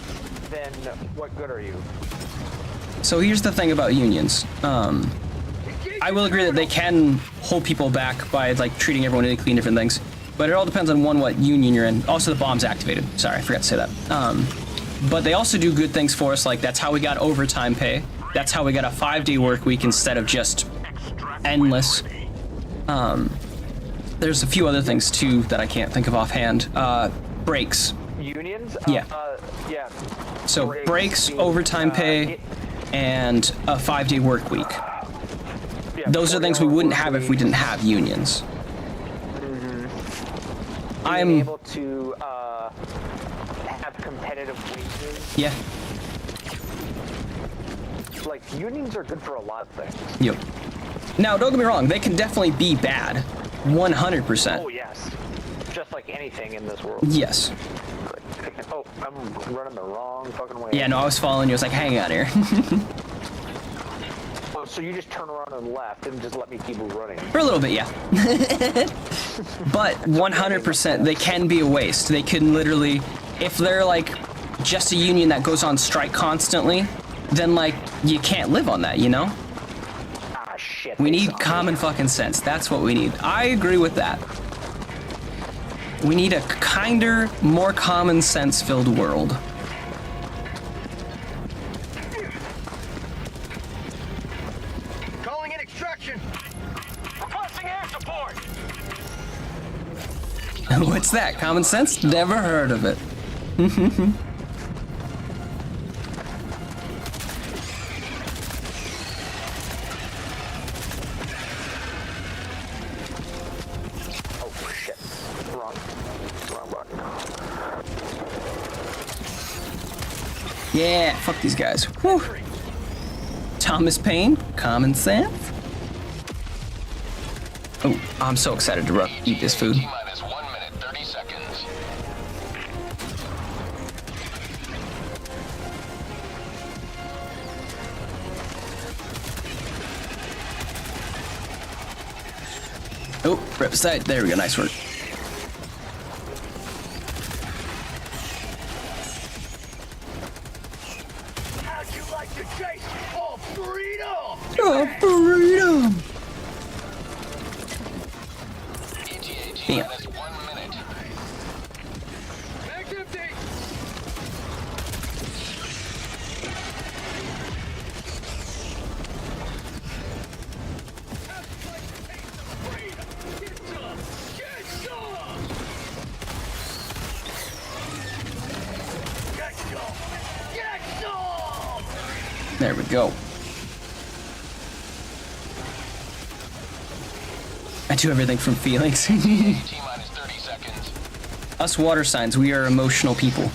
then what good are you? So here's the thing about unions. I will agree that they can hold people back by like treating everyone equally and different things, but it all depends on what union you're in. Also, the bomb's activated. Sorry, I forgot to say that. But they also do good things for us. Like that's how we got overtime pay. That's how we got a 5-day work week instead of just endless. There's a few other things too that I can't think of offhand. Breaks. Unions? Yeah. Yeah. So breaks, overtime pay, and a 5-day work week. Yeah, Those are things we wouldn't have if we didn't have unions. Being able to have competitive wages. Yeah. Like, unions are good for a lot of things. Yep. Now, don't get me wrong, they can definitely be bad. 100%. Oh, yes. Just like anything in this world. Yes. Oh, I'm running the wrong fucking way. Yeah, no, I was following you. I was like, hang on here. Oh, so you just turn around and left and just let me keep running. For a little bit, yeah. But 100%, they can be a waste. They can literally, if they're like just a union that goes on strike constantly, then like you can't live on that, you know? Ah, shit. We need common fucking sense. That's what we need. I agree with that. We need a kinder, more common sense filled world. Calling in extraction. Requesting air support. What's that? Common sense? Never heard of it. Oh, shit. Wrong button. Yeah, fuck these guys. Whew. Thomas Paine, common sense. Oh, I'm so excited to eat this food. T-minus 1 minute, 30 seconds. Oh, right beside. There we go. Nice work. How'd you like to chase? Oh, freedom! Oh, freedom! Damn. Mag's empty! There we go. I do everything from feelings. T-minus 30 seconds. Us water signs, we are emotional people.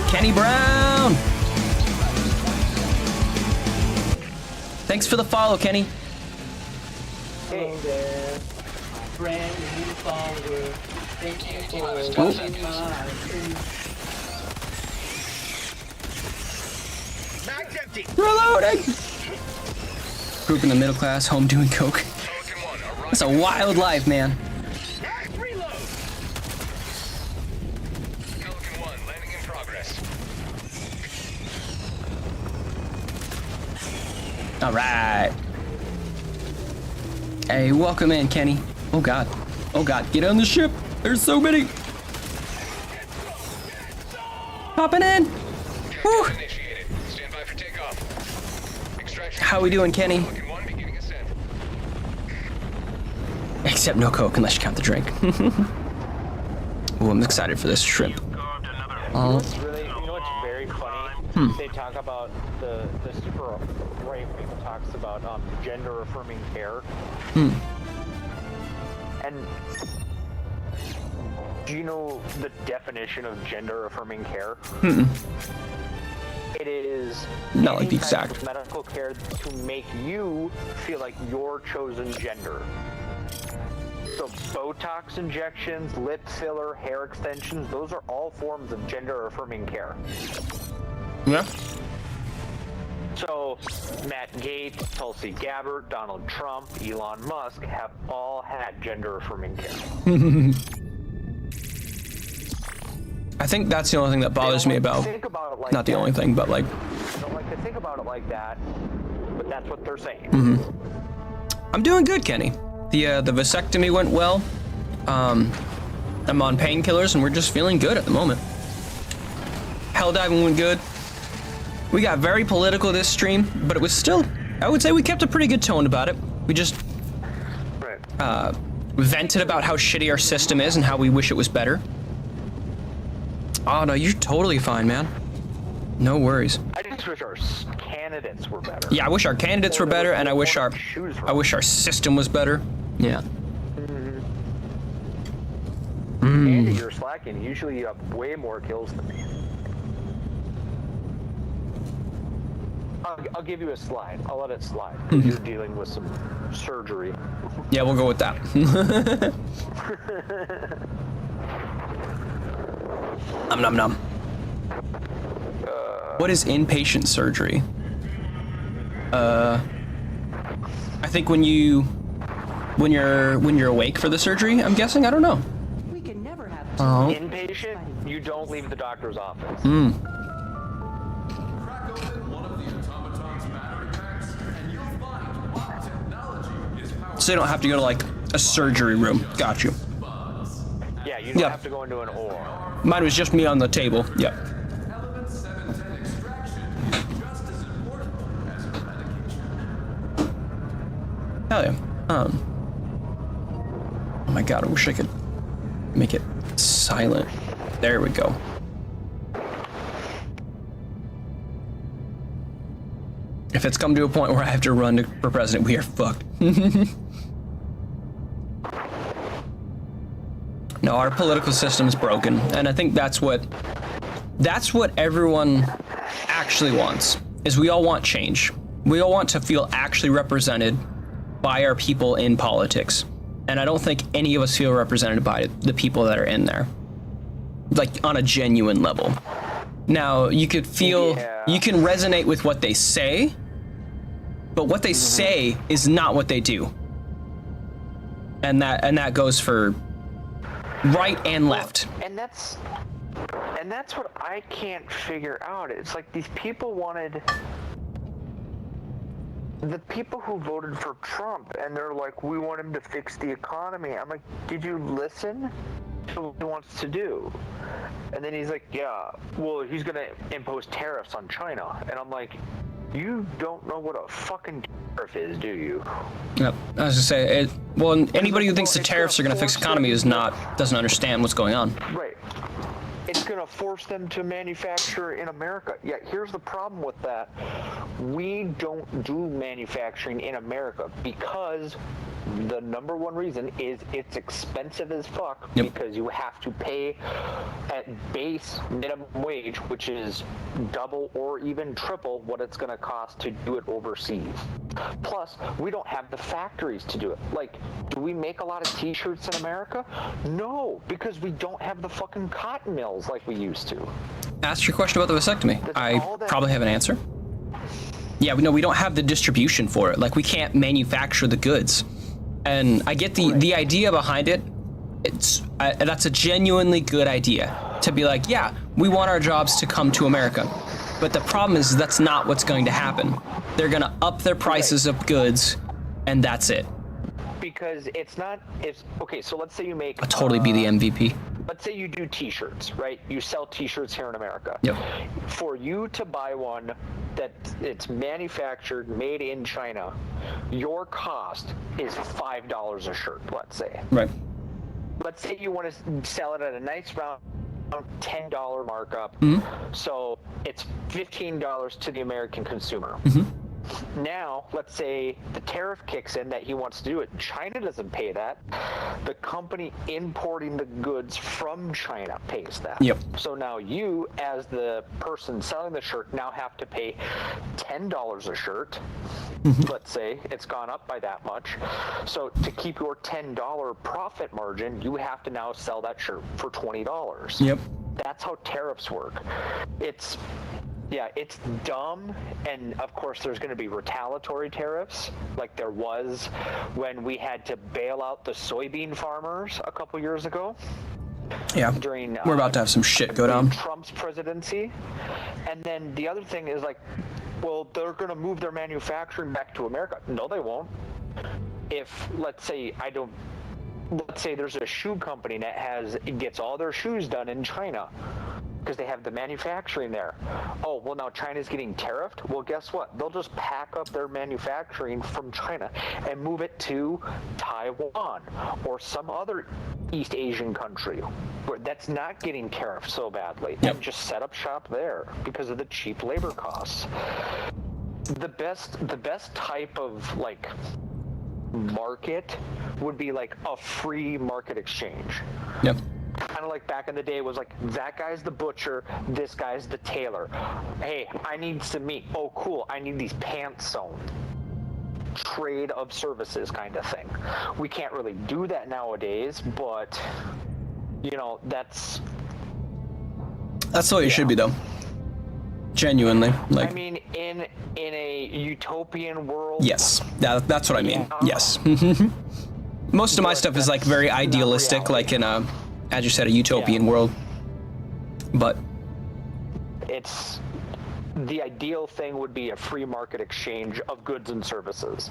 Kenny Brown! Thanks for the follow, Kenny. Hey there, brand new follower. Thank you for watching my stream. Mag's empty! Reloading! Group in the middle class, home doing coke. That's a wild life, man. Reload! Pelican 1, landing in progress. All right. Hey, welcome in, Kenny. Oh God. Oh God, get on the ship. There's so many. Hopping in. Woo. Initiated. Stand by for takeoff. Extraction. How we doing, Kenny? Pelican 1 beginning ascent. Except no coke unless you count the drink. Ooh, I'm excited for this shrimp. Oh, It's really, you know what's very funny? They talk about the super right wing talks about gender affirming care. And do you know the definition of gender affirming care? It is Not like the any type exact. of medical care to make you feel like your chosen gender. So Botox injections, lip filler, hair extensions, those are all forms of gender affirming care. yeah. So Matt Gaetz, Tulsi Gabbard, Donald Trump, Elon Musk have all had gender affirming care. I think that's the only thing that bothers me about. Think about it like Not the only thing, but like, I don't like to think about it like that, but that's what they're saying. I'm doing good, Kenny. The vasectomy went well. I'm on painkillers, and we're just feeling good at the moment. Hell diving went good. We got very political this stream, but it was still, I would say we kept a pretty good tone about it. We just Right. vented about how shitty our system is and how we wish it was better. Oh no, you're totally fine, man. No worries. I just wish our candidates were better. Yeah, I wish our candidates were better, and I wish our system was better. Yeah. Andy, you're slacking. Usually you have way more kills than me. I'll give you a slide. I'll let it slide. You're dealing with some surgery. Yeah, we'll go with that. Nom nom nom. What is inpatient surgery? I think when you're awake for the surgery, I'm guessing. I don't know. We can never have Oh. Inpatient, you don't leave the doctor's office. So you don't have to go to like a surgery room. Got you. Yeah, you don't Yeah. have to go into an OR. Mine was just me on the table. Yep. Hell yeah. Oh my god, I wish I could make it silent. There we go. If it's come to a point where I have to run for president, we are fucked. No, our political system is broken, and I think that's what everyone actually wants. Is we all want change. We all want to feel actually represented by our people in politics. And I don't think any of us feel represented by the people that are in there. Like on a genuine level. Now, you could feel, you can resonate with what they say, but what they say is not what they do. And that goes for right and left. And that's what I can't figure out. It's like these people wanted the people who voted for Trump, and they're like, we want him to fix the economy. I'm like, did you listen to what he wants to do? And then he's like, yeah, well, he's gonna impose tariffs on China. And I'm like, you don't know what a fucking tariff is, do you? Yep. I was gonna say, anybody who thinks the tariffs are gonna fix the economy doesn't understand what's going on. Right. It's going to force them to manufacture in America. Yeah, here's the problem with that. We don't do manufacturing in America because the number one reason is it's expensive as fuck. Yep. Because you have to pay at base minimum wage, which is double or even triple what it's going to cost to do it overseas. Plus, we don't have the factories to do it. Like, do we make a lot of t-shirts in America? No, because we don't have the fucking cotton mills like we used to. Ask your question about the vasectomy. I probably have an answer. Yeah, we don't have the distribution for it. Like, we can't manufacture the goods. And I get the idea behind it. That's a genuinely good idea to be like, yeah, we want our jobs to come to America. But the problem is that's not what's going to happen. They're going to up their prices of goods, and that's it. Because okay, so let's say you make... I'll totally be the MVP. Let's say you do t-shirts, right? You sell t-shirts here in America. Yep. For you to buy one that it's manufactured, made in China, your cost is $5 a shirt, let's say. Right. Let's say you want to sell it at a nice round $10 markup. So it's $15 to the American consumer. Now, let's say the tariff kicks in that he wants to do it. China doesn't pay that. The company importing the goods from China pays that. Yep. So now you, as the person selling the shirt, now have to pay $10 a shirt. Let's say it's gone up by that much. So to keep your $10 profit margin, you have to now sell that shirt for $20. Yep. That's how tariffs work. It's dumb, and of course there's going to be retaliatory tariffs, like there was when we had to bail out the soybean farmers a couple years ago. Yeah, during we're about to have some shit go down. Trump's presidency. And then the other thing is like, well, they're going to move their manufacturing back to America. No, they won't. If, let's say there's a shoe company that gets all their shoes done in China because they have the manufacturing there. Oh, well, now China's getting tariffed? Well, guess what? They'll just pack up their manufacturing from China and move it to Taiwan or some other East Asian country where that's not getting tariffed so badly. Yep. And just set up shop there because of the cheap labor costs. The best type of, like, market would be like a free market exchange. Yep. Kind of like back in the day was like, that guy's the butcher, this guy's the tailor. Hey, I need some meat. Oh, cool. I need these pants sewn. Trade of services kind of thing. We can't really do that nowadays, but that's the way it should be, though. Genuinely, like. I mean, in a utopian world. Yes, that's what I mean. Yes. Most of my stuff is like very idealistic, like in a, as you said, a utopian world. But it's the ideal thing would be a free market exchange of goods and services.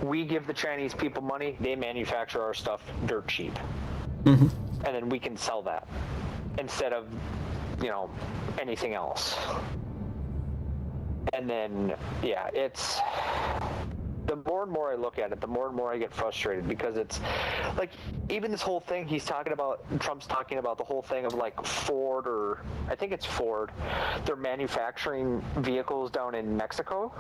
We give the Chinese people money, they manufacture our stuff dirt cheap, and then we can sell that instead of anything else. And then it's the more and more I look at it, the more and more I get frustrated, because it's like, even this whole thing Trump's talking about the whole thing of like Ford, or I think it's Ford, they're manufacturing vehicles down in Mexico.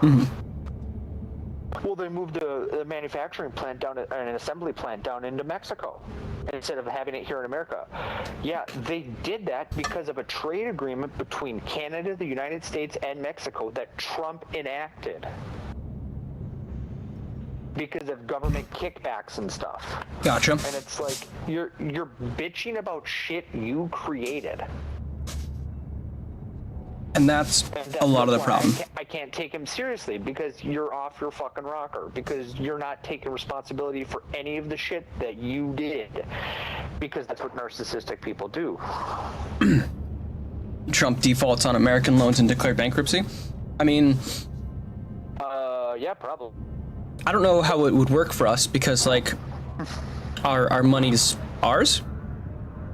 Well, they moved the manufacturing plant down, an assembly plant down into Mexico instead of having it here in America. Yeah, they did that because of a trade agreement between Canada, the United States, and Mexico that Trump enacted because of government kickbacks and stuff. Gotcha. And it's like, you're bitching about shit you created. And that's a lot of the why problem. I can't take him seriously because you're off your fucking rocker, because you're not taking responsibility for any of the shit that you did, because that's what narcissistic people do. Trump defaults on American loans and declare bankruptcy. I mean, yeah, probably. I don't know how it would work for us because like our money's ours.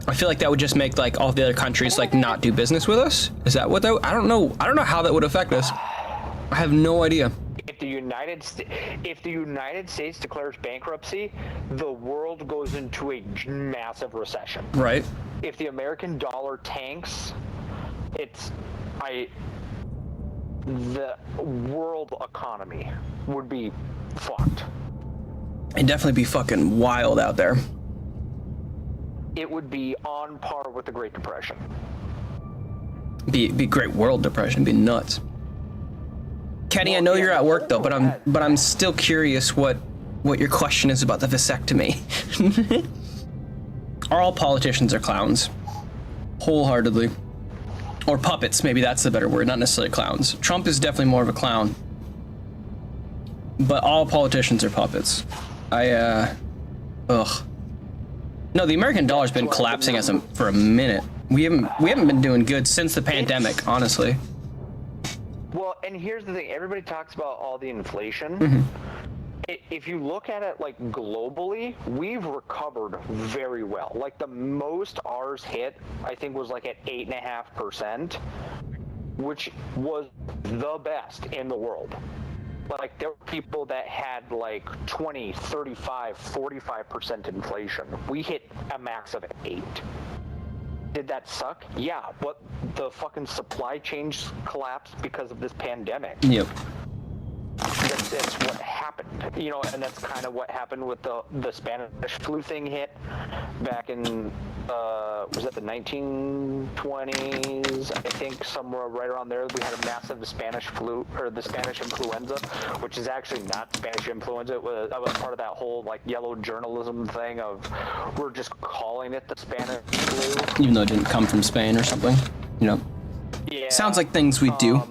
I feel like that would just make like all the other countries like not do business with us. Is that what that? I don't know how that would affect us. I have no idea. If the United States declares bankruptcy, the world goes into a massive recession. Right. If the American dollar tanks, the world economy would be fucked. It'd definitely be fucking wild out there. It would be on par with the Great Depression. Be Great World Depression. Be nuts. Kenny, Well, I know yeah, you're at work though, but bad. I'm still curious what your question is about the vasectomy. All politicians are clowns, wholeheartedly, or puppets. Maybe that's the better word, not necessarily clowns. Trump is definitely more of a clown, but all politicians are puppets. No, the American dollar's been collapsing for a minute. We haven't been doing good since the pandemic, honestly. Well, and here's the thing: everybody talks about all the inflation. Mm-hmm. If you look at it like globally, we've recovered very well. Like the most ours hit, I think, was like at 8.5%, which was the best in the world. Like there were people that had like 20, 35, 45% inflation. We hit a max of 8. Did that suck? Yeah, but the fucking supply chains collapsed because of this pandemic. Yep. That's what happened, you know, and that's kind of what happened with the Spanish flu thing hit back in, was that the 1920s? I think somewhere right around there, we had a massive Spanish flu, or the Spanish influenza, which is actually not Spanish influenza. That was part of that whole like yellow journalism thing of we're just calling it the Spanish flu. Even though it didn't come from Spain or something, you know. Yeah. Sounds like things we do.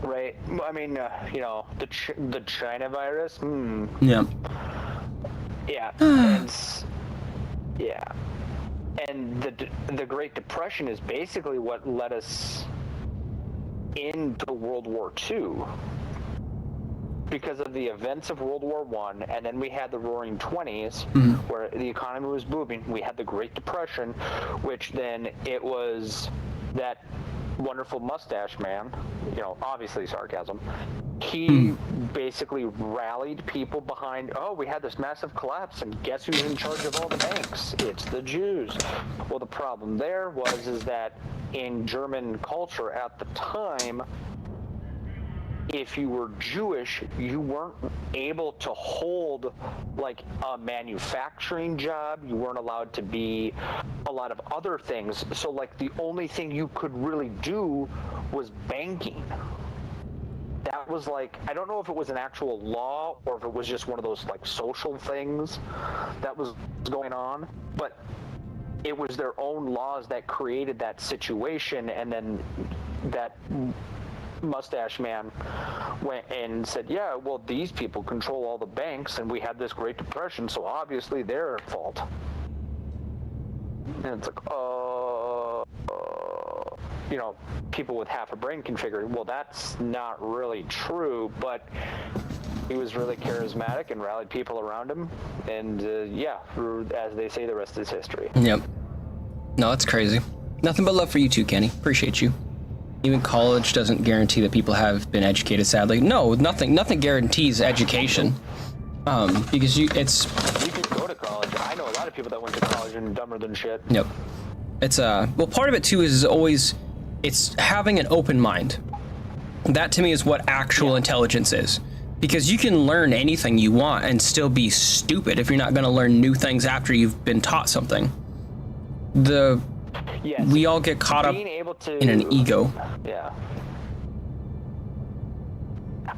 Right. I mean, you know, the China virus. Yeah. Yeah. And yeah. And the Great Depression is basically what led us into World War II. Because of the events of World War I, and then we had the Roaring '20s, where the economy was booming. We had the Great Depression, which then it was that wonderful mustache man, you know, obviously sarcasm. He basically rallied people behind, oh, we had this massive collapse, and guess who's in charge of all the banks? It's the Jews. Well, the problem there is that in German culture at the time, if you were Jewish, you weren't able to hold like a manufacturing job. You weren't allowed to be a lot of other things. So like the only thing you could really do was banking. That was like, I don't know if it was an actual law or if it was just one of those like social things that was going on, but it was their own laws that created that situation. And then that mustache man went and said, yeah, well, these people control all the banks and we had this Great Depression, so obviously they're at fault. And it's like, you know, people with half a brain can figure, well, that's not really true, but he was really charismatic and rallied people around him, and yeah, as they say, the rest is history. Yep. No, it's crazy. Nothing but love for you too, Kenny. Appreciate you. Even college doesn't guarantee that people have been educated, sadly. No, nothing guarantees education. Because you can go to college. I know a lot of people that went to college and dumber than shit. Yep. It's well, part of it too is always it's having an open mind. That to me is what actual intelligence is. Because you can learn anything you want and still be stupid if you're not going to learn new things after you've been taught something. Yes. We all get caught up in an ego. Yeah.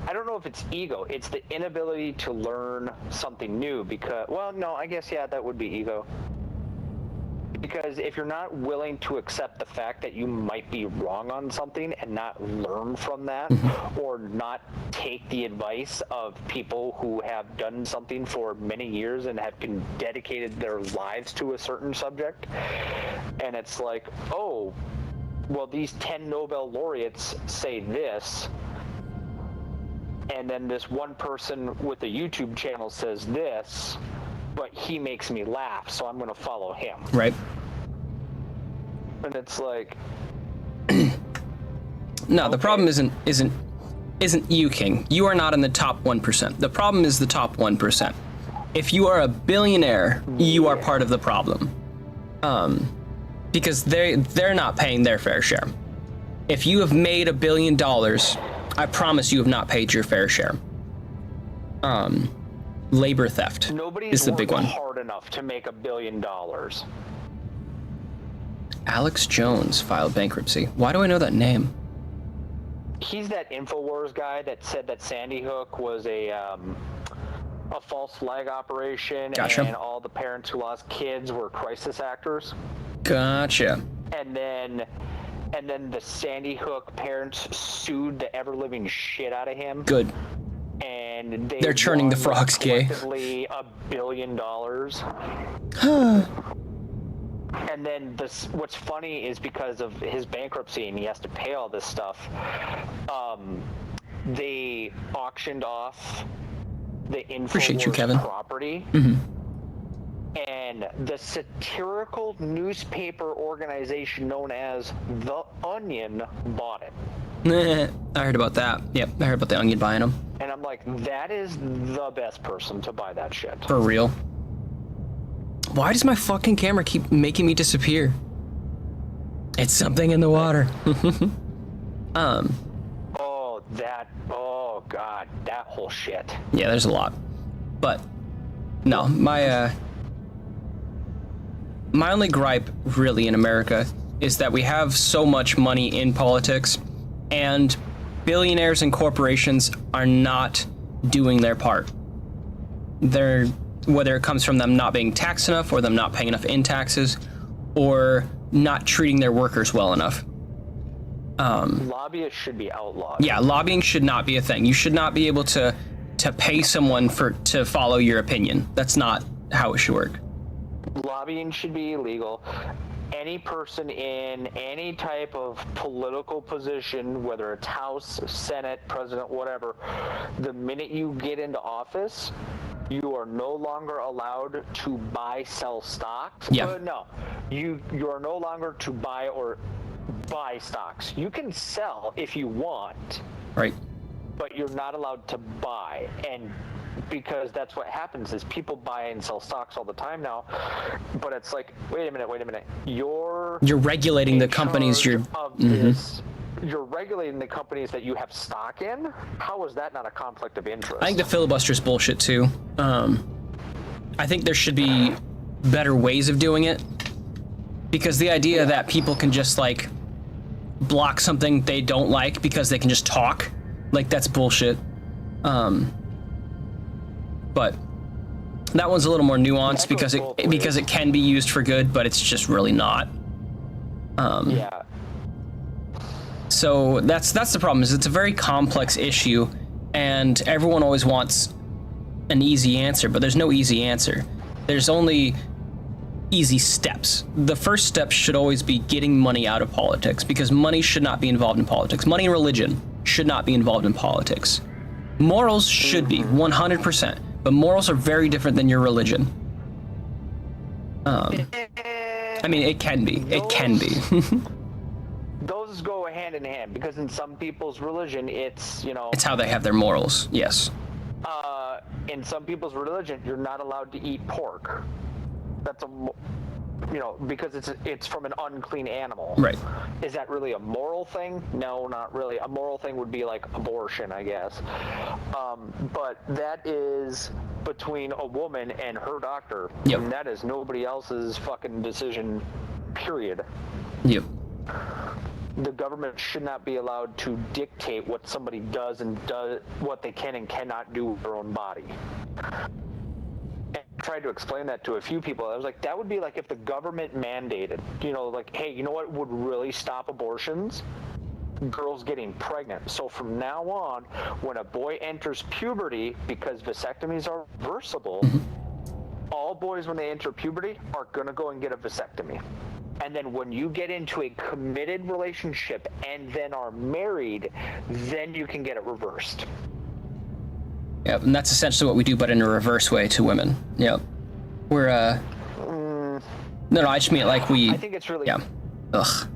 I don't know if it's ego. It's the inability to learn something new because, well, no, I guess, yeah, that would be ego. Because if you're not willing to accept the fact that you might be wrong on something and not learn from that, or not take the advice of people who have done something for many years and have dedicated their lives to a certain subject, and it's like, oh, well, these 10 Nobel laureates say this, and then this one person with a YouTube channel says this, but he makes me laugh, so I'm going to follow him. Right. And it's like, no, the problem isn't you, King. You are not in the top 1%. The problem is the top 1%. If you are a billionaire, you are part of the problem. Because they're not paying their fair share. If you have made $1 billion, I promise you have not paid your fair share. Labor theft is the big one. Nobody's hard enough to make $1 billion. Alex Jones filed bankruptcy. Why do I know that name? He's that InfoWars guy that said that Sandy Hook was a false flag operation, Gotcha. and all the parents who lost kids were crisis actors. Gotcha. And then the Sandy Hook parents sued the ever-living shit out of him. Good. And they're turning the frogs gay. Collectively $1 billion. And then what's funny is because of his bankruptcy and he has to pay all this stuff, they auctioned off the InfoWars property. And the satirical newspaper organization known as The Onion bought it. I heard about that. Yep, I heard about The Onion buying them. And I'm like, that is the best person to buy that shit. For real. Why does my fucking camera keep making me disappear? It's something in the water. Oh god, that whole shit. Yeah, there's a lot. But no, my only gripe really in America is that we have so much money in politics and billionaires and corporations are not doing their part. Whether it comes from them not being taxed enough or them not paying enough in taxes or not treating their workers well enough. Lobbyists should be outlawed. Yeah, lobbying should not be a thing. You should not be able to pay someone to follow your opinion. That's not how it should work. Lobbying should be illegal. Any person in any type of political position, whether it's House, Senate, President, whatever, the minute you get into office, you are no longer allowed to sell stocks. Yeah. No, you are no longer to buy stocks. You can sell if you want. Right. But you're not allowed to buy. And because that's what happens is people buy and sell stocks all the time now. But it's like, wait a minute. You're regulating the companies you're regulating the companies that you have stock in? How is that not a conflict of interest? I think the filibuster's bullshit too. I think there should be better ways of doing it. Because the idea that people can just like block something they don't like because they can just talk, like that's bullshit. But that one's a little more nuanced because it can be used for good, but it's just really not. Yeah. So that's the problem, is it's a very complex issue and everyone always wants an easy answer, but there's no easy answer. There's only easy steps. The first step should always be getting money out of politics, because money should not be involved in politics. Money and religion should not be involved in politics. Morals should be 100%, but morals are very different than your religion. I mean, it can be. Those go hand in hand, because in some people's religion, it's how they have their morals. Yes. In some people's religion, you're not allowed to eat pork. That's because it's from an unclean animal. Right. Is that really a moral thing? No, not really. A moral thing would be like abortion, I guess. But that is between a woman and her doctor. Yep. And that is nobody else's fucking decision, period. Yep. The government should not be allowed to dictate what somebody does and what they can and cannot do with their own body. tried to explain that to a few people. I was like, that would be like if the government mandated, you know, like, hey, you know what would really stop abortions? Girls getting pregnant. So from now on, when a boy enters puberty, because vasectomies are reversible, all boys when they enter puberty are gonna go and get a vasectomy. And then when you get into a committed relationship and then are married, then you can get it reversed. Yep, and that's essentially what we do, but in a reverse way to women. Yep. We're, No, I just mean like we... I think it's really... Yeah. Ugh.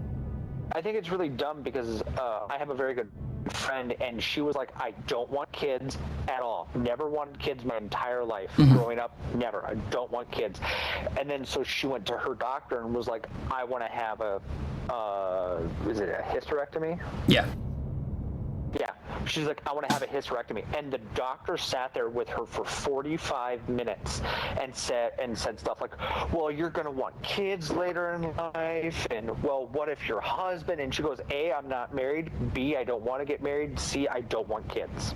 I think it's really dumb because I have a very good friend, and she was like, I don't want kids at all. Never wanted kids my entire life. Growing up, never. I don't want kids. And then so she went to her doctor and was like, I want to have a, is it a hysterectomy? Yeah. Yeah. She's like, I want to have a hysterectomy. And the doctor sat there with her for 45 minutes and said stuff like, well, you're going to want kids later in life. And, well, what if your husband? And she goes, A, I'm not married. B, I don't want to get married. C, I don't want kids.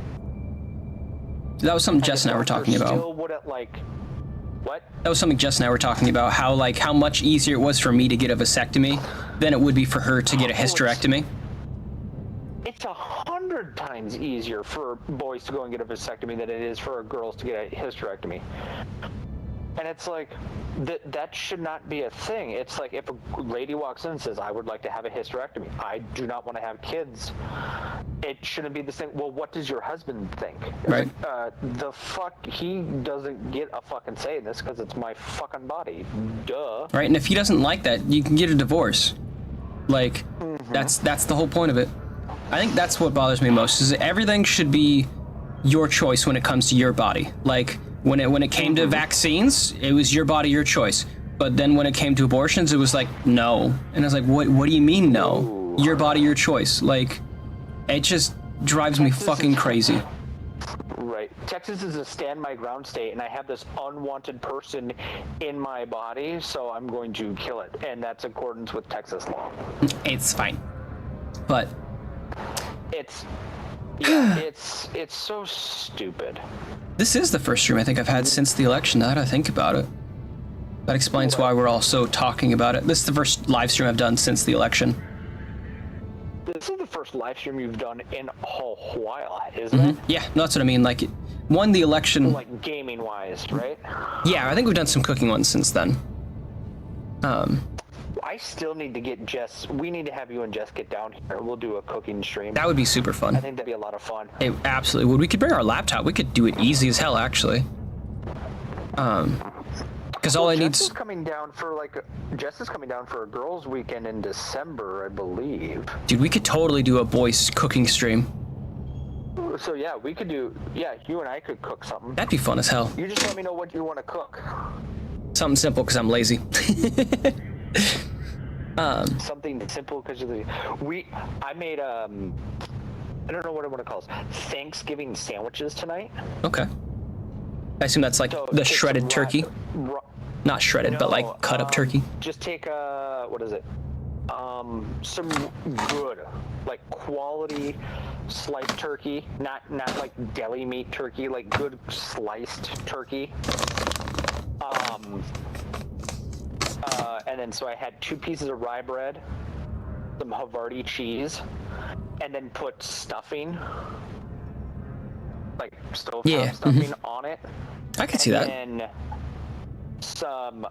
That was something Jess and I were talking about. Still wouldn't what? That was something Jess and I were talking about, how much easier it was for me to get a vasectomy than it would be for her to get a hysterectomy. It's 100 times easier for boys to go and get a vasectomy than it is for girls to get a hysterectomy. And it's like, that should not be a thing. It's like if a lady walks in and says, I would like to have a hysterectomy. I do not want to have kids. It shouldn't be the thing. Well, what does your husband think? Right. The fuck, he doesn't get a fucking say in this because it's my fucking body. Duh. Right, and if he doesn't like that, you can get a divorce. Like, that's the whole point of it. I think that's what bothers me most, is that everything should be your choice when it comes to your body. Like, when it came to vaccines, it was your body, your choice. But then when it came to abortions, it was like, no. And I was like, what do you mean no? Your body, your choice. Like, it just drives me fucking crazy. Right. Texas is a stand my ground state, and I have this unwanted person in my body, so I'm going to kill it. And that's in accordance with Texas law. It's fine. But... It's so stupid. This is the first stream I think I've had since the election, now that I think about it. That explains why we're also talking about it. This is the first live stream I've done since the election. This is the first live stream you've done in a whole while, isn't it? Yeah, no, that's what I mean. Like, won the election... Like, gaming-wise, right? Yeah, I think we've done some cooking ones since then. I still need to get Jess. We need to have you and Jess get down here. We'll do a cooking stream. That would be super fun. I think that'd be a lot of fun. It absolutely would. We could bring our laptop. We could do it easy as hell, actually. Because all I need is... Jess is coming down for a girls' weekend in December, I believe. Dude, we could totally do a boys' cooking stream. So yeah, we could do... Yeah, you and I could cook something. That'd be fun as hell. You just let me know what you want to cook. Something simple, because I'm lazy. Something simple because I made I don't know what I want to call it, Thanksgiving sandwiches tonight. Okay. I assume that's like the shredded turkey. Not shredded, but like cut up turkey. Just take what is it? Some good, like quality sliced turkey, not like deli meat turkey, like good sliced turkey. And then so I had 2 pieces of rye bread, some Havarti cheese, and then put stuffing, like stovetop stuffing on it. I could see that. And then some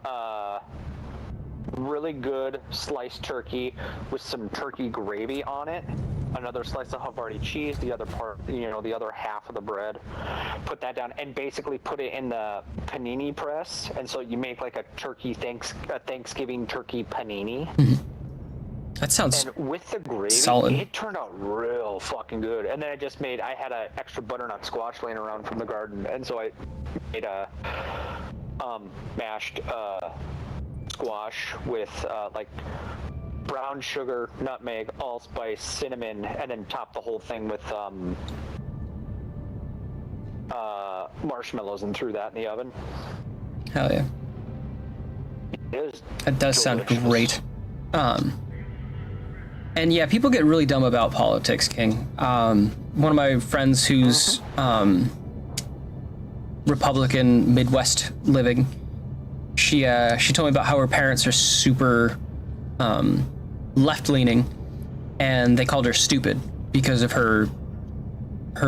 really good sliced turkey with some turkey gravy on it. Another slice of Havarti cheese, the other part, the other half of the bread. Put that down and basically put it in the panini press. And so you make like a Thanksgiving turkey panini. That sounds and with the gravy, solid. It turned out real fucking good. And then I had an extra butternut squash laying around from the garden. And so I made a mashed squash with like brown sugar, nutmeg, allspice, cinnamon, and then top the whole thing with marshmallows and threw that in the oven. Hell yeah. That does sound great. And yeah, people get really dumb about politics, King. One of my friends who's Republican Midwest living. She told me about how her parents are super left-leaning, and they called her stupid because of her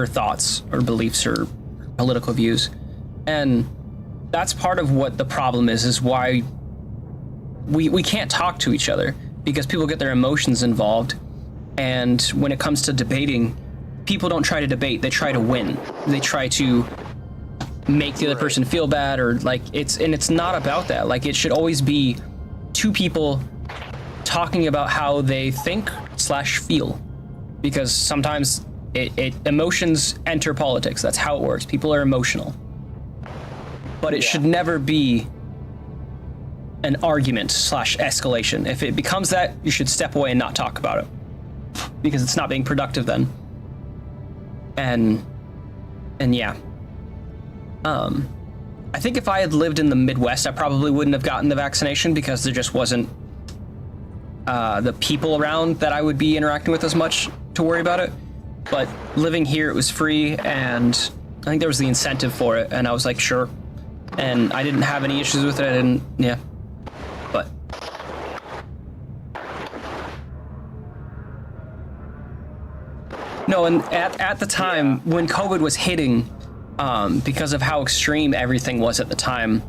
thoughts or beliefs or political views. And that's part of what the problem is why we can't talk to each other, because people get their emotions involved. And when it comes to debating, people don't try to debate, they try to win. They try to make the other person feel bad, or like it's not about that. Like, it should always be two people talking about how they think / feel, because sometimes emotions enter politics. That's how it works. People are emotional, but it should never be an argument / escalation. If it becomes that, you should step away and not talk about it, because it's not being productive then. And yeah. I think if I had lived in the Midwest, I probably wouldn't have gotten the vaccination, because there just wasn't the people around that I would be interacting with as much to worry about it. But living here, it was free, and I think there was the incentive for it, and I was like, sure. And I didn't have any issues with it, yeah. But no, and at the time when COVID was hitting, because of how extreme everything was at the time,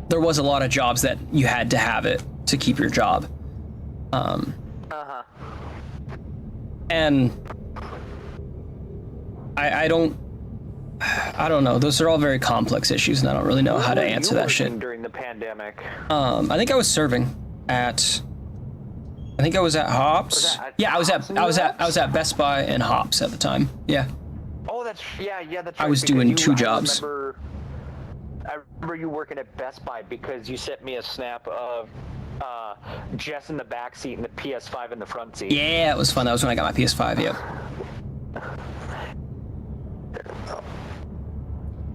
there was a lot of jobs that you had to have it to keep your job. And I don't know. Those are all very complex issues, and I don't really know how to answer that shit. During the pandemic, I think I was serving at. I think I was at Hops. Yeah, I was at Best Buy and Hops at the time. Yeah. Oh, that's right. I was doing two jobs. I remember you working at Best Buy, because you sent me a snap of Jess in the back seat and the PS5 in the front seat. Yeah, it was fun. That was when I got my PS5. Yep.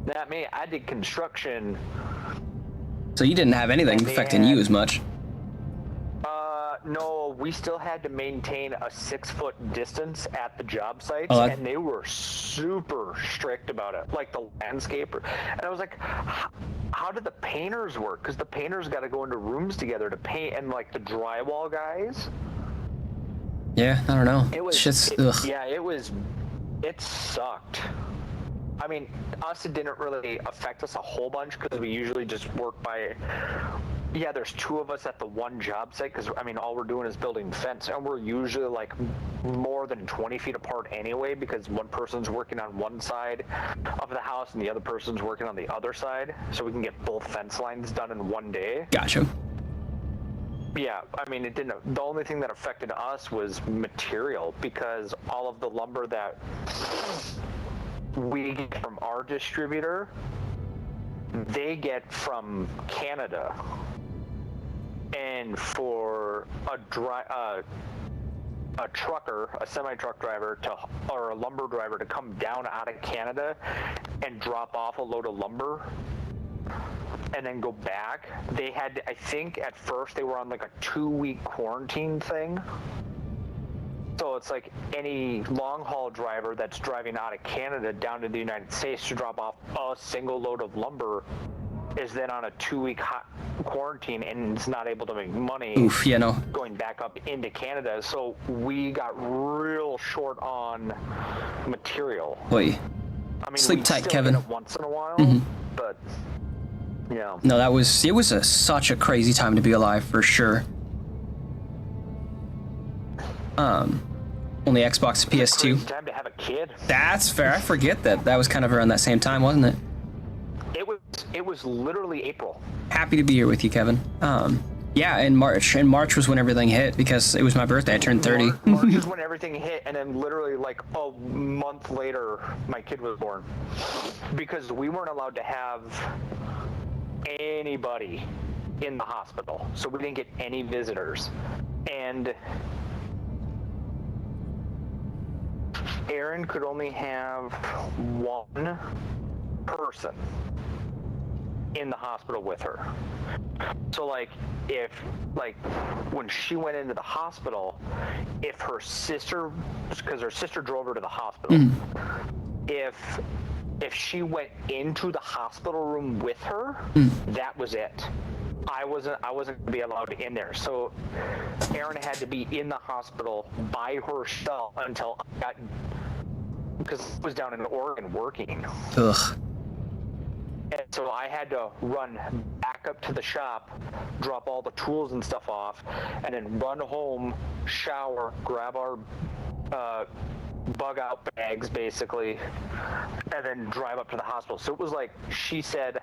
That me, I did construction. So you didn't have anything affecting you as much. No, we still had to maintain a 6-foot distance at the job sites, and they were super strict about it, like the landscaper. And I was like, how do the painters work? Because the painters got to go into rooms together to paint, and like the drywall guys. Yeah, I don't know. It was just, ugh. Yeah, it sucked. I mean, us, it didn't really affect us a whole bunch, because we usually just work by. Yeah, there's 2 of us at the one job site, because, I mean, all we're doing is building fence, and we're usually, like, more than 20 feet apart anyway, because one person's working on one side of the house and the other person's working on the other side, so we can get both fence lines done in one day. Gotcha. Yeah, I mean, it didn't. The only thing that affected us was material, because all of the lumber that we get from our distributor, they get from Canada. And for a trucker, a semi-truck driver or a lumber driver to come down out of Canada and drop off a load of lumber and then go back, they had to, I think at first they were on like a 2-week quarantine thing. So it's like any long haul driver that's driving out of Canada down to the United States to drop off a single load of lumber is then on a 2-week quarantine and is not able to make money. Oof, yeah, no. Going back up into Canada. So we got real short on material. Boy. I mean, sleep tight, Kevin. Get it once in a while, but yeah. No, it was such a crazy time to be alive, for sure. Only Xbox, PS2. Crazy time to have a kid. That's fair. I forget that was kind of around that same time, wasn't it? It was literally April. Happy to be here with you, Kevin. Yeah, in March. And March was when everything hit, because it was my birthday. I turned 30. March is when everything hit, and then literally like a month later, my kid was born. Because we weren't allowed to have anybody in the hospital, so we didn't get any visitors. And Erin could only have one person in the hospital with her. So like when she went into the hospital, if her sister, because her sister drove her to the hospital, if if she went into the hospital room with her, that was it. I wasn't gonna be allowed in there. So Erin had to be in the hospital by herself until I got, because I was down in Oregon working. Ugh. And so I had to run back up to the shop, drop all the tools and stuff off, and then run home, shower, grab our bug out bags basically, and then drive up to the hospital. So it was like, she said,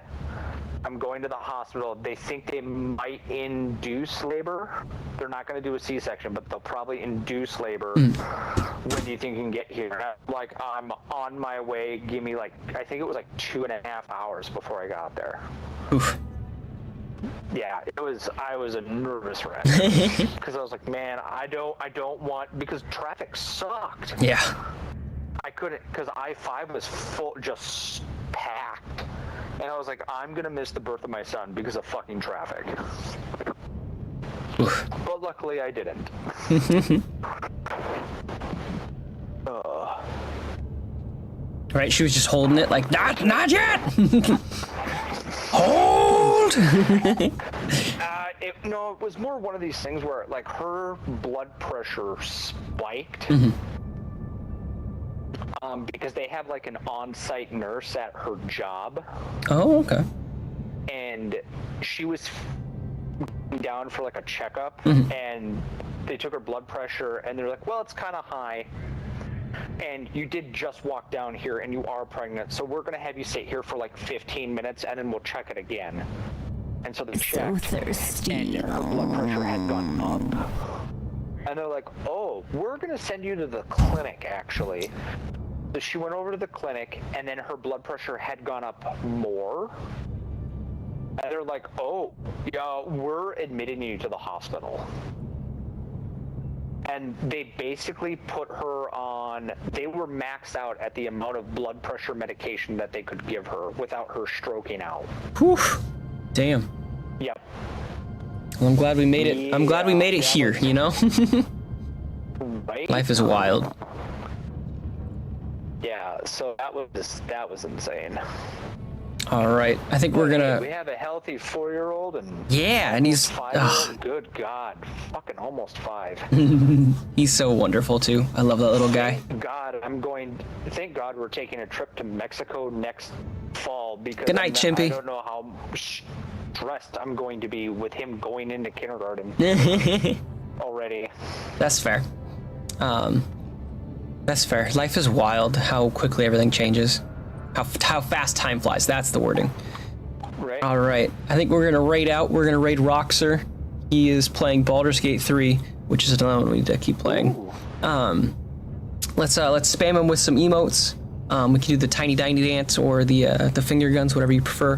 I'm going to the hospital. They think they might induce labor. They're not going to do a C-section, but they'll probably induce labor. When do you think you can get here? Like, I'm on my way. Give me like, I think it was like 2.5 hours before I got there. Oof. Yeah, I was a nervous wreck because I was like, man, I don't want, because traffic sucked. Yeah. I couldn't, because I-5 was full, just packed. And I was like, I'm going to miss the birth of my son because of fucking traffic. Oof. But luckily I didn't. Right, she was just holding it like, not yet! Hold! No, it was more one of these things where, like, her blood pressure spiked. Because they have like an on-site nurse at her job. Oh, okay. And she was down for like a checkup, and they took her blood pressure, and they're like, well, it's kind of high, and you did just walk down here and you are pregnant, so we're going to have you sit here for like 15 minutes and then we'll check it again. And so they checked, thirsty. and her blood pressure had gone up. And they're like, oh, we're going to send you to the clinic, actually. So she went over to the clinic, and then her blood pressure had gone up more. And they're like, oh, yeah, we're admitting you to the hospital. And they basically put her on, they were maxed out at the amount of blood pressure medication that they could give her without her stroking out. Whew. Damn. Yep. Well, I'm glad we made it. Yeah, I'm glad we made it here, you know? Right? Life is wild. Yeah, so that was insane. All right, I think we're We gonna. have a healthy 4-year-old and Yeah, and he's. 5-year-old. Good God, fucking almost 5. He's so wonderful too. I love that little guy. Thank God we're taking a trip to Mexico next fall because Good night, Chimpy. I don't know how stressed I'm going to be with him going into kindergarten already. That's fair. That's fair. Life is wild. How quickly everything changes. How fast time flies. That's the wording. Right. All right. I think we're gonna raid out. We're gonna raid Roxer. He is playing Baldur's Gate 3, which is another one we need to keep playing. Let's spam him with some emotes. We can do the tiny dance or the finger guns, whatever you prefer.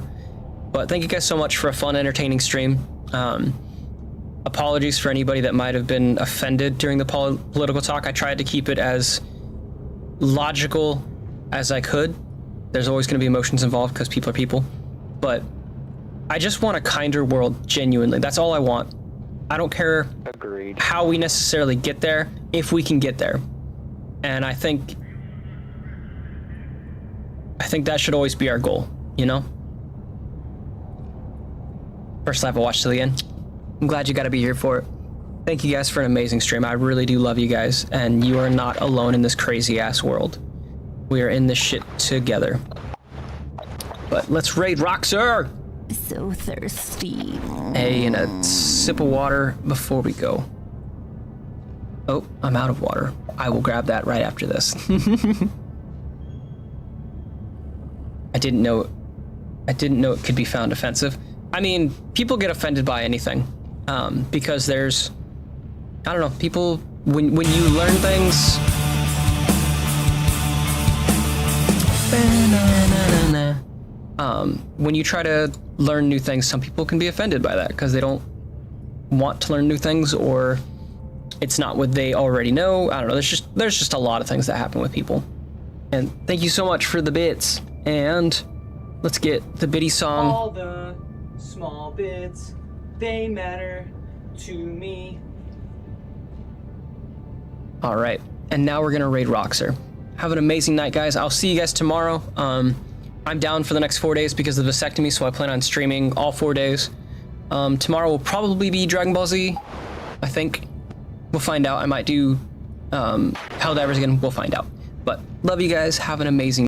But thank you guys so much for a fun, entertaining stream. Apologies for anybody that might have been offended during the political talk. I tried to keep it as logical as I could. There's always going to be emotions involved because people are people. But I just want a kinder world, genuinely. That's all I want. I don't care Agreed. how we necessarily get there, if we can get there. And I think that should always be our goal, you know? First live I watched till the end. I'm glad you got to be here for it. Thank you guys for an amazing stream. I really do love you guys, and you are not alone in this crazy ass world. We are in this shit together. But let's raid Roxer! So thirsty. Hey, and a sip of water before we go. Oh, I'm out of water. I will grab that right after this. I didn't know it could be found offensive. I mean, people get offended by anything. Because there's, I don't know, people, when you learn things, when you try to learn new things, some people can be offended by that because they don't want to learn new things, or it's not what they already know. I don't know, there's just a lot of things that happen with people. And thank you so much for the bits, and let's get the bitty song. All the small bits, they matter to me. All right, and now we're gonna raid Roxer. Have an amazing night, guys. I'll see you guys tomorrow. I'm down for the next 4 days because of the vasectomy, so I plan on streaming all 4 days. Tomorrow will probably be Dragon Ball Z, I think. We'll find out. I might do Helldivers again. We'll find out. But love you guys. Have an amazing